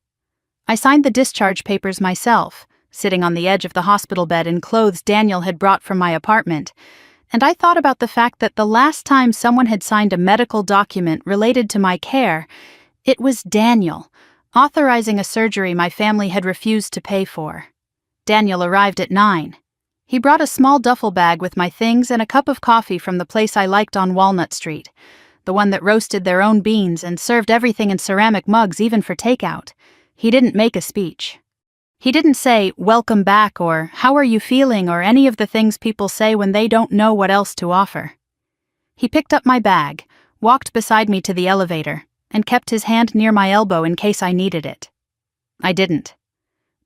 I signed the discharge papers myself, sitting on the edge of the hospital bed in clothes Daniel had brought from my apartment, and I thought about the fact that the last time someone had signed a medical document related to my care, it was Daniel, authorizing a surgery my family had refused to pay for. Daniel arrived at 9. He brought a small duffel bag with my things and a cup of coffee from the place I liked on Walnut Street, the one that roasted their own beans and served everything in ceramic mugs even for takeout. He didn't make a speech. He didn't say, welcome back, or how are you feeling, or any of the things people say when they don't know what else to offer. He picked up my bag, walked beside me to the elevator, and kept his hand near my elbow in case I needed it. I didn't.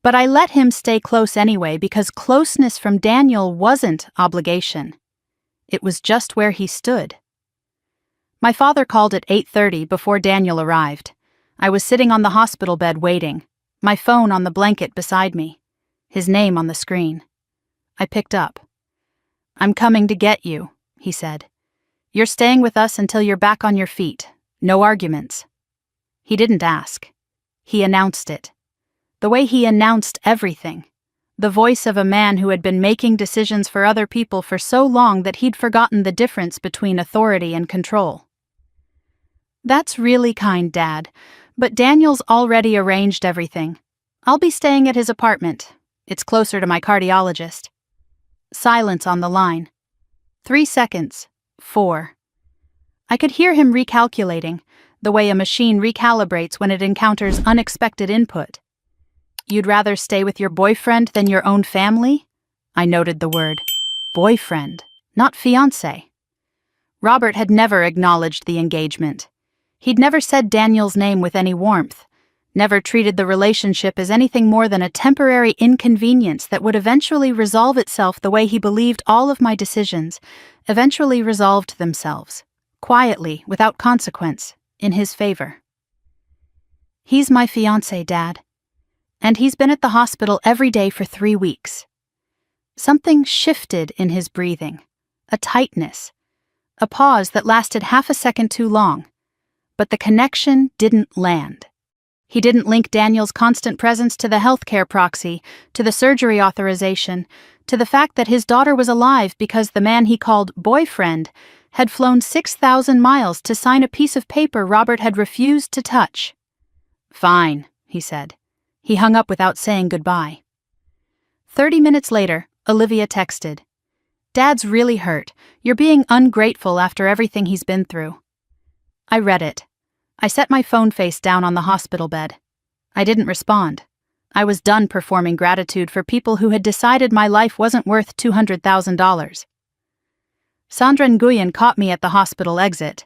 But I let him stay close anyway because closeness from Daniel wasn't obligation. It was just where he stood. My father called at 8:30 before Daniel arrived. I was sitting on the hospital bed waiting, my phone on the blanket beside me, his name on the screen. I picked up. I'm coming to get you, he said. You're staying with us until you're back on your feet. No arguments. He didn't ask. He announced it. The way he announced everything. The voice of a man who had been making decisions for other people for so long that he'd forgotten the difference between authority and control. That's really kind, Dad, but Daniel's already arranged everything. I'll be staying at his apartment. It's closer to my cardiologist. Silence on the line. 3 seconds. 4. I could hear him recalculating, the way a machine recalibrates when it encounters unexpected input. You'd rather stay with your boyfriend than your own family? I noted the word. boyfriend, not fiancé. Robert had never acknowledged the engagement. He'd never said Daniel's name with any warmth, never treated the relationship as anything more than a temporary inconvenience that would eventually resolve itself the way he believed all of my decisions eventually resolved themselves, quietly, without consequence, in his favor. He's my fiancé, Dad. And he's been at the hospital every day for 3 weeks. Something shifted in his breathing, a tightness, a pause that lasted half a second too long. But the connection didn't land. He didn't link Daniel's constant presence to the healthcare proxy, to the surgery authorization, to the fact that his daughter was alive because the man he called boyfriend had flown 6,000 miles to sign a piece of paper Robert had refused to touch. "Fine," he said. He hung up without saying goodbye. 30 minutes later, Olivia texted, "Dad's really hurt. You're being ungrateful after everything he's been through." I read it. I set my phone face down on the hospital bed. I didn't respond. I was done performing gratitude for people who had decided my life wasn't worth $200,000. Sandra Nguyen caught me at the hospital exit.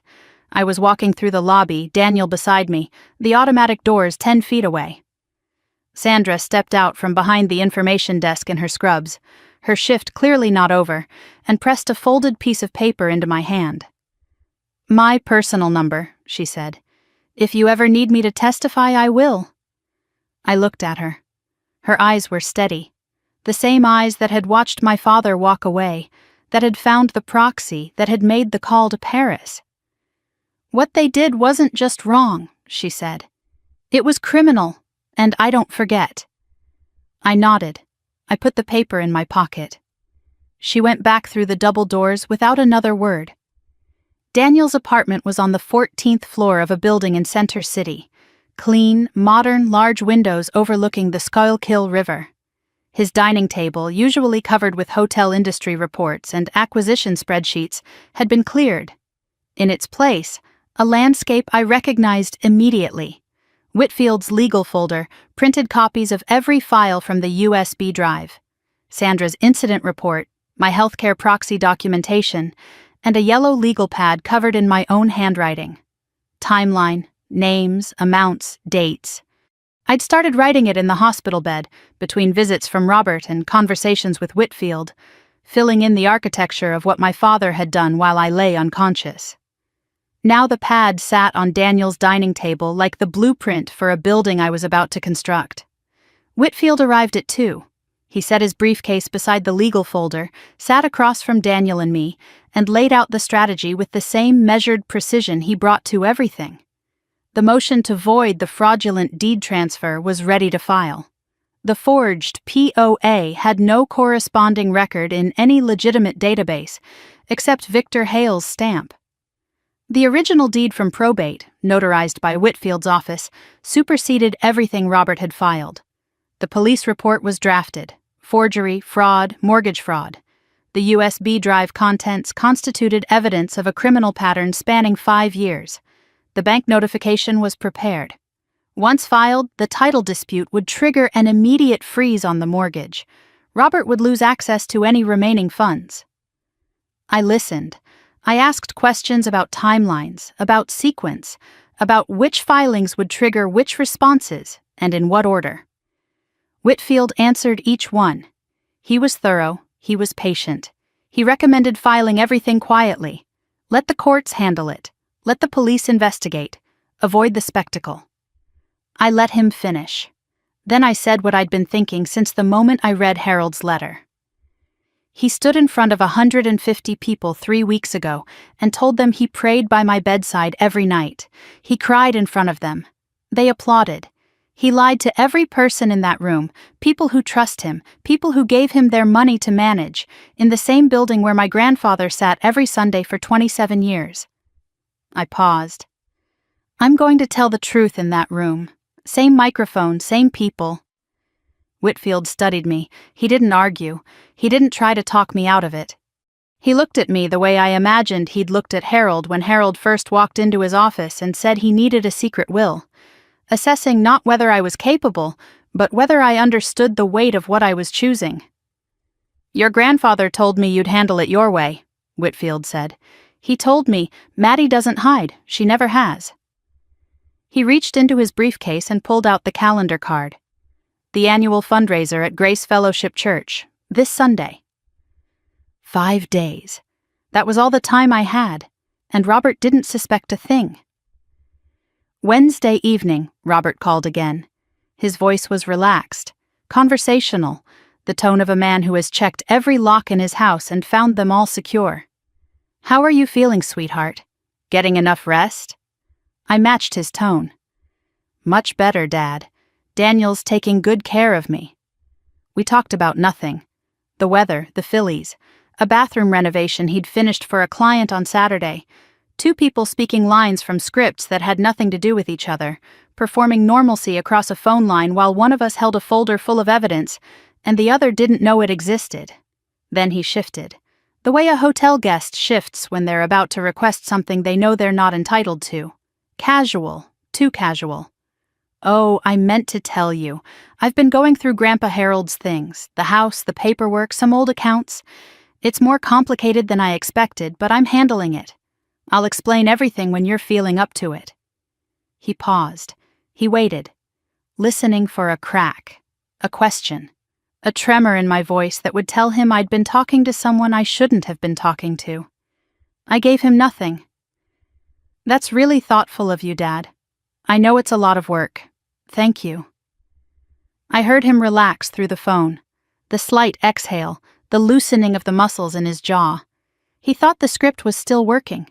I was walking through the lobby, Daniel beside me, the automatic doors 10 feet away. Sandra stepped out from behind the information desk in her scrubs, her shift clearly not over, and pressed a folded piece of paper into my hand. "My personal number," she said. "If you ever need me to testify, I will." I looked at her. Her eyes were steady, the same eyes that had watched my father walk away, that had found the proxy, that had made the call to Paris. "What they did wasn't just wrong," she said. "It was criminal, and I don't forget." I nodded. I put the paper in my pocket. She went back through the double doors without another word. Daniel's apartment was on the 14th floor of a building in Center City. Clean, modern, large windows overlooking the Schuylkill River. His dining table, usually covered with hotel industry reports and acquisition spreadsheets, had been cleared. In its place, a landscape I recognized immediately. Whitfield's legal folder, printed copies of every file from the USB drive. Sandra's incident report, my healthcare proxy documentation, and a yellow legal pad covered in my own handwriting. Timeline, names, amounts, dates. I'd started writing it in the hospital bed, between visits from Robert and conversations with Whitfield, filling in the architecture of what my father had done while I lay unconscious. Now the pad sat on Daniel's dining table like the blueprint for a building I was about to construct. Whitfield arrived at 2. He set his briefcase beside the legal folder, sat across from Daniel and me, and laid out the strategy with the same measured precision he brought to everything. The motion to void the fraudulent deed transfer was ready to file. The forged POA had no corresponding record in any legitimate database, except Victor Hale's stamp. The original deed from probate, notarized by Whitfield's office, superseded everything Robert had filed. The police report was drafted. Forgery, fraud, mortgage fraud. The USB drive contents constituted evidence of a criminal pattern spanning 5 years. The bank notification was prepared. Once filed, the title dispute would trigger an immediate freeze on the mortgage. Robert would lose access to any remaining funds. I listened. I asked questions about timelines, about sequence, about which filings would trigger which responses, and in what order. Whitfield answered each one. He was thorough, he was patient. He recommended filing everything quietly. Let the courts handle it. Let the police investigate. Avoid the spectacle. I let him finish. Then I said what I'd been thinking since the moment I read Harold's letter. He stood in front of 150 people 3 weeks ago and told them he prayed by my bedside every night. He cried in front of them. They applauded. He lied to every person in that room, people who trust him, people who gave him their money to manage, in the same building where my grandfather sat every Sunday for 27 years. I paused. I'm going to tell the truth in that room. Same microphone, same people. Whitfield studied me. He didn't argue. He didn't try to talk me out of it. He looked at me the way I imagined he'd looked at Harold when Harold first walked into his office and said he needed a secret will. Assessing not whether I was capable, but whether I understood the weight of what I was choosing. Your grandfather told me you'd handle it your way, Whitfield said. He told me, Maddie doesn't hide, she never has. He reached into his briefcase and pulled out the calendar card. The annual fundraiser at Grace Fellowship Church, this Sunday. 5 days. That was all the time I had, and Robert didn't suspect a thing. Wednesday evening, Robert called again. His voice was relaxed, conversational, the tone of a man who has checked every lock in his house and found them all secure. How are you feeling, sweetheart? Getting enough rest? I matched his tone. Much better, Dad. Daniel's taking good care of me. We talked about nothing. The weather, the Phillies, a bathroom renovation he'd finished for a client on Saturday, 2 people speaking lines from scripts that had nothing to do with each other, performing normalcy across a phone line while one of us held a folder full of evidence and the other didn't know it existed. Then he shifted. The way a hotel guest shifts when they're about to request something they know they're not entitled to. Casual, too casual. Oh, I meant to tell you. I've been going through Grandpa Harold's things, the house, the paperwork, some old accounts. It's more complicated than I expected, but I'm handling it. I'll explain everything when you're feeling up to it. He paused. He waited, listening for a crack, a question, a tremor in my voice that would tell him I'd been talking to someone I shouldn't have been talking to. I gave him nothing. That's really thoughtful of you, Dad. I know it's a lot of work. Thank you. I heard him relax through the phone, the slight exhale, the loosening of the muscles in his jaw. He thought the script was still working.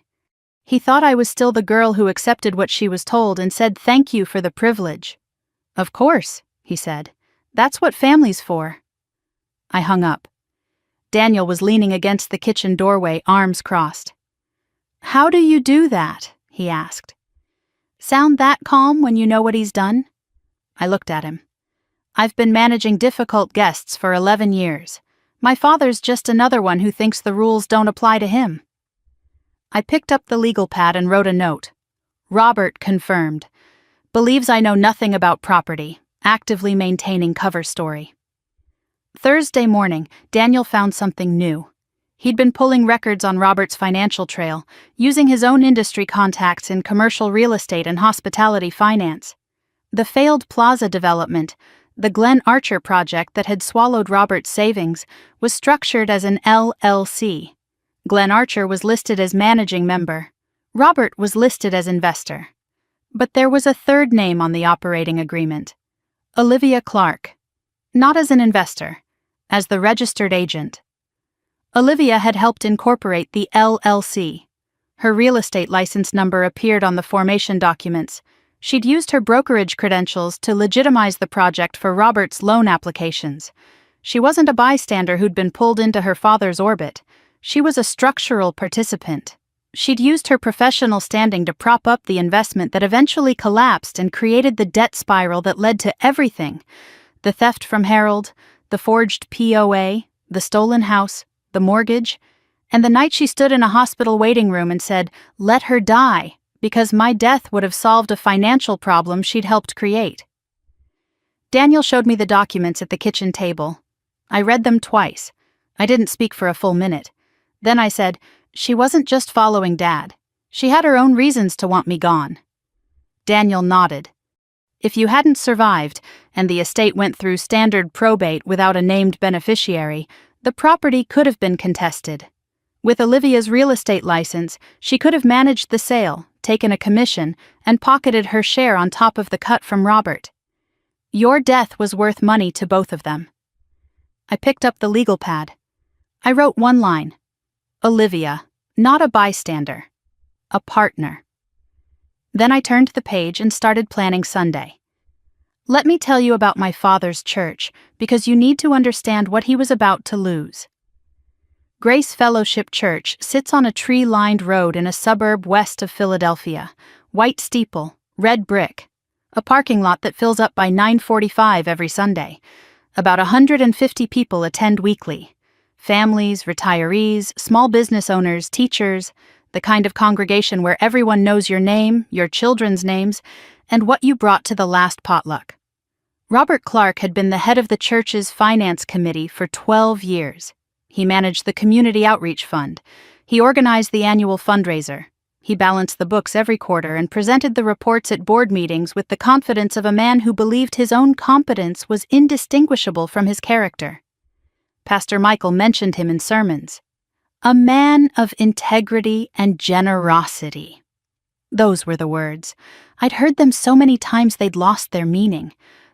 He thought I was still the girl who accepted what she was told and said thank you for the privilege. Of course, he said. That's what family's for. I hung up. Daniel was leaning against the kitchen doorway, arms crossed. How do you do that? He asked. Sound that calm when you know what he's done? I looked at him. I've been managing difficult guests for 11 years. My father's just another one who thinks the rules don't apply to him. I picked up the legal pad and wrote a note. Robert confirmed. Believes I know nothing about property. Actively maintaining cover story. Thursday morning, Daniel found something new. He'd been pulling records on Robert's financial trail, using his own industry contacts in commercial real estate and hospitality finance. The failed plaza development, the Glen Archer project that had swallowed Robert's savings, was structured as an LLC. Glen Archer was listed as managing member. Robert was listed as investor. But there was a third name on the operating agreement. Olivia Clark. Not as an investor, as the registered agent. Olivia had helped incorporate the LLC. Her real estate license number appeared on the formation documents. She'd used her brokerage credentials to legitimize the project for Robert's loan applications. She wasn't a bystander who'd been pulled into her father's orbit. She was a structural participant. She'd used her professional standing to prop up the investment that eventually collapsed and created the debt spiral that led to everything. The theft from Harold, the forged POA, the stolen house, the mortgage, and the night she stood in a hospital waiting room and said, "Let her die," because my death would have solved a financial problem she'd helped create. Daniel showed me the documents at the kitchen table. I read them twice. I didn't speak for a full minute. Then I said, she wasn't just following Dad. She had her own reasons to want me gone. Daniel nodded. If you hadn't survived, and the estate went through standard probate without a named beneficiary, the property could have been contested. With Olivia's real estate license, she could have managed the sale, taken a commission, and pocketed her share on top of the cut from Robert. Your death was worth money to both of them. I picked up the legal pad. I wrote one line. Olivia, not a bystander. A partner. Then I turned the page and started planning Sunday. Let me tell you about my father's church, because you need to understand what he was about to lose. Grace Fellowship Church sits on a tree-lined road in a suburb west of Philadelphia. White steeple, red brick. A parking lot that fills up by 9:45 every Sunday. About 150 people attend weekly. Families, retirees, small business owners, teachers, the kind of congregation where everyone knows your name, your children's names, and what you brought to the last potluck. Robert Clark had been the head of the church's finance committee for 12 years. He managed the community outreach fund. He organized the annual fundraiser. He balanced the books every quarter and presented the reports at board meetings with the confidence of a man who believed his own competence was indistinguishable from his character. Pastor Michael mentioned him in sermons. A man of integrity and generosity. Those were the words. I'd heard them so many times they'd lost their meaning.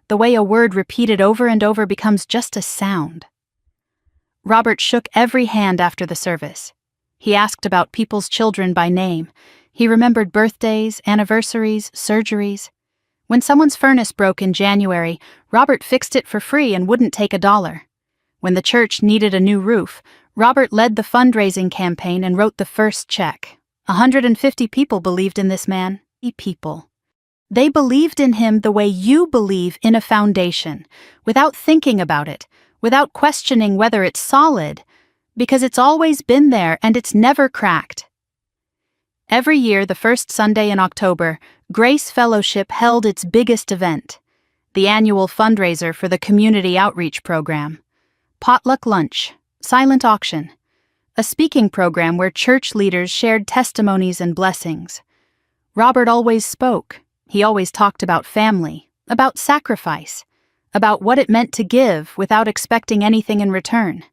The way a word repeated over and over becomes just a sound. Robert shook every hand after the service. He asked about people's children by name. He remembered birthdays, anniversaries, surgeries. When someone's furnace broke in January, Robert fixed it for free and wouldn't take $1. When the church needed a new roof, Robert led the fundraising campaign and wrote the first check. 150 people believed in this man. People. They believed in him the way you believe in a foundation, without thinking about it, without questioning whether it's solid, because it's always been there and it's never cracked. Every year, the first Sunday in October, Grace Fellowship held its biggest event, the annual fundraiser for the community outreach program. Potluck lunch, silent auction, a speaking program where church leaders shared testimonies and blessings. Robert always spoke. He always talked about family, about sacrifice, about what it meant to give without expecting anything in return.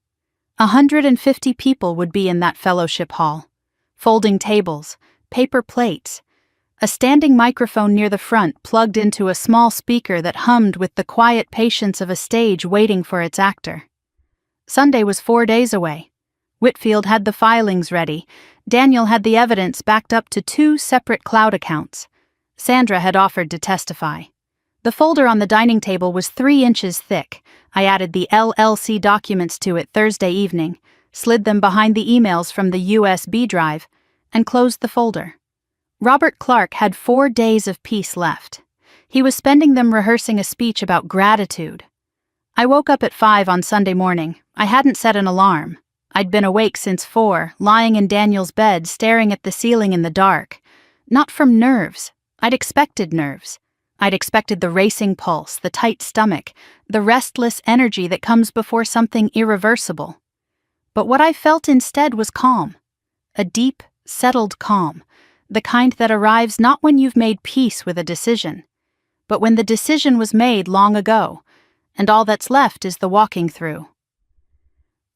150 people would be in that fellowship hall. Folding tables, paper plates, a standing microphone near the front plugged into a small speaker that hummed with the quiet patience of a stage waiting for its actor. Sunday was 4 days away. Whitfield had the filings ready. Daniel had the evidence backed up to 2 separate cloud accounts. Sandra had offered to testify. The folder on the dining table was 3 inches thick. I added the LLC documents to it Thursday evening, slid them behind the emails from the USB drive, and closed the folder. Robert Clark had 4 days of peace left. He was spending them rehearsing a speech about gratitude. I woke up at 5 on Sunday morning. I hadn't set an alarm. I'd been awake since 4, lying in Daniel's bed, staring at the ceiling in the dark. Not from nerves. I'd expected nerves. I'd expected the racing pulse, the tight stomach, the restless energy that comes before something irreversible. But what I felt instead was calm. A deep, settled calm. The kind that arrives not when you've made peace with a decision, but when the decision was made long ago, and all that's left is the walking through.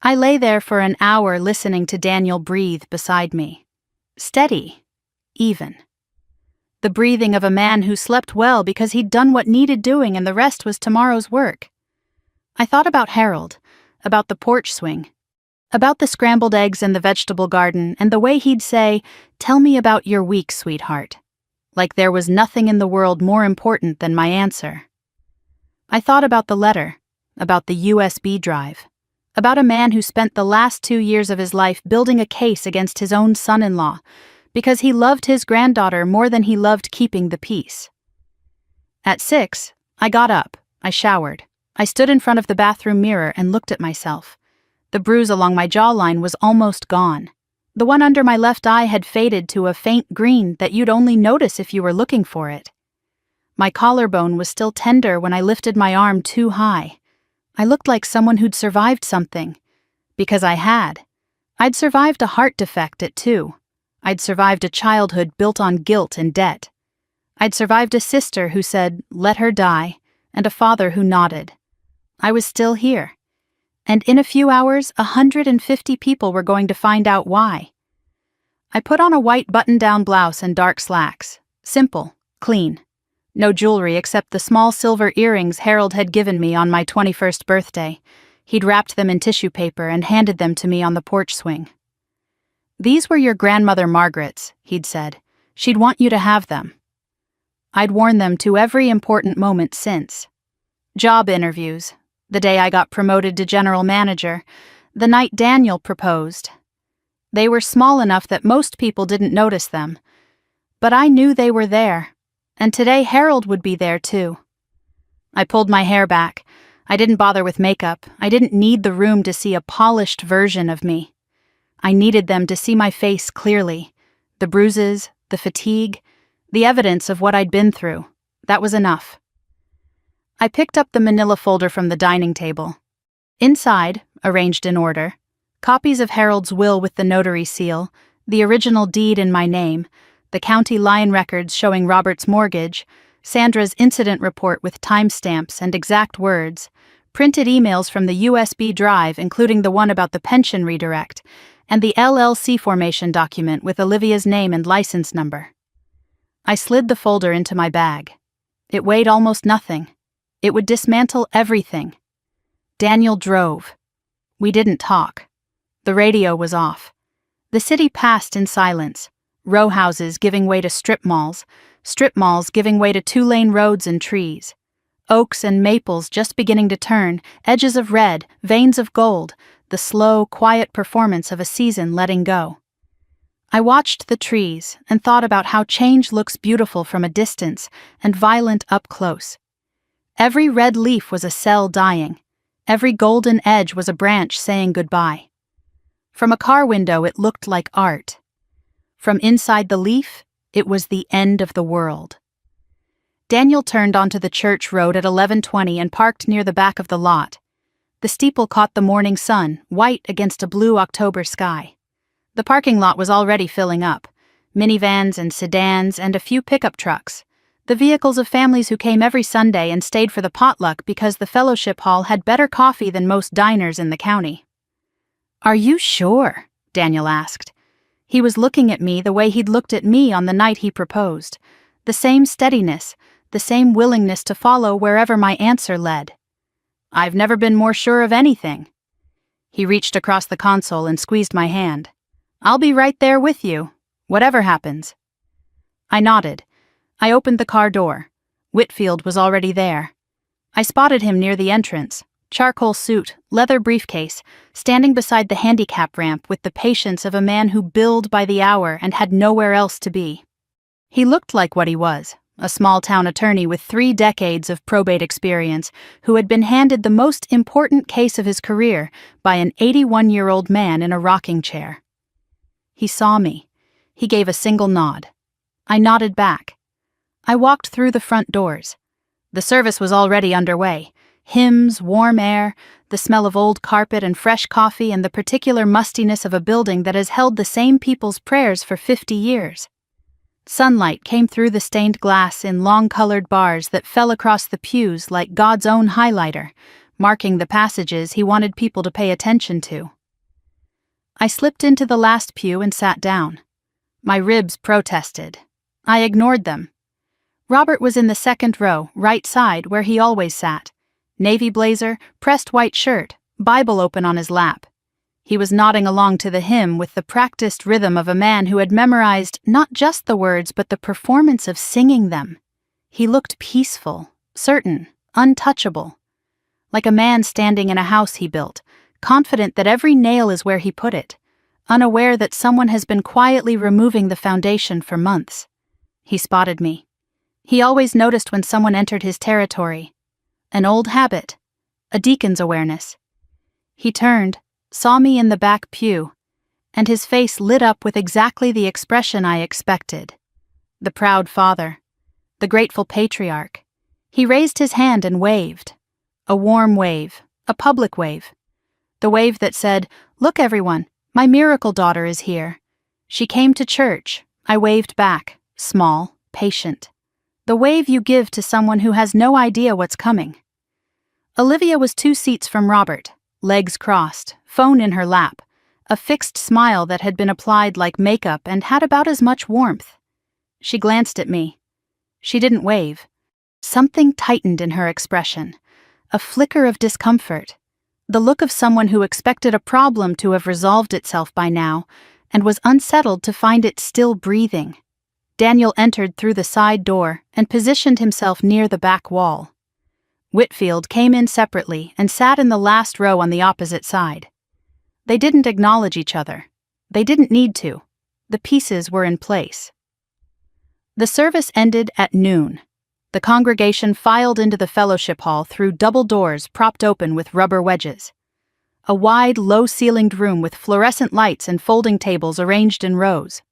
I lay there for an hour listening to Daniel breathe beside me. Steady, even. The breathing of a man who slept well because he'd done what needed doing and the rest was tomorrow's work. I thought about Harold, about the porch swing, about the scrambled eggs in the vegetable garden and the way he'd say, "Tell me about your week, sweetheart," like there was nothing in the world more important than my answer. I thought about the letter, about the USB drive, about a man who spent the last 2 years of his life building a case against his own son-in-law because he loved his granddaughter more than he loved keeping the peace. At 6, I got up, I showered, I stood in front of the bathroom mirror and looked at myself. The bruise along my jawline was almost gone. The one under my left eye had faded to a faint green that you'd only notice if you were looking for it. My collarbone was still tender when I lifted my arm too high. I looked like someone who'd survived something. Because I had. I'd survived a heart defect at 2. I'd survived a childhood built on guilt and debt. I'd survived a sister who said, "Let her die," and a father who nodded. I was still here. And in a few hours, 150 people were going to find out why. I put on a white button-down blouse and dark slacks. Simple, clean. No jewelry except the small silver earrings Harold had given me on my 21st birthday. He'd wrapped them in tissue paper and handed them to me on the porch swing. "These were your grandmother Margaret's," he'd said. "She'd want you to have them." I'd worn them to every important moment since. Job interviews, the day I got promoted to general manager, the night Daniel proposed. They were small enough that most people didn't notice them. But I knew they were there, and today Harold would be there too. I pulled my hair back. I didn't bother with makeup. I didn't need the room to see a polished version of me. I needed them to see my face clearly. The bruises, the fatigue, the evidence of what I'd been through. That was enough. I picked up the manila folder from the dining table. Inside, arranged in order, Copies of Harold's will with the notary seal, the original deed in my name, the county line records showing Robert's mortgage, Sandra's incident report with timestamps and exact words, printed emails from the USB drive including the one about the pension redirect, and the LLC formation document with Olivia's name and license number. I slid the folder into my bag. It weighed almost nothing. It would dismantle everything. Daniel drove. We didn't talk. The radio was off. The city passed in silence. Row houses giving way to strip malls giving way to two-lane roads and trees. Oaks and maples just beginning to turn, edges of red, veins of gold, the slow, quiet performance of a season letting go. I watched the trees and thought about how change looks beautiful from a distance and violent up close. Every red leaf was a cell dying. Every golden edge was a branch saying goodbye. From a car window it looked like art. From inside the leaf, it was the end of the world. Daniel turned onto the church road at 11:20 and parked near the back of the lot. The steeple caught the morning sun, white against a blue October sky. The parking lot was already filling up. Minivans and sedans and a few pickup trucks. The vehicles of families who came every Sunday and stayed for the potluck because the fellowship hall had better coffee than most diners in the county. "Are you sure?" Daniel asked. He was looking at me the way he'd looked at me on the night he proposed. The same steadiness, the same willingness to follow wherever my answer led. "I've never been more sure of anything." He reached across the console and squeezed my hand. "I'll be right there with you, whatever happens." I nodded. I opened the car door. Whitfield was already there. I spotted him near the entrance, charcoal suit, leather briefcase, standing beside the handicap ramp with the patience of a man who billed by the hour and had nowhere else to be. He looked like what he was, a small-town attorney with 3 decades of probate experience who had been handed the most important case of his career by an 81-year-old man in a rocking chair. He saw me. He gave a single nod. I nodded back. I walked through the front doors. The service was already underway. Hymns, warm air, the smell of old carpet and fresh coffee and the particular mustiness of a building that has held the same people's prayers for 50 years. Sunlight came through the stained glass in long-colored bars that fell across the pews like God's own highlighter, marking the passages he wanted people to pay attention to. I slipped into the last pew and sat down. My ribs protested. I ignored them. Robert was in the second row, right side, where he always sat. Navy blazer, pressed white shirt, Bible open on his lap. He was nodding along to the hymn with the practiced rhythm of a man who had memorized not just the words but the performance of singing them. He looked peaceful, certain, untouchable. Like a man standing in a house he built, confident that every nail is where he put it, unaware that someone has been quietly removing the foundation for months. He spotted me. He always noticed when someone entered his territory. An old habit, a deacon's awareness. He turned, saw me in the back pew, and his face lit up with exactly the expression I expected. The proud father, the grateful patriarch. He raised his hand and waved. A warm wave, a public wave. The wave that said, "Look everyone, my miracle daughter is here." She came to church. I waved back, small, patient. The wave you give to someone who has no idea what's coming. Olivia was 2 seats from Robert, legs crossed, phone in her lap, a fixed smile that had been applied like makeup and had about as much warmth. She glanced at me. She didn't wave. Something tightened in her expression, a flicker of discomfort, the look of someone who expected a problem to have resolved itself by now and was unsettled to find it still breathing. Daniel entered through the side door and positioned himself near the back wall. Whitfield came in separately and sat in the last row on the opposite side. They didn't acknowledge each other. They didn't need to. The pieces were in place. The service ended at noon. The congregation filed into the fellowship hall through double doors propped open with rubber wedges. A wide, low-ceilinged room with fluorescent lights and folding tables arranged in rows.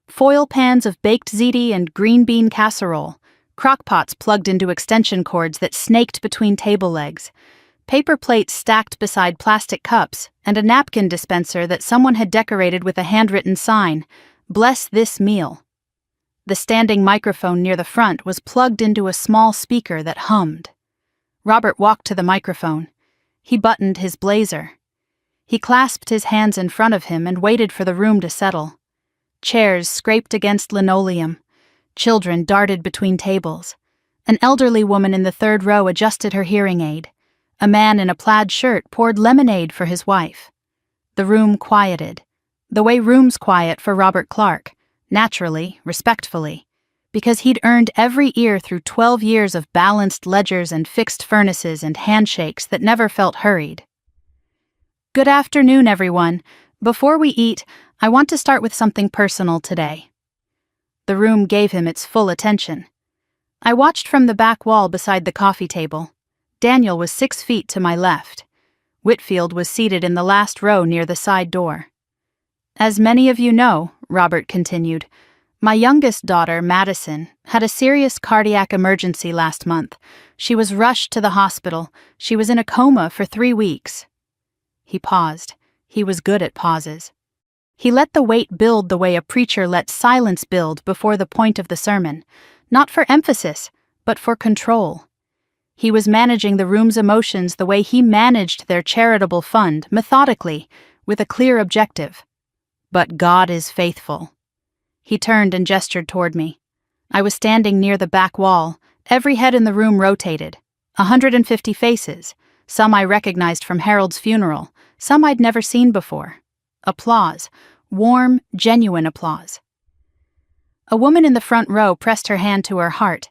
Foil pans of baked ziti and green bean casserole, crockpots plugged into extension cords that snaked between table legs, paper plates stacked beside plastic cups, and a napkin dispenser that someone had decorated with a handwritten sign, "Bless this meal." The standing microphone near the front was plugged into a small speaker that hummed. Robert walked to the microphone. He buttoned his blazer. He clasped his hands in front of him and waited for the room to settle. Chairs scraped against linoleum. Children darted between tables. An elderly woman in the third row adjusted her hearing aid. A man in a plaid shirt poured lemonade for his wife. The room quieted. The way rooms quiet for Robert Clark, naturally, respectfully, because he'd earned every ear through 12 years of balanced ledgers and fixed furnaces and handshakes that never felt hurried. "Good afternoon, everyone. Before we eat, I want to start with something personal today." The room gave him its full attention. I watched from the back wall beside the coffee table. Daniel was 6 feet to my left. Whitfield was seated in the last row near the side door. "As many of you know," Robert continued, "my youngest daughter, Madison, had a serious cardiac emergency last month. She was rushed to the hospital. She was in a coma for 3 weeks. He paused. He was good at pauses. He let the weight build the way a preacher lets silence build before the point of the sermon, not for emphasis, but for control. He was managing the room's emotions the way he managed their charitable fund, methodically, with a clear objective. But God is faithful. He turned and gestured toward me. I was standing near the back wall. Every head in the room rotated. 150 faces. Some I recognized from Harold's funeral. Some I'd never seen before. Applause. Warm, genuine applause. A woman in the front row pressed her hand to her heart.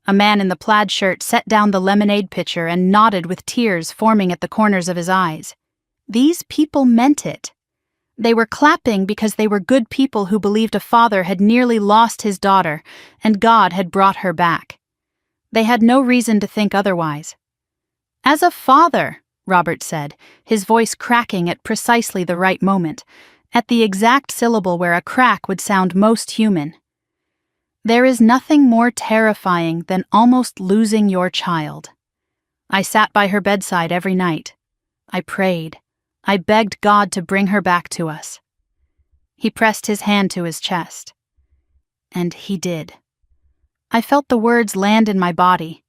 A man in the plaid shirt set down the lemonade pitcher and nodded with tears forming at the corners of his eyes. These people meant it. They were clapping because they were good people who believed a father had nearly lost his daughter and God had brought her back. They had no reason to think otherwise. "As a father," Robert said, his voice cracking at precisely the right moment, at the exact syllable where a crack would sound most human. "There is nothing more terrifying than almost losing your child. I sat by her bedside every night. I prayed. I begged God to bring her back to us." He pressed his hand to his chest. And he did. I felt the words land in my body,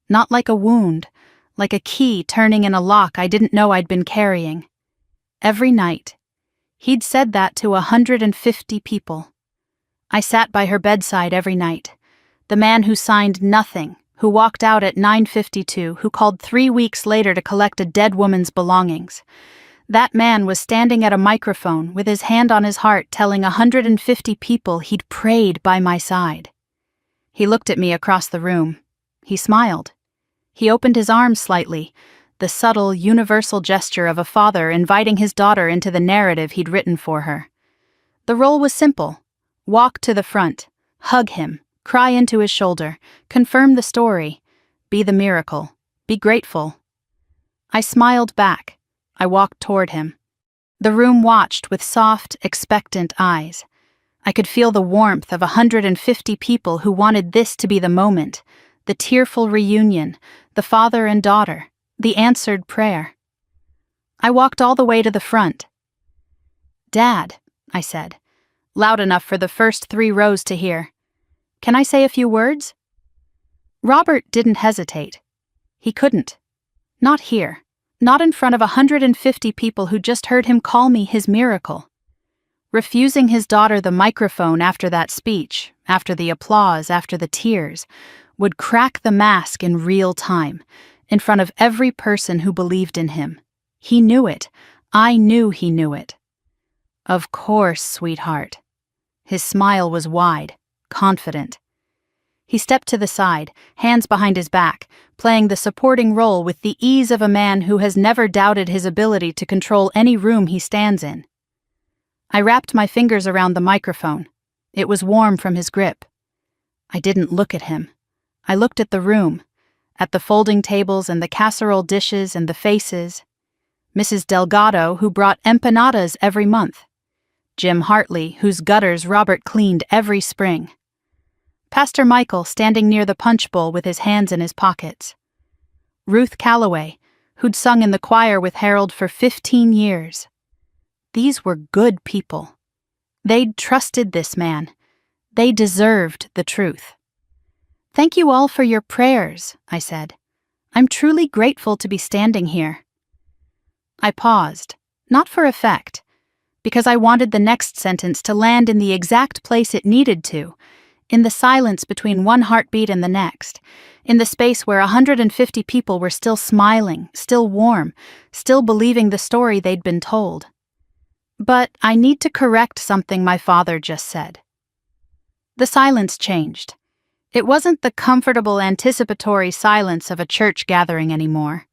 not like a wound, like a key turning in a lock I didn't know I'd been carrying. Every night. He'd said that to 150 people. I sat by her bedside every night. The man who signed nothing, who walked out at 9:52, who called 3 weeks later to collect a dead woman's belongings. That man was standing at a microphone with his hand on his heart telling 150 people he'd prayed by my side. He looked at me across the room. He smiled. He opened his arms slightly, the subtle, universal gesture of a father inviting his daughter into the narrative he'd written for her. The role was simple. Walk to the front, hug him, cry into his shoulder, confirm the story, be the miracle, be grateful. I smiled back. I walked toward him. The room watched with soft, expectant eyes. I could feel the warmth of 150 people who wanted this to be the moment, the tearful reunion, the father and daughter, the answered prayer. I walked all the way to the front. "Dad," I said, loud enough for the first 3 rows to hear, "can I say a few words?" Robert didn't hesitate. He couldn't. Not here. Not in front of 150 people who just heard him call me his miracle. Refusing his daughter the microphone after that speech, after the applause, after the tears, would crack the mask in real time, in front of every person who believed in him. He knew it. I knew he knew it. "Of course, sweetheart." His smile was wide, confident. He stepped to the side, hands behind his back, playing the supporting role with the ease of a man who has never doubted his ability to control any room he stands in. I wrapped my fingers around the microphone. It was warm from his grip. I didn't look at him. I looked at the room, at the folding tables and the casserole dishes and the faces. Mrs. Delgado, who brought empanadas every month. Jim Hartley, whose gutters Robert cleaned every spring. Pastor Michael standing near the punch bowl with his hands in his pockets. Ruth Calloway, who'd sung in the choir with Harold for 15 years. These were good people. They'd trusted this man. They deserved the truth. "Thank you all for your prayers," I said. "I'm truly grateful to be standing here." I paused, not for effect, because I wanted the next sentence to land in the exact place it needed to, in the silence between one heartbeat and the next, in the space where 150 people were still smiling, still warm, still believing the story they'd been told. But I need to correct something my father just said. The silence changed. It wasn't the comfortable, anticipatory silence of a church gathering anymore.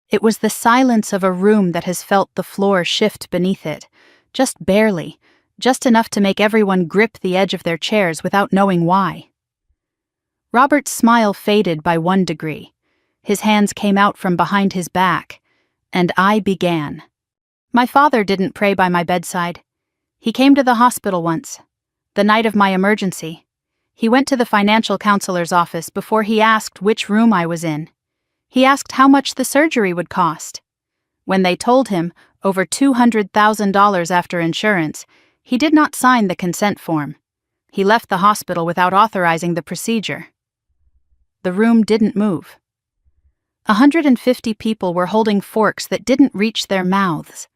It was the silence of a room that has felt the floor shift beneath it, just barely, just enough to make everyone grip the edge of their chairs without knowing why. Robert's smile faded by 1 degree. His hands came out from behind his back, and I began. My father didn't pray by my bedside. He came to the hospital once, the night of my emergency. He went to the financial counselor's office before he asked which room I was in. He asked how much the surgery would cost. When they told him over $200,000 after insurance, he did not sign the consent form. He left the hospital without authorizing the procedure. The room didn't move. 150 people were holding forks that didn't reach their mouths.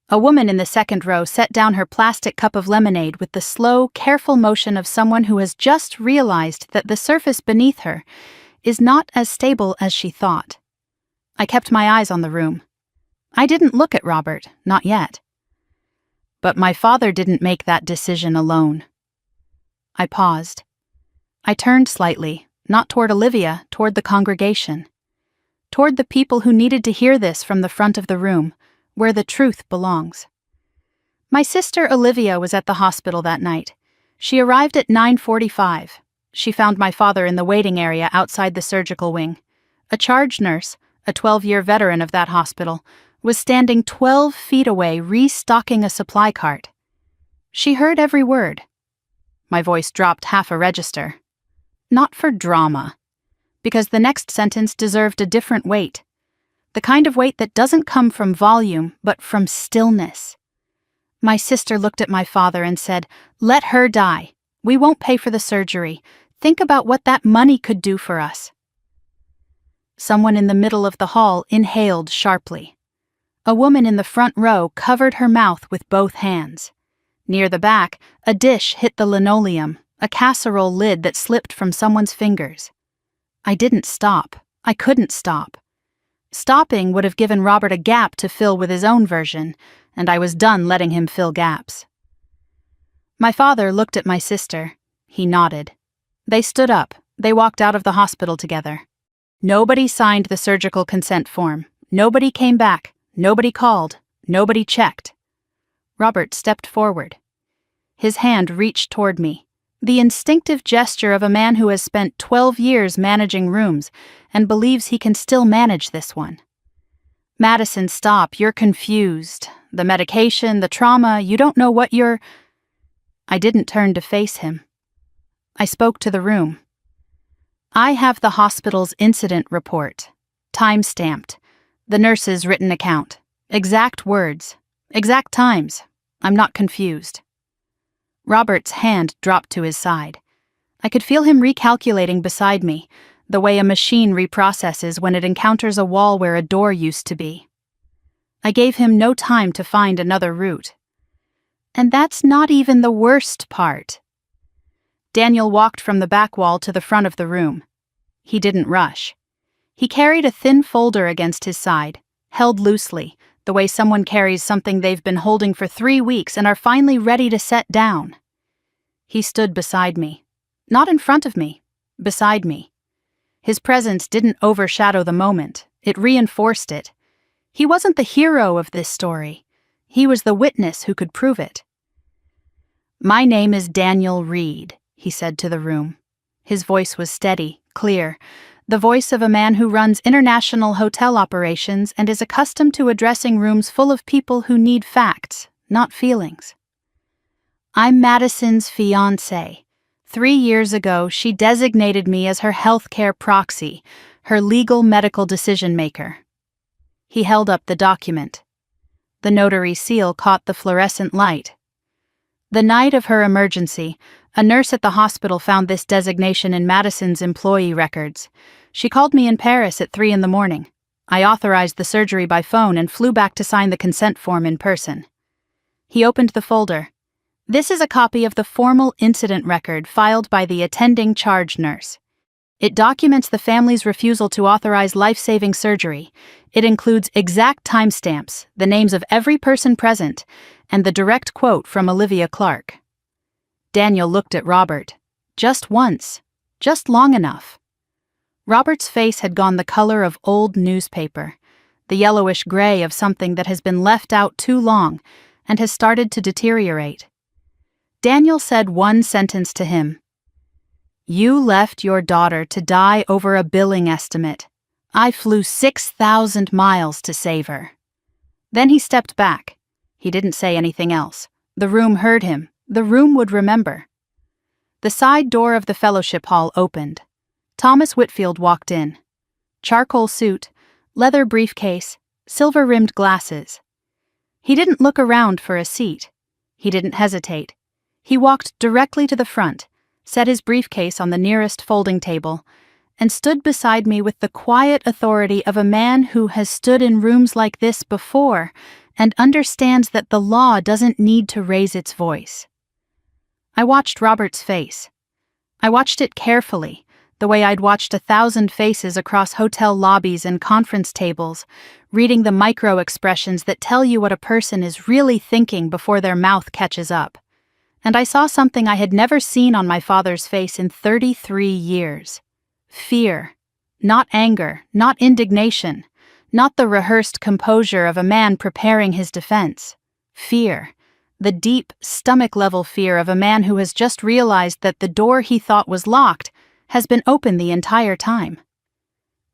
A woman in the second row set down her plastic cup of lemonade with the slow, careful motion of someone who has just realized that the surface beneath her is not as stable as she thought. I kept my eyes on the room. I didn't look at Robert, not yet. But my father didn't make that decision alone. I paused. I turned slightly, not toward Olivia, toward the congregation. Toward the people who needed to hear this from the front of the room, where the truth belongs. My sister Olivia was at the hospital that night. She arrived at 9:45. She found my father in the waiting area outside the surgical wing. A charge nurse, a 12-year veteran of that hospital, was standing 12 feet away restocking a supply cart. She heard every word. My voice dropped half a register. Not for drama, because the next sentence deserved a different weight. The kind of weight that doesn't come from volume, but from stillness. My sister looked at my father and said, "Let her die. We won't pay for the surgery. Think about what that money could do for us." Someone in the middle of the hall inhaled sharply. A woman in the front row covered her mouth with both hands. Near the back, a dish hit the linoleum, a casserole lid that slipped from someone's fingers. I didn't stop. I couldn't stop. Stopping would have given Robert a gap to fill with his own version, and I was done letting him fill gaps. My father looked at my sister. He nodded. They stood up. They walked out of the hospital together. Nobody signed the surgical consent form. Nobody came back. Nobody called. Nobody checked. Robert stepped forward. His hand reached toward me, the instinctive gesture of a man who has spent 12 years managing rooms and believes he can still manage this one. "Madison, stop. You're confused. The medication, the trauma, you don't know what you're—" I didn't turn to face him. I spoke to the room. "I have the hospital's incident report, time-stamped, the nurse's written account, exact words, exact times. I'm not confused." Robert's hand dropped to his side. I could feel him recalculating beside me, the way a machine reprocesses when it encounters a wall where a door used to be. I gave him no time to find another route. And that's not even the worst part. Daniel walked from the back wall to the front of the room. He didn't rush. He carried a thin folder against his side, held loosely, the way someone carries something they've been holding for 3 weeks and are finally ready to set down. He stood beside me. Not in front of me, beside me. His presence didn't overshadow the moment, it reinforced it. He wasn't the hero of this story. He was the witness who could prove it. "My name is Daniel Reed," he said to the room. His voice was steady, clear, the voice of a man who runs international hotel operations and is accustomed to addressing rooms full of people who need facts, not feelings. "I'm Madison's fiancé. 3 years ago, she designated me as her healthcare proxy, her legal medical decision-maker." He held up the document. The notary seal caught the fluorescent light. The night of her emergency, a nurse at the hospital found this designation in Madison's employee records. She called me in Paris at 3 a.m. I authorized the surgery by phone and flew back to sign the consent form in person. He opened the folder. This is a copy of the formal incident record filed by the attending charge nurse. It documents the family's refusal to authorize life-saving surgery. It includes exact timestamps, the names of every person present, and the direct quote from Olivia Clark. Daniel looked at Robert. Just once. Just long enough. Robert's face had gone the color of old newspaper, the yellowish gray of something that has been left out too long and has started to deteriorate. Daniel said one sentence to him. You left your daughter to die over a billing estimate. I flew 6,000 miles to save her. Then he stepped back. He didn't say anything else. The room heard him. The room would remember. The side door of the fellowship hall opened. Thomas Whitfield walked in. Charcoal suit, leather briefcase, silver-rimmed glasses. He didn't look around for a seat. He didn't hesitate. He walked directly to the front, set his briefcase on the nearest folding table, and stood beside me with the quiet authority of a man who has stood in rooms like this before and understands that the law doesn't need to raise its voice. I watched Robert's face. I watched it carefully, the way I'd watched 1,000 faces across hotel lobbies and conference tables, reading the micro-expressions that tell you what a person is really thinking before their mouth catches up. And I saw something I had never seen on my father's face in 33 years. Fear. Not anger, not indignation, not the rehearsed composure of a man preparing his defense. Fear. The deep, stomach-level fear of a man who has just realized that the door he thought was locked has been open the entire time.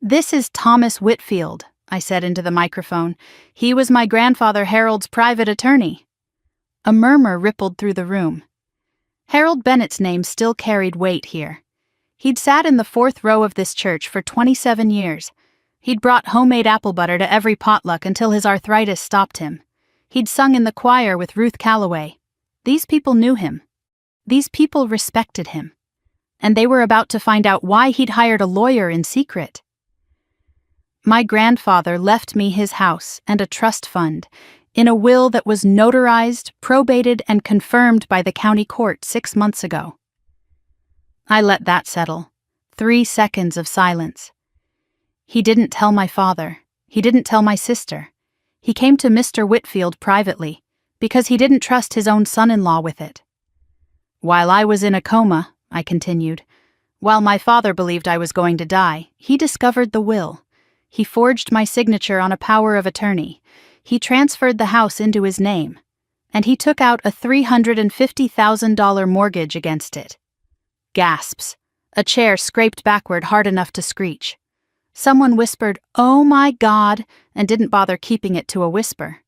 This is Thomas Whitfield, I said into the microphone. He was my grandfather Harold's private attorney. A murmur rippled through the room. Harold Bennett's name still carried weight here. He'd sat in the 4th row of this church for 27 years. He'd brought homemade apple butter to every potluck until his arthritis stopped him. He'd sung in the choir with Ruth Calloway. These people knew him. These people respected him. And they were about to find out why he'd hired a lawyer in secret. My grandfather left me his house and a trust fund in a will that was notarized, probated, and confirmed by the county court 6 months ago. I let that settle. 3 seconds of silence. He didn't tell my father. He didn't tell my sister. He came to Mr. Whitfield privately, because he didn't trust his own son-in-law with it. While I was in a coma, I continued, while my father believed I was going to die, he discovered the will. He forged my signature on a power of attorney. He transferred the house into his name, and he took out a $350,000 mortgage against it. Gasps. A chair scraped backward hard enough to screech. Someone whispered, "Oh my God," and didn't bother keeping it to a whisper.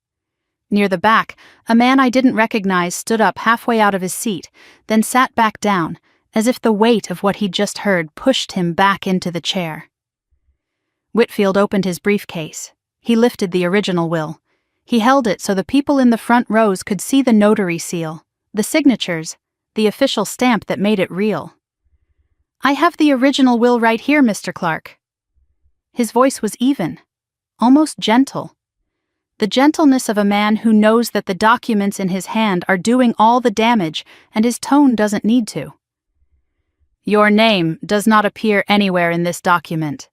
Near the back, a man I didn't recognize stood up halfway out of his seat, then sat back down, as if the weight of what he'd just heard pushed him back into the chair. Whitfield opened his briefcase. He lifted the original will. He held it so the people in the front rows could see the notary seal, the signatures, the official stamp that made it real. "I have the original will right here, Mr. Clark." His voice was even, almost gentle. The gentleness of a man who knows that the documents in his hand are doing all the damage and his tone doesn't need to. "Your name does not appear anywhere in this document."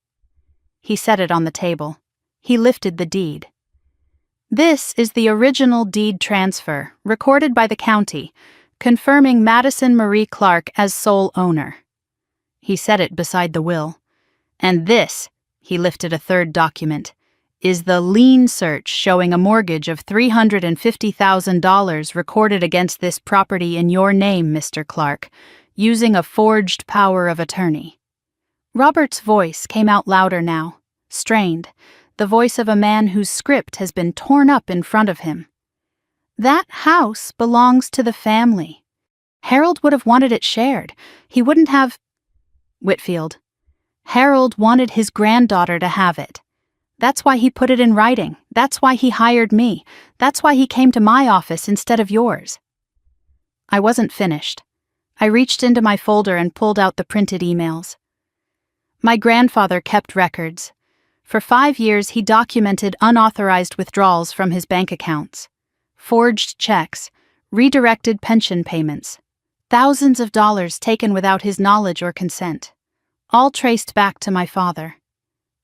He set it on the table. He lifted the deed. "This is the original deed transfer, recorded by the county, confirming Madison Marie Clark as sole owner." He set it beside the will. "And this," he lifted a third document, "is the lien search showing a mortgage of $350,000 recorded against this property in your name, Mr. Clark, using a forged power of attorney." Robert's voice came out louder now, strained, the voice of a man whose script has been torn up in front of him. "That house belongs to the family. Harold would have wanted it shared. He wouldn't have—" Whitfield. "Harold wanted his granddaughter to have it. That's why he put it in writing. That's why he hired me. That's why he came to my office instead of yours." I wasn't finished. I reached into my folder and pulled out the printed emails. My grandfather kept records. For 5 years, he documented unauthorized withdrawals from his bank accounts, forged checks, redirected pension payments, thousands of dollars taken without his knowledge or consent, all traced back to my father.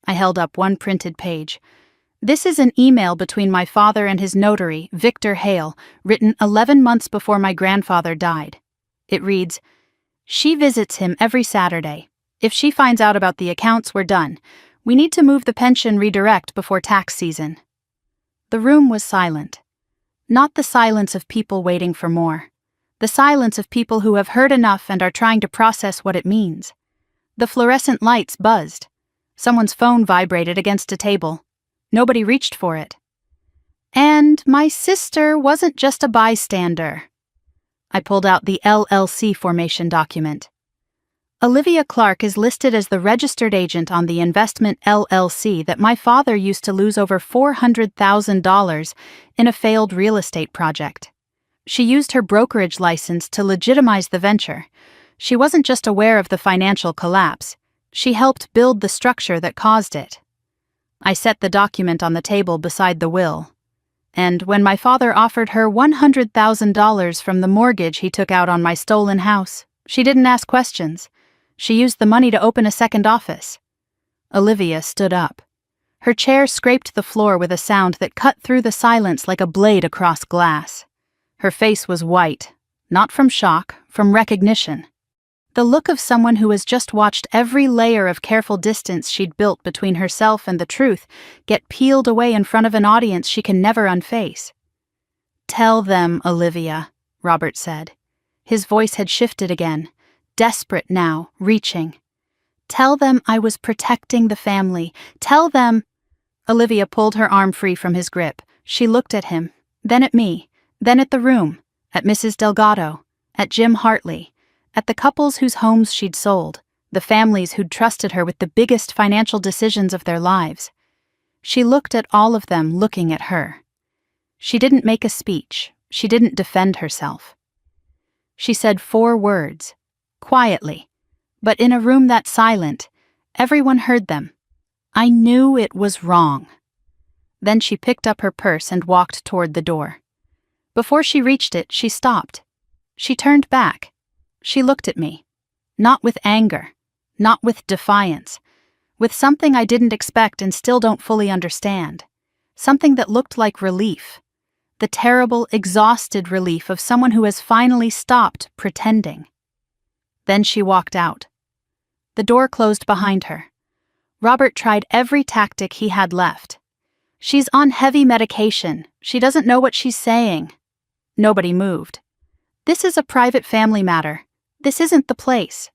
I held up one printed page. This is an email between my father and his notary, Victor Hale, written 11 months before my grandfather died. It reads, "She visits him every Saturday. If she finds out about the accounts, we're done. We need to move the pension redirect before tax season." The room was silent. Not the silence of people waiting for more. The silence of people who have heard enough and are trying to process what it means. The fluorescent lights buzzed. Someone's phone vibrated against a table. Nobody reached for it. And my sister wasn't just a bystander. I pulled out the LLC formation document. Olivia Clark is listed as the registered agent on the investment LLC that my father used to lose over $400,000 in a failed real estate project. She used her brokerage license to legitimize the venture. She wasn't just aware of the financial collapse. She helped build the structure that caused it. I set the document on the table beside the will. And when my father offered her $100,000 from the mortgage he took out on my stolen house, she didn't ask questions. She used the money to open a second office. Olivia stood up. Her chair scraped the floor with a sound that cut through the silence like a blade across glass. Her face was white, not from shock, from recognition. The look of someone who has just watched every layer of careful distance she'd built between herself and the truth get peeled away in front of an audience she can never unface. "Tell them, Olivia," Robert said. His voice had shifted again, desperate now, reaching. "Tell them I was protecting the family. Tell them—" Olivia pulled her arm free from his grip. She looked at him, then at me, then at the room, at Mrs. Delgado, at Jim Hartley, at the couples whose homes she'd sold, the families who'd trusted her with the biggest financial decisions of their lives. She looked at all of them looking at her. She didn't make a speech. She didn't defend herself. She said 4 words, quietly, but in a room that silent, everyone heard them. "I knew it was wrong." Then she picked up her purse and walked toward the door. Before she reached it, she stopped. She turned back. She looked at me. Not with anger, not with defiance, with something I didn't expect and still don't fully understand. Something that looked like relief. The terrible, exhausted relief of someone who has finally stopped pretending. Then she walked out. The door closed behind her. Robert tried every tactic he had left. "She's on heavy medication. She doesn't know what she's saying." Nobody moved. "This is a private family matter. This isn't the place."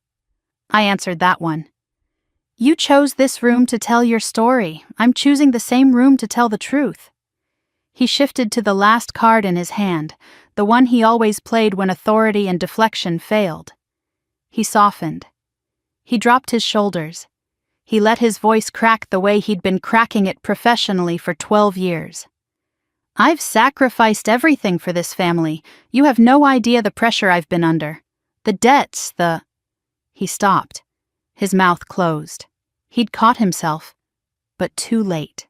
I answered that one. "You chose this room to tell your story. I'm choosing the same room to tell the truth." He shifted to the last card in his hand, the one he always played when authority and deflection failed. He softened. He dropped his shoulders. He let his voice crack the way he'd been cracking it professionally for 12 years. "I've sacrificed everything for this family. You have no idea the pressure I've been under. The debts, the—" He stopped. His mouth closed. He'd caught himself, but too late.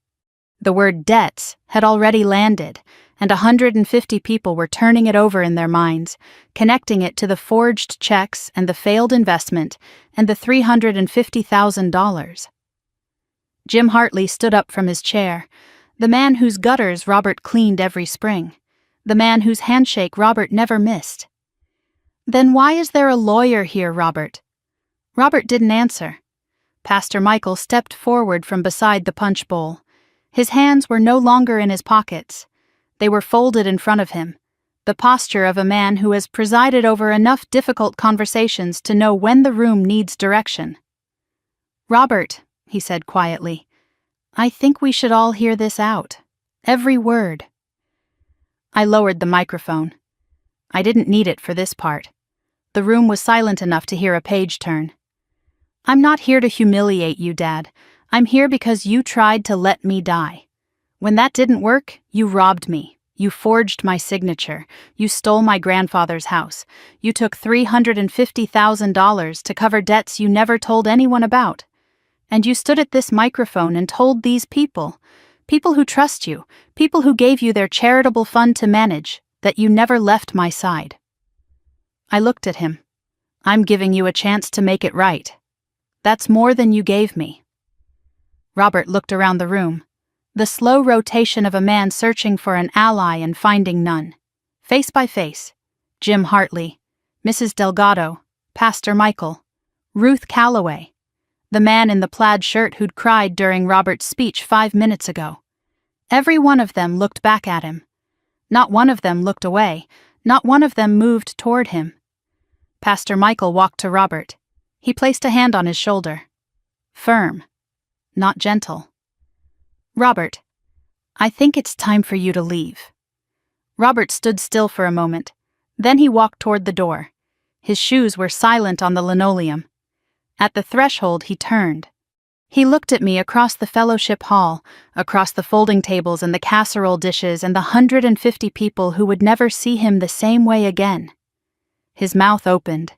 The word debts had already landed, and 150 people were turning it over in their minds, connecting it to the forged checks and the failed investment and the $350,000. Jim Hartley stood up from his chair, the man whose gutters Robert cleaned every spring, the man whose handshake Robert never missed. "Then why is there a lawyer here, Robert?" Robert didn't answer. Pastor Michael stepped forward from beside the punch bowl. His hands were no longer in his pockets. They were folded in front of him, the posture of a man who has presided over enough difficult conversations to know when the room needs direction. "Robert," he said quietly, "I think we should all hear this out. Every word." I lowered the microphone. I didn't need it for this part. The room was silent enough to hear a page turn. "I'm not here to humiliate you, Dad. I'm here because you tried to let me die. When that didn't work, you robbed me. You forged my signature. You stole my grandfather's house. You took $350,000 to cover debts you never told anyone about. And you stood at this microphone and told these people who trust you, people who gave you their charitable fund to manage, that you never left my side. I looked at him. I'm giving you a chance to make it right. That's more than you gave me. Robert looked around the room. The slow rotation of a man searching for an ally and finding none. Face by face, Jim Hartley, Mrs. Delgado, Pastor Michael, Ruth Calloway, the man in the plaid shirt who'd cried during Robert's speech 5 minutes ago. Every one of them looked back at him. Not one of them looked away. Not one of them moved toward him. Pastor Michael walked to Robert. He placed a hand on his shoulder. Firm, not gentle. Robert, I think it's time for you to leave. Robert stood still for a moment. Then he walked toward the door. His shoes were silent on the linoleum. At the threshold, he turned. He looked at me across the fellowship hall, across the folding tables and the casserole dishes and the 150 people who would never see him the same way again. His mouth opened.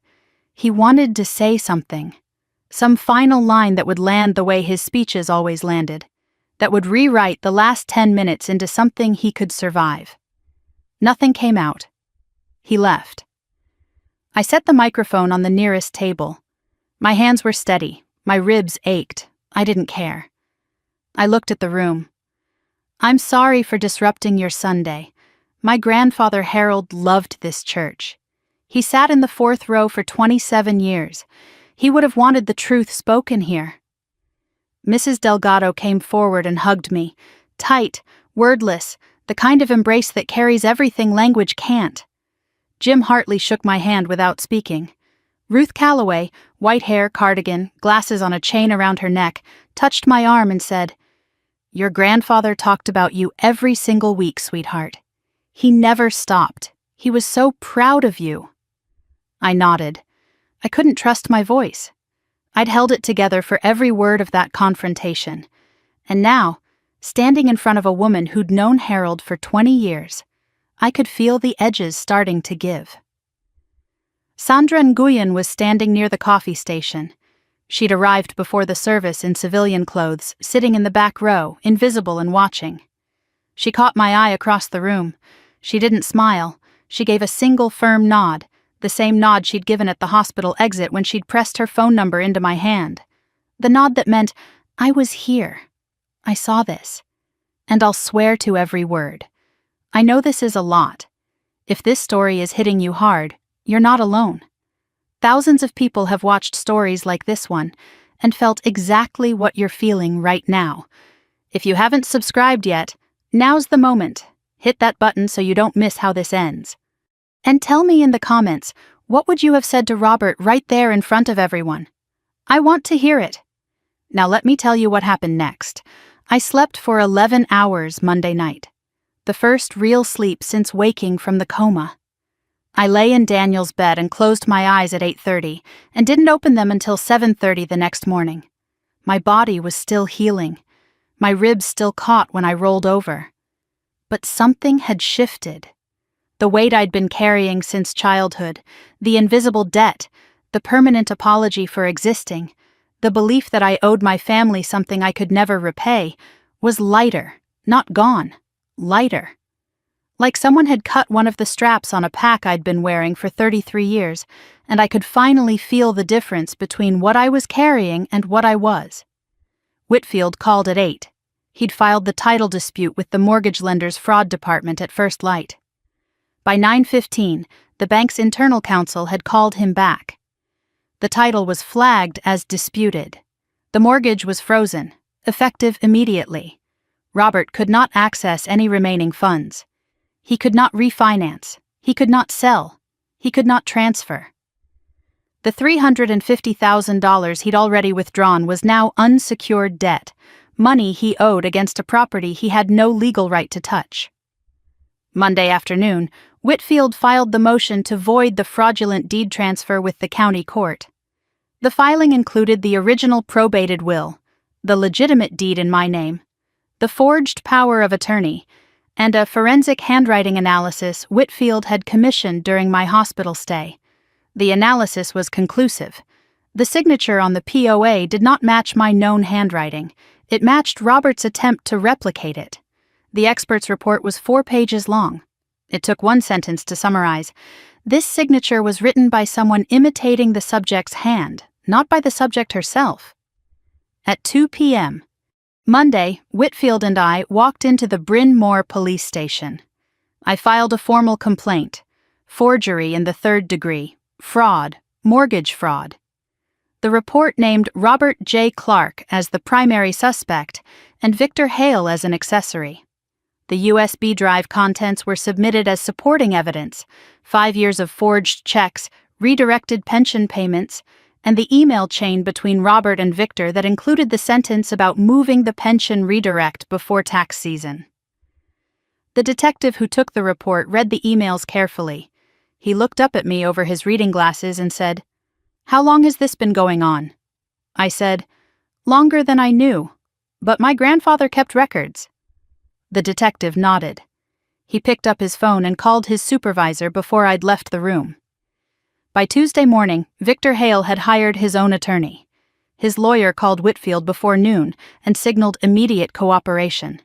He wanted to say something. Some final line that would land the way his speeches always landed, that would rewrite the last 10 minutes into something he could survive. Nothing came out. He left. I set the microphone on the nearest table. My hands were steady. My ribs ached. I didn't care. I looked at the room. I'm sorry for disrupting your Sunday. My grandfather Harold loved this church. He sat in the 4th row for 27 years. He would have wanted the truth spoken here. Mrs. Delgado came forward and hugged me, tight, wordless, the kind of embrace that carries everything language can't. Jim Hartley shook my hand without speaking. Ruth Calloway, white hair, cardigan, glasses on a chain around her neck, touched my arm and said, "Your grandfather talked about you every single week, sweetheart. He never stopped. He was so proud of you." I nodded. I couldn't trust my voice. I'd held it together for every word of that confrontation. And now, standing in front of a woman who'd known Harold for 20 years, I could feel the edges starting to give. Sandra Nguyen was standing near the coffee station. She'd arrived before the service in civilian clothes, sitting in the back row, invisible and watching. She caught my eye across the room. She didn't smile. She gave a single firm nod, the same nod she'd given at the hospital exit when she'd pressed her phone number into my hand. The nod that meant, I was here. I saw this. And I'll swear to every word. I know this is a lot. If this story is hitting you hard, you're not alone. Thousands of people have watched stories like this one and felt exactly what you're feeling right now. If you haven't subscribed yet, now's the moment. Hit that button so you don't miss how this ends. And tell me in the comments, what would you have said to Robert right there in front of everyone? I want to hear it. Now let me tell you what happened next. I slept for 11 hours Monday night. The first real sleep since waking from the coma. I lay in Daniel's bed and closed my eyes at 8:30 and didn't open them until 7:30 the next morning. My body was still healing. My ribs still caught when I rolled over. But something had shifted. The weight I'd been carrying since childhood, the invisible debt, the permanent apology for existing, the belief that I owed my family something I could never repay, was lighter, not gone, lighter. Like someone had cut one of the straps on a pack I'd been wearing for 33 years, and I could finally feel the difference between what I was carrying and what I was. Whitfield called at 8. He'd filed the title dispute with the mortgage lender's fraud department at first light. By 9:15, the bank's internal counsel had called him back. The title was flagged as disputed. The mortgage was frozen, effective immediately. Robert could not access any remaining funds. He could not refinance. He could not sell. He could not transfer. The $350,000 he'd already withdrawn was now unsecured debt, money he owed against a property he had no legal right to touch. Monday afternoon, Whitfield filed the motion to void the fraudulent deed transfer with the county court. The filing included the original probated will, the legitimate deed in my name, the forged power of attorney, and a forensic handwriting analysis Whitfield had commissioned during my hospital stay. The analysis was conclusive. The signature on the POA did not match my known handwriting. It matched Robert's attempt to replicate it. The expert's report was 4 pages long. It took one sentence to summarize. This signature was written by someone imitating the subject's hand, not by the subject herself. At 2 p.m. Monday, Whitfield and I walked into the Bryn Mawr police station. I filed a formal complaint: forgery in the 3rd degree, fraud, mortgage fraud. The report named Robert J. Clark as the primary suspect and Victor Hale as an accessory. The USB drive contents were submitted as supporting evidence: 5 years of forged checks, redirected pension payments, and the email chain between Robert and Victor that included the sentence about moving the pension redirect before tax season. The detective who took the report read the emails carefully. He looked up at me over his reading glasses and said, "How long has this been going on?" I said, "Longer than I knew, but my grandfather kept records." The detective nodded. He picked up his phone and called his supervisor before I'd left the room. By Tuesday morning, Victor Hale had hired his own attorney. His lawyer called Whitfield before noon and signaled immediate cooperation.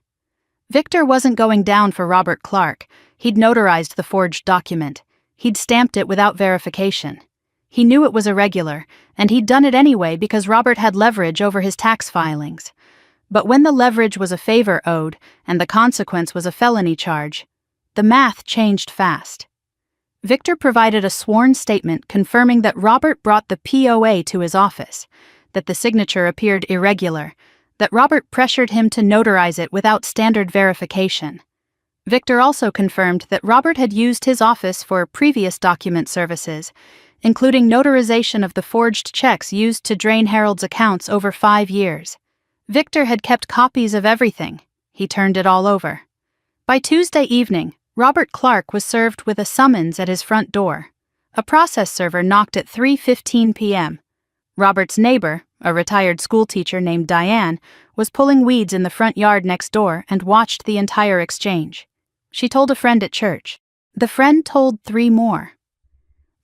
Victor wasn't going down for Robert Clark. He'd notarized the forged document. He'd stamped it without verification. He knew it was irregular, and he'd done it anyway because Robert had leverage over his tax filings. But when the leverage was a favor owed and the consequence was a felony charge, the math changed fast. Victor provided a sworn statement confirming that Robert brought the POA to his office, that the signature appeared irregular, that Robert pressured him to notarize it without standard verification. Victor also confirmed that Robert had used his office for previous document services, including notarization of the forged checks used to drain Harold's accounts over 5 years. Victor had kept copies of everything. He turned it all over. By Tuesday evening, Robert Clark was served with a summons at his front door. A process server knocked at 3:15 p.m. Robert's neighbor, a retired schoolteacher named Diane, was pulling weeds in the front yard next door and watched the entire exchange. She told a friend at church. The friend told 3 more.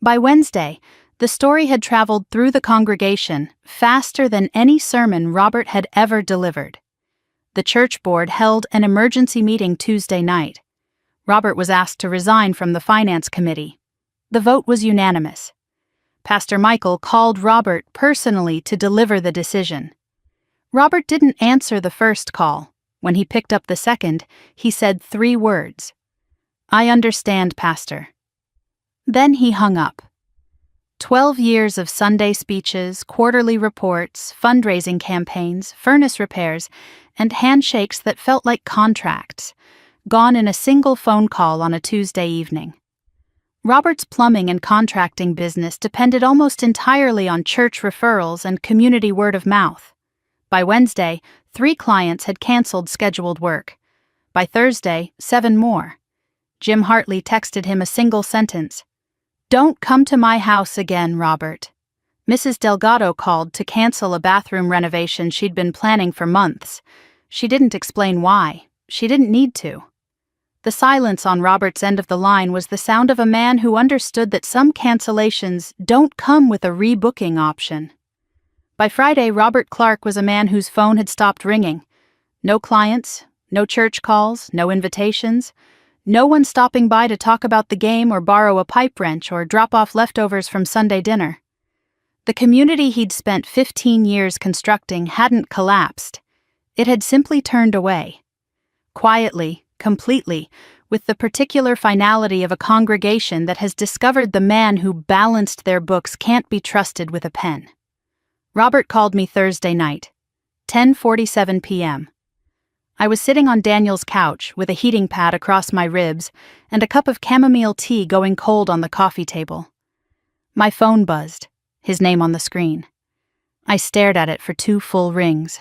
By Wednesday, the story had traveled through the congregation faster than any sermon Robert had ever delivered. The church board held an emergency meeting Tuesday night. Robert was asked to resign from the finance committee. The vote was unanimous. Pastor Michael called Robert personally to deliver the decision. Robert didn't answer the first call. When he picked up the second, he said 3 words: "I understand, Pastor." Then he hung up. 12 years of Sunday speeches, quarterly reports, fundraising campaigns, furnace repairs, and handshakes that felt like contracts, gone in a single phone call on a Tuesday evening. Robert's plumbing and contracting business depended almost entirely on church referrals and community word of mouth. By Wednesday, 3 clients had canceled scheduled work. By Thursday, 7 more. Jim Hartley texted him a single sentence: "Don't come to my house again, Robert." Mrs. Delgado called to cancel a bathroom renovation she'd been planning for months. She didn't explain why. She didn't need to. The silence on Robert's end of the line was the sound of a man who understood that some cancellations don't come with a rebooking option. By Friday, Robert Clark was a man whose phone had stopped ringing. No clients, no church calls, no invitations, no one stopping by to talk about the game or borrow a pipe wrench or drop off leftovers from Sunday dinner. The community he'd spent 15 years constructing hadn't collapsed. It had simply turned away. Quietly, completely, with the particular finality of a congregation that has discovered the man who balanced their books can't be trusted with a pen. Robert called me Thursday night, 10:47 p.m. I was sitting on Daniel's couch with a heating pad across my ribs and a cup of chamomile tea going cold on the coffee table. My phone buzzed, his name on the screen. I stared at it for 2 full rings.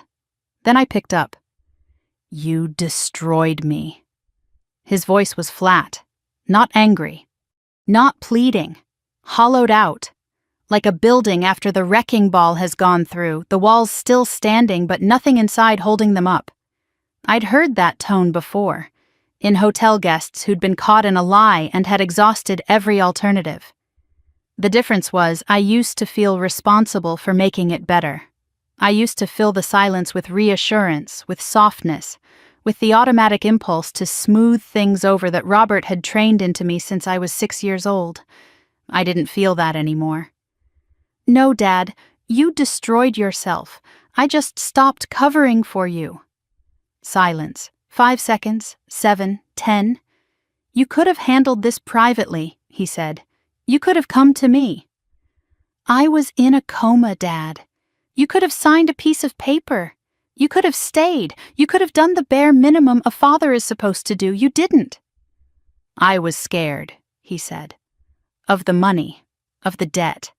Then I picked up. "You destroyed me." His voice was flat, not angry, not pleading, hollowed out, like a building after the wrecking ball has gone through, the walls still standing but nothing inside holding them up. I'd heard that tone before, in hotel guests who'd been caught in a lie and had exhausted every alternative. The difference was I used to feel responsible for making it better. I used to fill the silence with reassurance, with softness, with the automatic impulse to smooth things over that Robert had trained into me since I was 6 years old. I didn't feel that anymore. "No, Dad, you destroyed yourself. I just stopped covering for you." Silence. 5 seconds, 7, 10. "You could have handled this privately," he said. "You could have come to me." "I was in a coma, Dad. You could have signed a piece of paper. You could have stayed. You could have done the bare minimum a father is supposed to do. You didn't." "I was scared," he said. "Of the money, of the debt,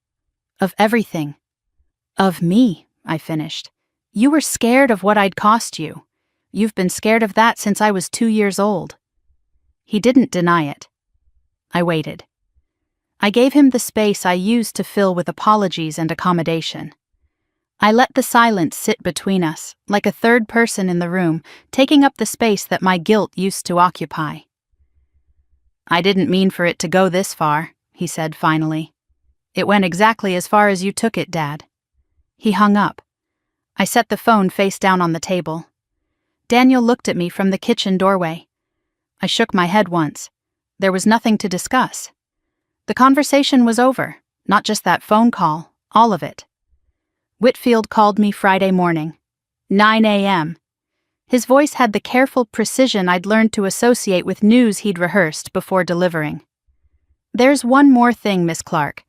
of everything." "Of me," I finished. "You were scared of what I'd cost you. You've been scared of that since I was 2 years old." He didn't deny it. I waited. I gave him the space I used to fill with apologies and accommodation. I let the silence sit between us, like a third person in the room, taking up the space that my guilt used to occupy. "I didn't mean for it to go this far," he said finally. "It went exactly as far as you took it, Dad." He hung up. I set the phone face down on the table. Daniel looked at me from the kitchen doorway. I shook my head once. There was nothing to discuss. The conversation was over, not just that phone call, all of it. Whitfield called me Friday morning, 9 a.m. His voice had the careful precision I'd learned to associate with news he'd rehearsed before delivering. "There's one more thing, Miss Clark.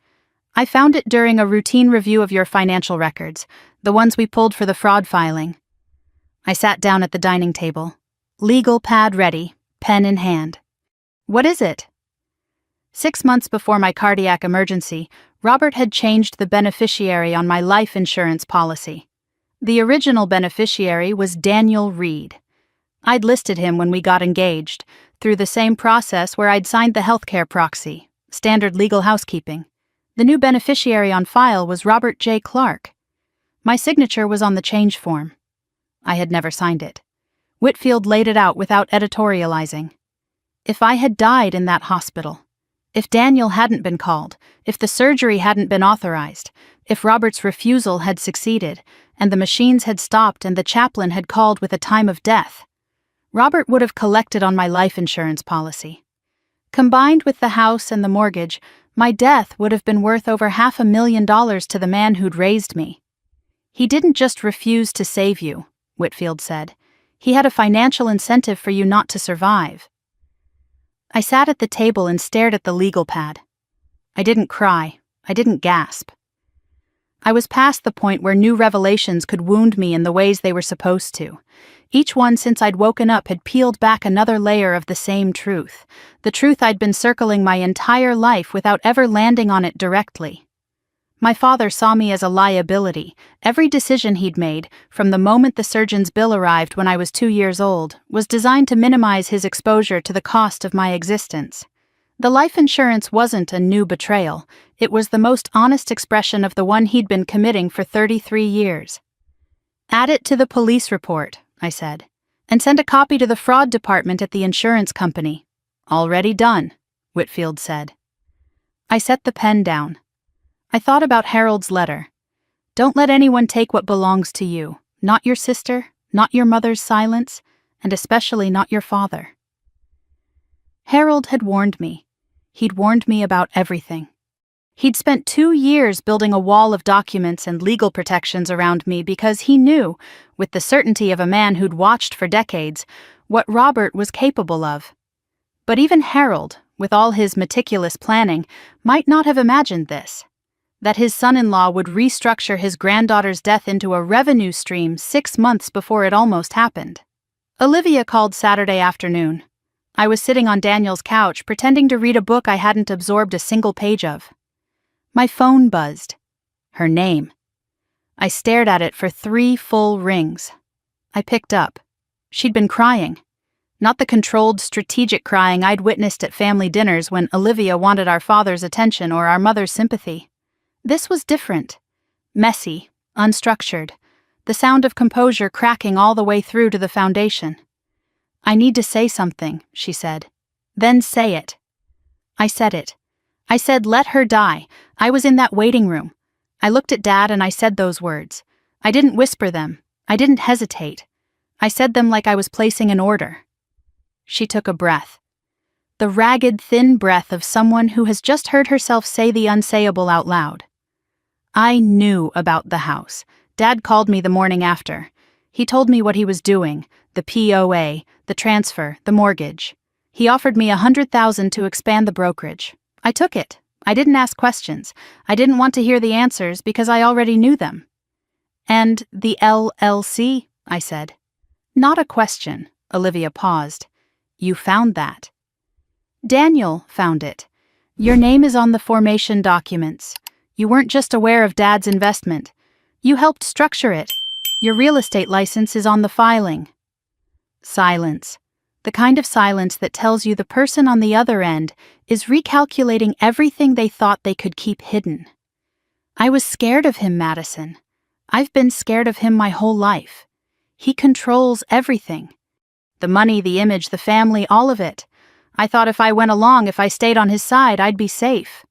I found it during a routine review of your financial records, the ones we pulled for the fraud filing." I sat down at the dining table, legal pad ready, pen in hand. "What is it?" 6 months before my cardiac emergency, Robert had changed the beneficiary on my life insurance policy. The original beneficiary was Daniel Reed. I'd listed him when we got engaged, through the same process where I'd signed the healthcare proxy, standard legal housekeeping. The new beneficiary on file was Robert J. Clark. My signature was on the change form. I had never signed it. Whitfield laid it out without editorializing. If I had died in that hospital, if Daniel hadn't been called, if the surgery hadn't been authorized, if Robert's refusal had succeeded, and the machines had stopped and the chaplain had called with a time of death, Robert would have collected on my life insurance policy. Combined with the house and the mortgage, my death would have been worth over $500,000 to the man who'd raised me. "He didn't just refuse to save you," Whitfield said. "He had a financial incentive for you not to survive." I sat at the table and stared at the legal pad. I didn't cry. I didn't gasp. I was past the point where new revelations could wound me in the ways they were supposed to. Each one since I'd woken up had peeled back another layer of the same truth, the truth I'd been circling my entire life without ever landing on it directly. My father saw me as a liability. Every decision he'd made, from the moment the surgeon's bill arrived when I was 2 years old, was designed to minimize his exposure to the cost of my existence. The life insurance wasn't a new betrayal. It was the most honest expression of the one he'd been committing for 33 years. "Add it to the police report," I said, "and send a copy to the fraud department at the insurance company." "Already done," Whitfield said. I set the pen down. I thought about Harold's letter. "Don't let anyone take what belongs to you, not your sister, not your mother's silence, and especially not your father." Harold had warned me. He'd warned me about everything. He'd spent 2 years building a wall of documents and legal protections around me because he knew, with the certainty of a man who'd watched for decades, what Robert was capable of. But even Harold, with all his meticulous planning, might not have imagined this. That his son-in-law would restructure his granddaughter's death into a revenue stream 6 months before it almost happened. Olivia called Saturday afternoon. I was sitting on Daniel's couch pretending to read a book I hadn't absorbed a single page of. My phone buzzed. Her name. I stared at it for 3 full rings. I picked up. She'd been crying. Not the controlled, strategic crying I'd witnessed at family dinners when Olivia wanted our father's attention or our mother's sympathy. This was different. Messy, unstructured, the sound of composure cracking all the way through to the foundation. "I need to say something," she said. "Then say it." I said it. I said, "Let her die." I was in that waiting room. I looked at Dad and I said those words. I didn't whisper them. I didn't hesitate. I said them like I was placing an order. She took a breath. The ragged, thin breath of someone who has just heard herself say the unsayable out loud. I knew about the house. Dad called me the morning after. He told me what he was doing, the POA, the transfer, the mortgage. He offered me $100,000 to expand the brokerage. I took it. I didn't ask questions. I didn't want to hear the answers because I already knew them. "And the LLC?" I said. "Not a question." Olivia paused. "You found that." "Daniel found it. Your name is on the formation documents. You weren't just aware of Dad's investment. You helped structure it. Your real estate license is on the filing." Silence. The kind of silence that tells you the person on the other end is recalculating everything they thought they could keep hidden. I was scared of him, Madison. I've been scared of him my whole life. He controls everything. The money, the image, the family, all of it. I thought if I went along, if I stayed on his side, I'd be safe.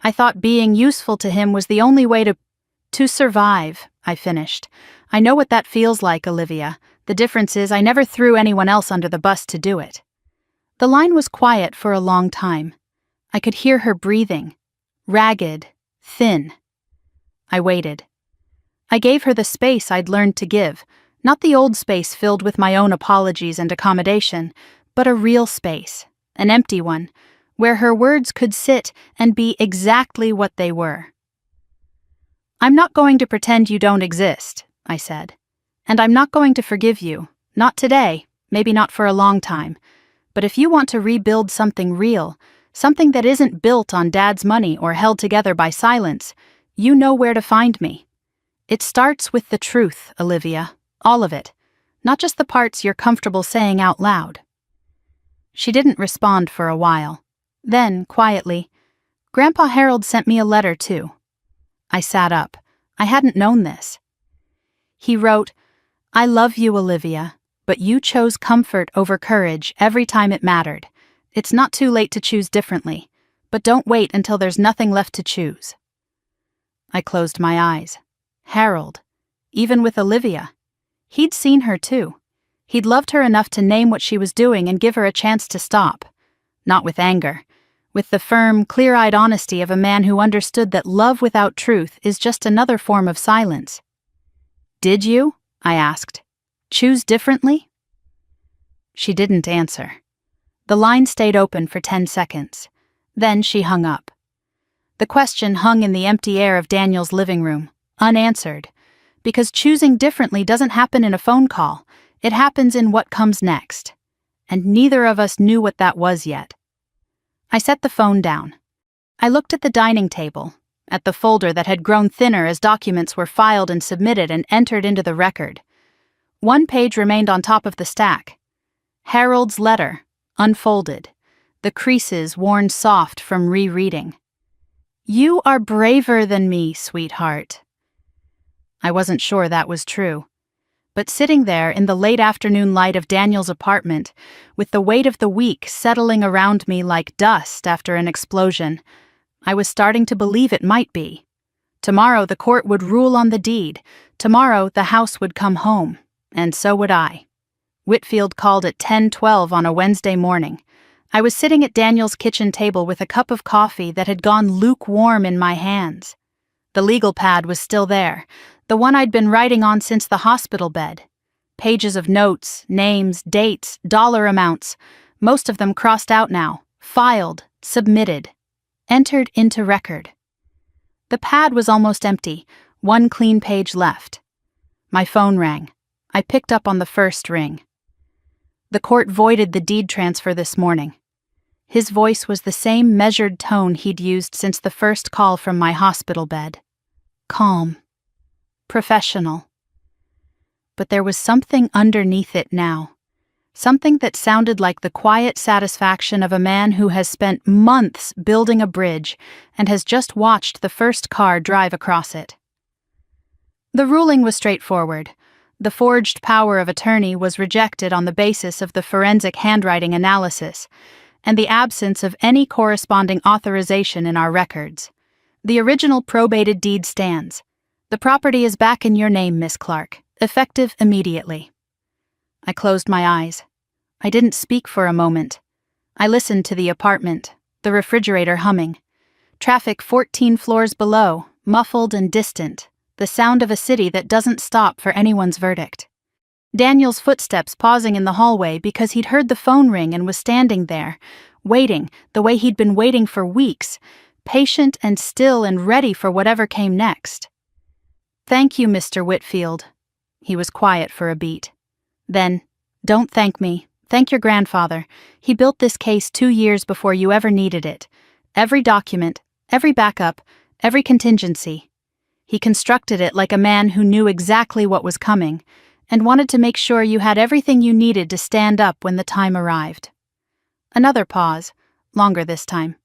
I thought being useful to him was the only way to survive, I finished. I know what that feels like, Olivia. The difference is I never threw anyone else under the bus to do it. The line was quiet for a long time. I could hear her breathing. Ragged, thin. I waited. I gave her the space I'd learned to give, not the old space filled with my own apologies and accommodation, but a real space, an empty one, where her words could sit and be exactly what they were. "I'm not going to pretend you don't exist," I said. "And I'm not going to forgive you. Not today, maybe not for a long time. But if you want to rebuild something real, something that isn't built on Dad's money or held together by silence, you know where to find me. It starts with the truth, Olivia. All of it. Not just the parts you're comfortable saying out loud." She didn't respond for a while. Then, quietly, "Grandpa Harold sent me a letter, too." I sat up. I hadn't known this. He wrote, "I love you, Olivia, but you chose comfort over courage every time it mattered. It's not too late to choose differently, but don't wait until there's nothing left to choose." I closed my eyes. Harold. Even with Olivia. He'd seen her too. He'd loved her enough to name what she was doing and give her a chance to stop. Not with anger. With the firm, clear-eyed honesty of a man who understood that love without truth is just another form of silence. "Did you?" I asked. "Choose differently?" She didn't answer. The line stayed open for 10 seconds. Then she hung up. The question hung in the empty air of Daniel's living room, unanswered, because choosing differently doesn't happen in a phone call. It happens in what comes next. And neither of us knew what that was yet. I set the phone down. I looked at the dining table, at the folder that had grown thinner as documents were filed and submitted and entered into the record. One page remained on top of the stack. Harold's letter, unfolded, the creases worn soft from rereading. "You are braver than me, sweetheart." I wasn't sure that was true. But sitting there in the late afternoon light of Daniel's apartment, with the weight of the week settling around me like dust after an explosion, I was starting to believe it might be. Tomorrow the court would rule on the deed. Tomorrow the house would come home, and so would I. Whitfield called at 10:12 on a Wednesday morning. I was sitting at Daniel's kitchen table with a cup of coffee that had gone lukewarm in my hands. The legal pad was still there, the one I'd been writing on since the hospital bed. Pages of notes, names, dates, dollar amounts, most of them crossed out now, filed, submitted, entered into record. The pad was almost empty, one clean page left. My phone rang. I picked up on the first ring. The court voided the deed transfer this morning. His voice was the same measured tone he'd used since the first call from my hospital bed. Calm. Professional. But there was something underneath it now. something that sounded like the quiet satisfaction of a man who has spent months building a bridge and has just watched the first car drive across it. The ruling was straightforward. The forged power of attorney was rejected on the basis of the forensic handwriting analysis and the absence of any corresponding authorization in our records. The original probated deed stands. The property is back in your name, Miss Clark, effective immediately. I closed my eyes. I didn't speak for a moment. I listened to the apartment, the refrigerator humming. Traffic 14 floors below, muffled and distant, the sound of a city that doesn't stop for anyone's verdict. Daniel's footsteps pausing in the hallway because he'd heard the phone ring and was standing there, waiting the way he'd been waiting for weeks, patient and still and ready for whatever came next. "Thank you, Mr. Whitfield." He was quiet for a beat. Then, "Don't thank me. Thank your grandfather. He built this case 2 years before you ever needed it. Every document, every backup, every contingency. He constructed it like a man who knew exactly what was coming and wanted to make sure you had everything you needed to stand up when the time arrived." Another pause, longer this time.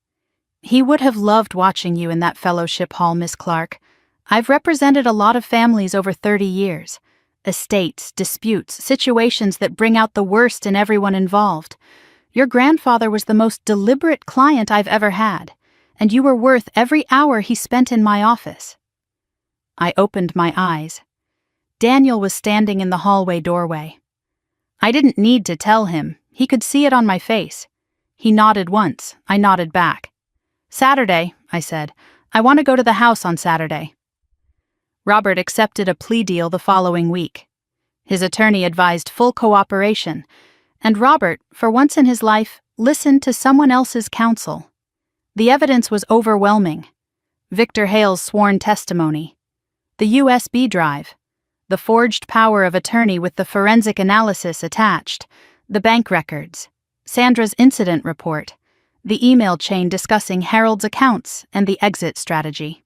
"He would have loved watching you in that fellowship hall, Miss Clark. I've represented a lot of families over 30 years. Estates, disputes, situations that bring out the worst in everyone involved. Your grandfather was the most deliberate client I've ever had, and you were worth every hour he spent in my office." I opened my eyes. Daniel was standing in the hallway doorway. I didn't need to tell him. He could see it on my face. He nodded once. I nodded back. "Saturday," I said. "I want to go to the house on Saturday." Robert accepted a plea deal the following week. His attorney advised full cooperation, and Robert, for once in his life, listened to someone else's counsel. The evidence was overwhelming. Victor Hale's sworn testimony, the USB drive, the forged power of attorney with the forensic analysis attached, the bank records, Sandra's incident report, the email chain discussing Harold's accounts and the exit strategy.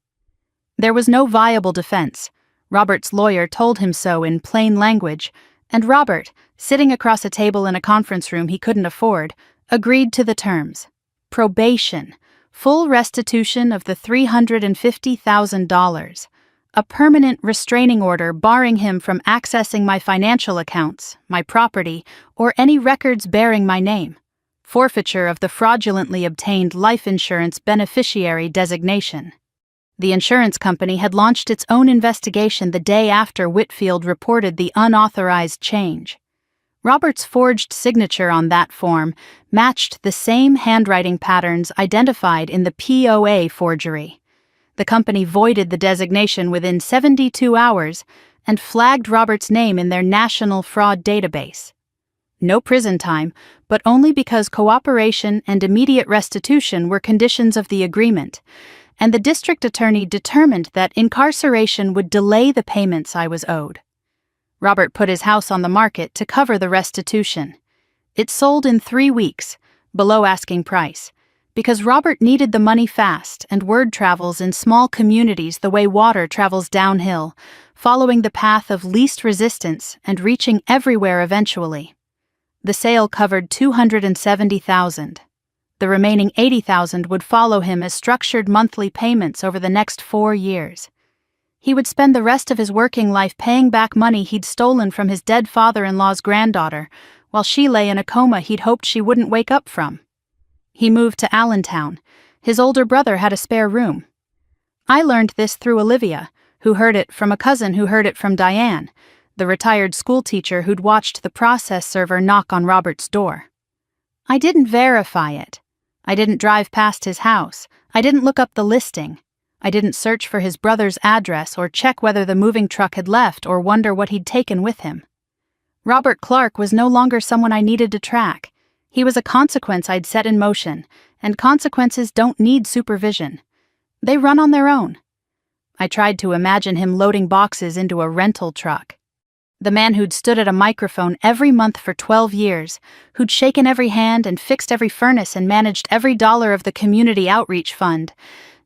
There was no viable defense. Robert's lawyer told him so in plain language, and Robert, sitting across a table in a conference room he couldn't afford, agreed to the terms. Probation, full restitution of the $350,000, a permanent restraining order barring him from accessing my financial accounts, my property, or any records bearing my name, forfeiture of the fraudulently obtained life insurance beneficiary designation. The insurance company had launched its own investigation the day after Whitfield reported the unauthorized change. Robert's forged signature on that form matched the same handwriting patterns identified in the POA forgery. The company voided the designation within 72 hours and flagged Robert's name in their national fraud database. No prison time, but only because cooperation and immediate restitution were conditions of the agreement, and the district attorney determined that incarceration would delay the payments I was owed. Robert put his house on the market to cover the restitution. It sold in 3 weeks, below asking price, because Robert needed the money fast, and word travels in small communities the way water travels downhill, following the path of least resistance and reaching everywhere eventually. The sale covered $270,000. The remaining $80,000 would follow him as structured monthly payments over the next 4 years. He would spend the rest of his working life paying back money he'd stolen from his dead father-in-law's granddaughter, while she lay in a coma he'd hoped she wouldn't wake up from. He moved to Allentown. His older brother had a spare room. I learned this through Olivia, who heard it from a cousin who heard it from Diane, the retired schoolteacher who'd watched the process server knock on Robert's door. I didn't verify it. I didn't drive past his house. I didn't look up the listing. I didn't search for his brother's address or check whether the moving truck had left or wonder what he'd taken with him. Robert Clark was no longer someone I needed to track. He was a consequence I'd set in motion, and consequences don't need supervision. They run on their own. I tried to imagine him loading boxes into a rental truck. The man who'd stood at a microphone every month for 12 years, who'd shaken every hand and fixed every furnace and managed every dollar of the community outreach fund,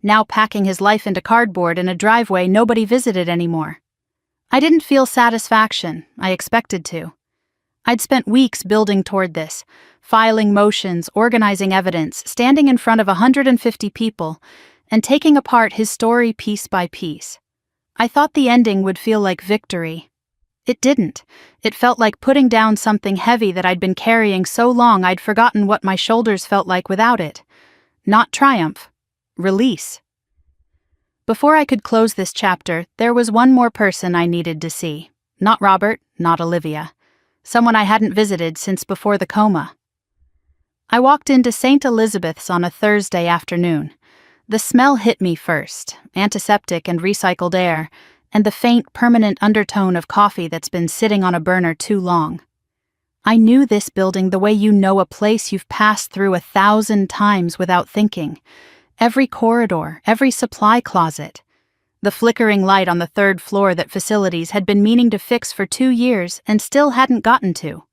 now packing his life into cardboard in a driveway nobody visited anymore. I didn't feel satisfaction. I expected to. I'd spent weeks building toward this, filing motions, organizing evidence, standing in front of 150 people, and taking apart his story piece by piece. I thought the ending would feel like victory. It didn't. It felt like putting down something heavy that I'd been carrying so long I'd forgotten what my shoulders felt like without it. Not triumph. Release. Before I could close this chapter, there was one more person I needed to see. Not Robert, not Olivia. Someone I hadn't visited since before the coma. I walked into St. Elizabeth's on a Thursday afternoon. The smell hit me first, antiseptic and recycled air, and the faint, permanent undertone of coffee that's been sitting on a burner too long. I knew this building the way you know a place you've passed through 1,000 times without thinking. Every corridor, every supply closet. The flickering light on the third floor that facilities had been meaning to fix for 2 years and still hadn't gotten to.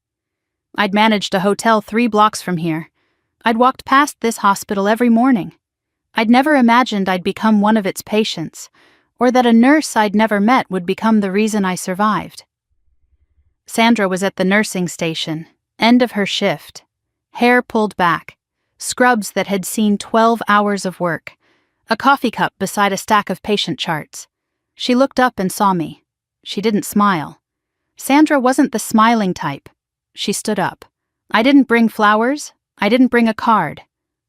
I'd managed a hotel 3 blocks from here. I'd walked past this hospital every morning. I'd never imagined I'd become one of its patients, or that a nurse I'd never met would become the reason I survived. Sandra was at the nursing station, end of her shift, hair pulled back, scrubs that had seen 12 hours of work, a coffee cup beside a stack of patient charts. She looked up and saw me. She didn't smile. Sandra wasn't the smiling type. She stood up. I didn't bring flowers. I didn't bring a card.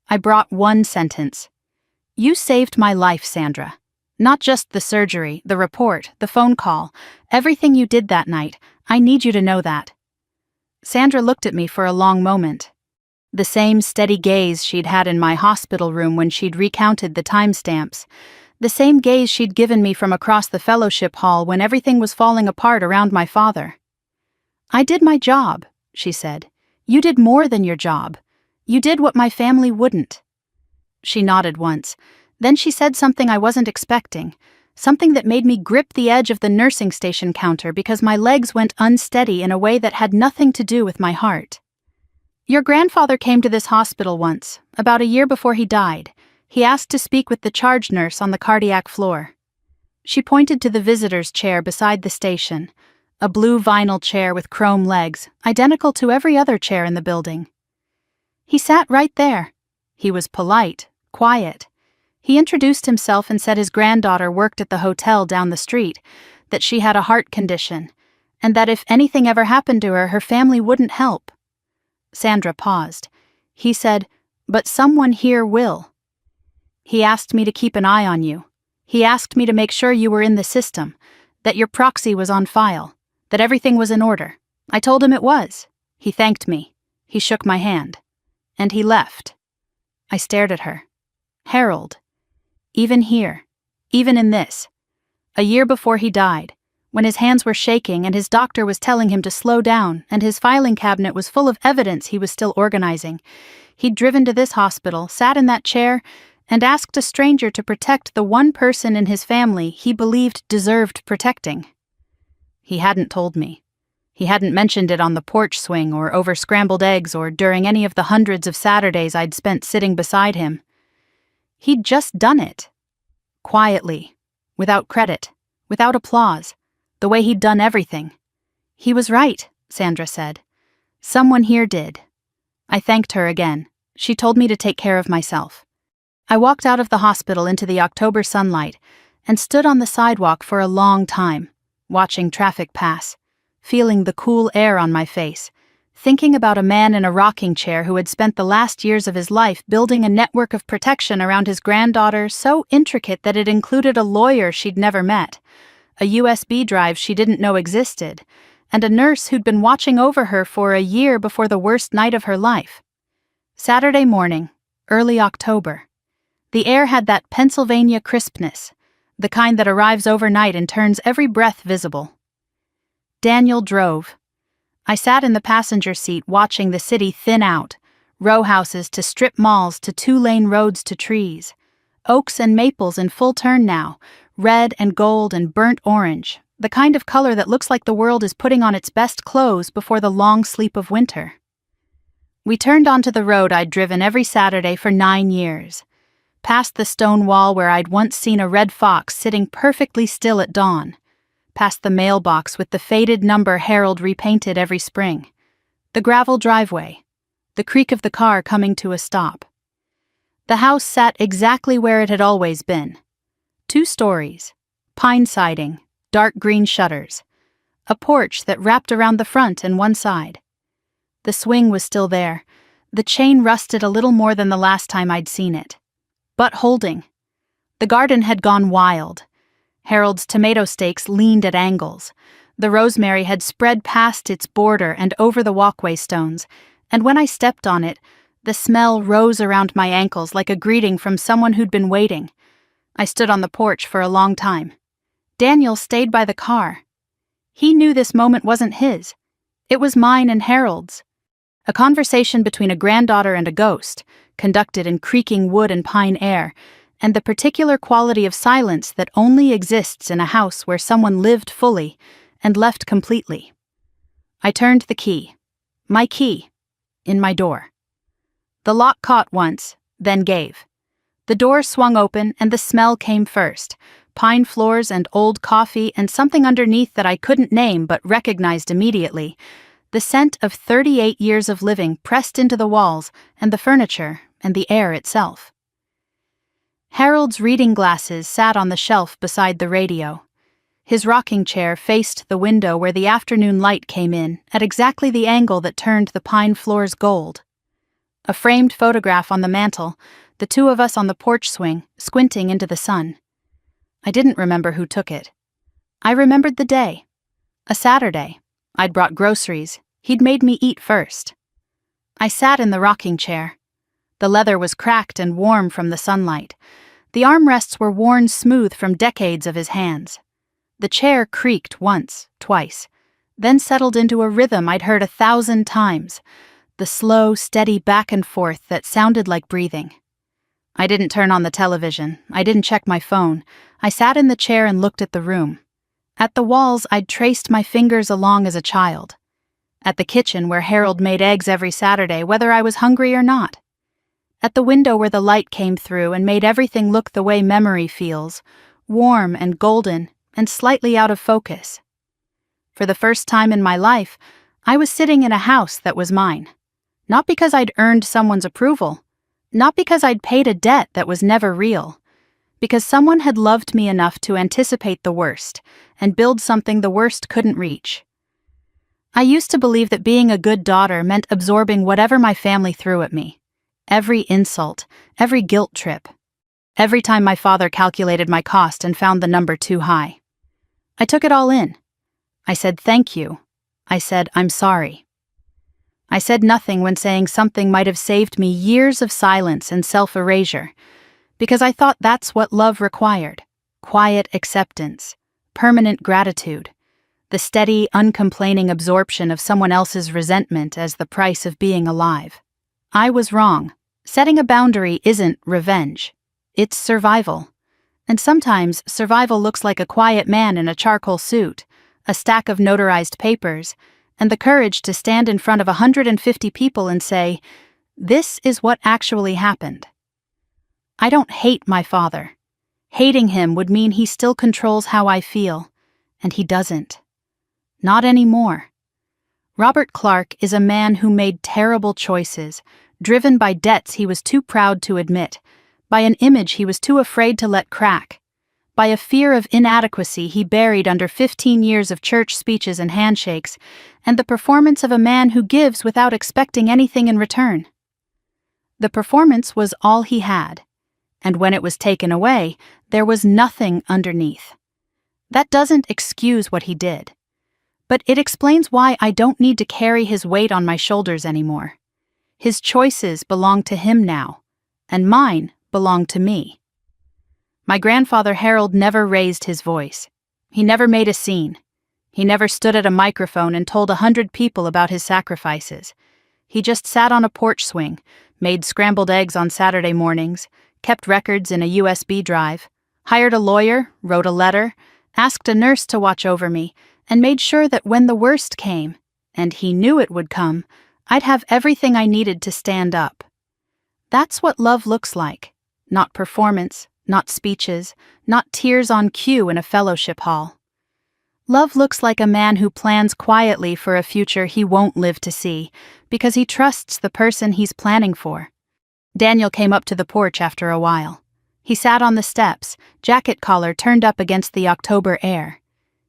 I brought one sentence. You saved my life, Sandra. Not just the surgery, the report, the phone call, everything you did that night. I need you to know that. Sandra looked at me for a long moment. The same steady gaze she'd had in my hospital room when she'd recounted the timestamps. The same gaze she'd given me from across the fellowship hall when everything was falling apart around my father. I did my job, she said. You did more than your job. You did what my family wouldn't. She nodded once. Then she said something I wasn't expecting, something that made me grip the edge of the nursing station counter because my legs went unsteady in a way that had nothing to do with my heart. Your grandfather came to this hospital once, about a year before he died. He asked to speak with the charge nurse on the cardiac floor. She pointed to the visitor's chair beside the station, a blue vinyl chair with chrome legs, identical to every other chair in the building. He sat right there. He was polite, quiet. He introduced himself and said his granddaughter worked at the hotel down the street, that she had a heart condition, and that if anything ever happened to her, her family wouldn't help. Sandra paused. He said, "But someone here will." He asked me to keep an eye on you. He asked me to make sure you were in the system, that your proxy was on file, that everything was in order. I told him it was. He thanked me. He shook my hand. And he left. I stared at her. Harold. Even here, even in this, a year before he died, when his hands were shaking and his doctor was telling him to slow down and his filing cabinet was full of evidence he was still organizing, he'd driven to this hospital, sat in that chair, and asked a stranger to protect the one person in his family he believed deserved protecting. He hadn't told me. He hadn't mentioned it on the porch swing or over scrambled eggs or during any of the hundreds of Saturdays I'd spent sitting beside him. He'd just done it. Quietly, without credit, without applause, the way he'd done everything. He was right, Sandra said. Someone here did. I thanked her again. She told me to take care of myself. I walked out of the hospital into the October sunlight and stood on the sidewalk for a long time, watching traffic pass, feeling the cool air on my face, thinking about a man in a rocking chair who had spent the last years of his life building a network of protection around his granddaughter so intricate that it included a lawyer she'd never met, a USB drive she didn't know existed, and a nurse who'd been watching over her for a year before the worst night of her life. Saturday morning, early October. The air had that Pennsylvania crispness, the kind that arrives overnight and turns every breath visible. Daniel drove. I sat in the passenger seat watching the city thin out, row houses to strip malls to 2-lane roads to trees. Oaks and maples in full turn now, red and gold and burnt orange, the kind of color that looks like the world is putting on its best clothes before the long sleep of winter. We turned onto the road I'd driven every Saturday for 9 years, past the stone wall where I'd once seen a red fox sitting perfectly still at dawn, past the mailbox with the faded number Harold repainted every spring, The gravel driveway. The creak of the car coming to a stop. The house sat exactly where it had always been. 2 stories. Pine siding. Dark green shutters. A porch that wrapped around the front and one side. The swing was still there. The chain rusted a little more than the last time I'd seen it. But holding. The garden had gone wild. Harold's tomato stakes leaned at angles. The rosemary had spread past its border and over the walkway stones, and when I stepped on it, the smell rose around my ankles like a greeting from someone who'd been waiting. I stood on the porch for a long time. Daniel stayed by the car. He knew this moment wasn't his. It was mine and Harold's. A conversation between a granddaughter and a ghost, conducted in creaking wood and pine air, and the particular quality of silence that only exists in a house where someone lived fully and left completely. I turned the key. My key. In my door. The lock caught once, then gave. The door swung open and the smell came first. Pine floors and old coffee and something underneath that I couldn't name but recognized immediately. The scent of 38 years of living pressed into the walls and the furniture and the air itself. Harold's reading glasses sat on the shelf beside the radio. His rocking chair faced the window where the afternoon light came in at exactly the angle that turned the pine floors gold. A framed photograph on the mantel, the 2 of us on the porch swing, squinting into the sun. I didn't remember who took it. I remembered the day. A Saturday. I'd brought groceries. He'd made me eat first. I sat in the rocking chair. The leather was cracked and warm from the sunlight. The armrests were worn smooth from decades of his hands. The chair creaked once, twice, then settled into a rhythm I'd heard 1,000 times, the slow, steady back and forth that sounded like breathing. I didn't turn on the television. I didn't check my phone. I sat in the chair and looked at the room. At the walls I'd traced my fingers along as a child. At the kitchen where Harold made eggs every Saturday, whether I was hungry or not. At the window where the light came through and made everything look the way memory feels, warm and golden and slightly out of focus. For the first time in my life, I was sitting in a house that was mine. Not because I'd earned someone's approval, not because I'd paid a debt that was never real, because someone had loved me enough to anticipate the worst and build something the worst couldn't reach. I used to believe that being a good daughter meant absorbing whatever my family threw at me. Every insult, every guilt trip. Every time my father calculated my cost and found the number too high. I took it all in. I said thank you. I said I'm sorry. I said nothing when saying something might have saved me years of silence and self-erasure, because I thought that's what love required. Quiet acceptance, permanent gratitude, the steady, uncomplaining absorption of someone else's resentment as the price of being alive. I was wrong. Setting a boundary isn't revenge. It's survival. And sometimes survival looks like a quiet man in a charcoal suit, a stack of notarized papers, and the courage to stand in front of 150 people and say, "This is what actually happened." I don't hate my father. Hating him would mean he still controls how I feel, and he doesn't. Not anymore. Robert Clark is a man who made terrible choices, driven by debts he was too proud to admit, by an image he was too afraid to let crack, by a fear of inadequacy he buried under 15 years of church speeches and handshakes, and the performance of a man who gives without expecting anything in return. The performance was all he had, and when it was taken away, there was nothing underneath. That doesn't excuse what he did, but it explains why I don't need to carry his weight on my shoulders anymore. His choices belong to him now, and mine belong to me. My grandfather Harold never raised his voice. He never made a scene. He never stood at a microphone and told 100 people about his sacrifices. He just sat on a porch swing, made scrambled eggs on Saturday mornings, kept records in a USB drive, hired a lawyer, wrote a letter, asked a nurse to watch over me, and made sure that when the worst came, and he knew it would come, I'd have everything I needed to stand up. That's what love looks like. Not performance, not speeches, not tears on cue in a fellowship hall. Love looks like a man who plans quietly for a future he won't live to see, because he trusts the person he's planning for. Daniel came up to the porch after a while. He sat on the steps, jacket collar turned up against the October air.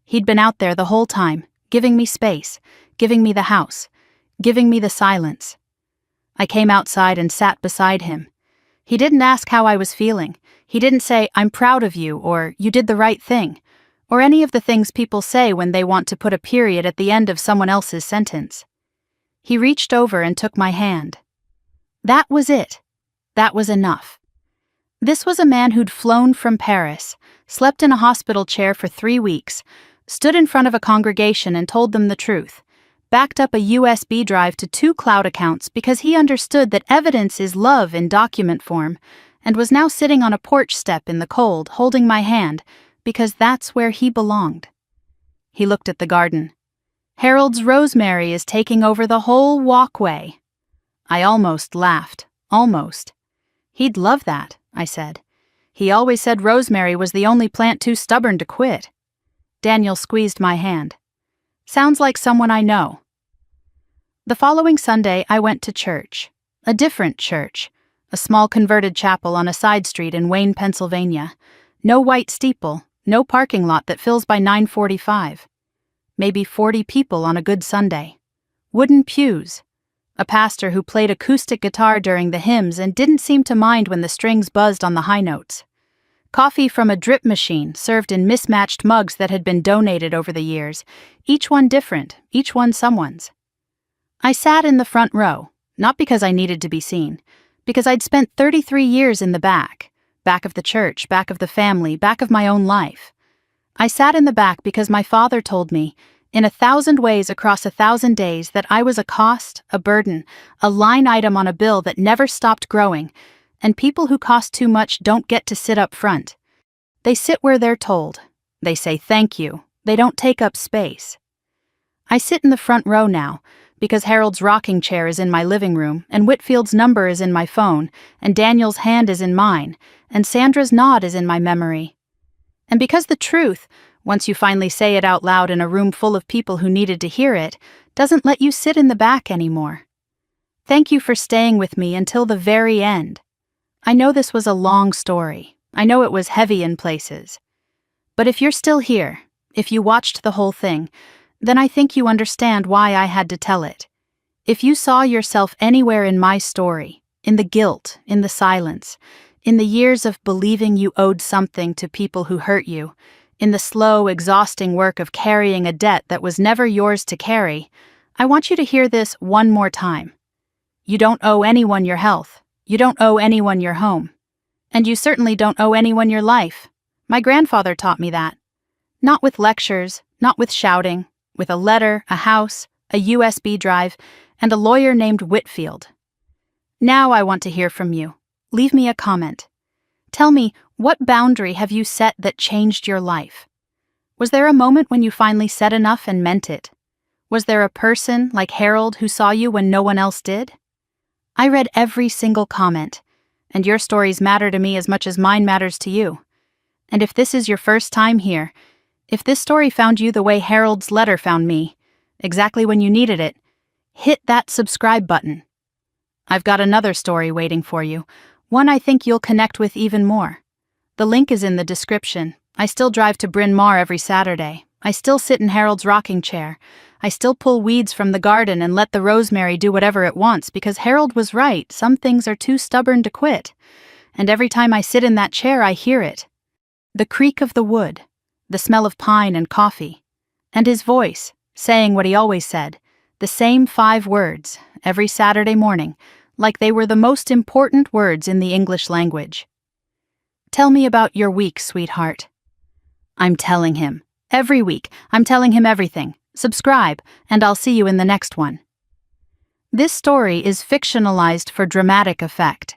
He'd been out there the whole time, giving me space, giving me the house, giving me the silence. I came outside and sat beside him. He didn't ask how I was feeling. He didn't say, "I'm proud of you," or "You did the right thing," or any of the things people say when they want to put a period at the end of someone else's sentence. He reached over and took my hand. That was it. That was enough. This was a man who'd flown from Paris, slept in a hospital chair for 3 weeks, stood in front of a congregation and told them the truth, backed up a USB drive to 2 cloud accounts because he understood that evidence is love in document form, and was now sitting on a porch step in the cold, holding my hand, because that's where he belonged. He looked at the garden. Harold's rosemary is taking over the whole walkway. I almost laughed. Almost. He'd love that, I said. He always said rosemary was the only plant too stubborn to quit. Daniel squeezed my hand. Sounds like someone I know. The following Sunday, I went to church. A different church. A small converted chapel on a side street in Wayne, Pennsylvania. No white steeple, no parking lot that fills by 9:45. Maybe 40 people on a good Sunday. Wooden pews. A pastor who played acoustic guitar during the hymns and didn't seem to mind when the strings buzzed on the high notes. Coffee from a drip machine served in mismatched mugs that had been donated over the years, each one different, each one someone's. I sat in the front row, not because I needed to be seen, because I'd spent 33 years in the back of the church, back of the family, back of my own life. I sat in the back because my father told me, in 1,000 ways across 1,000 days, that I was a cost, a burden, a line item on a bill that never stopped growing, and people who cost too much don't get to sit up front. They sit where they're told. They say thank you. They don't take up space. I sit in the front row now, because Harold's rocking chair is in my living room, and Whitfield's number is in my phone, and Daniel's hand is in mine, and Sandra's nod is in my memory. And because the truth, once you finally say it out loud in a room full of people who needed to hear it, doesn't let you sit in the back anymore. Thank you for staying with me until the very end. I know this was a long story. I know it was heavy in places. But if you're still here, if you watched the whole thing, then I think you understand why I had to tell it. If you saw yourself anywhere in my story, in the guilt, in the silence, in the years of believing you owed something to people who hurt you, in the slow, exhausting work of carrying a debt that was never yours to carry, I want you to hear this one more time. You don't owe anyone your health. You don't owe anyone your home. And you certainly don't owe anyone your life. My grandfather taught me that. Not with lectures, not with shouting, with a letter, a house, a USB drive, and a lawyer named Whitfield. Now I want to hear from you. Leave me a comment. Tell me, what boundary have you set that changed your life? Was there a moment when you finally said enough and meant it? Was there a person, like Harold, who saw you when no one else did? I read every single comment, and your stories matter to me as much as mine matters to you. And if this is your first time here, if this story found you the way Harold's letter found me, exactly when you needed it, hit that subscribe button. I've got another story waiting for you, one I think you'll connect with even more. The link is in the description. I still drive to Bryn Mawr every Saturday. I still sit in Harold's rocking chair. I still pull weeds from the garden and let the rosemary do whatever it wants because Harold was right, some things are too stubborn to quit. And every time I sit in that chair, I hear it. The creak of the wood, the smell of pine and coffee, and his voice, saying what he always said, the same 5 words, every Saturday morning, like they were the most important words in the English language. Tell me about your week, sweetheart. I'm telling him. Every week, I'm telling him everything. Subscribe, and I'll see you in the next one. This story is fictionalized for dramatic effect.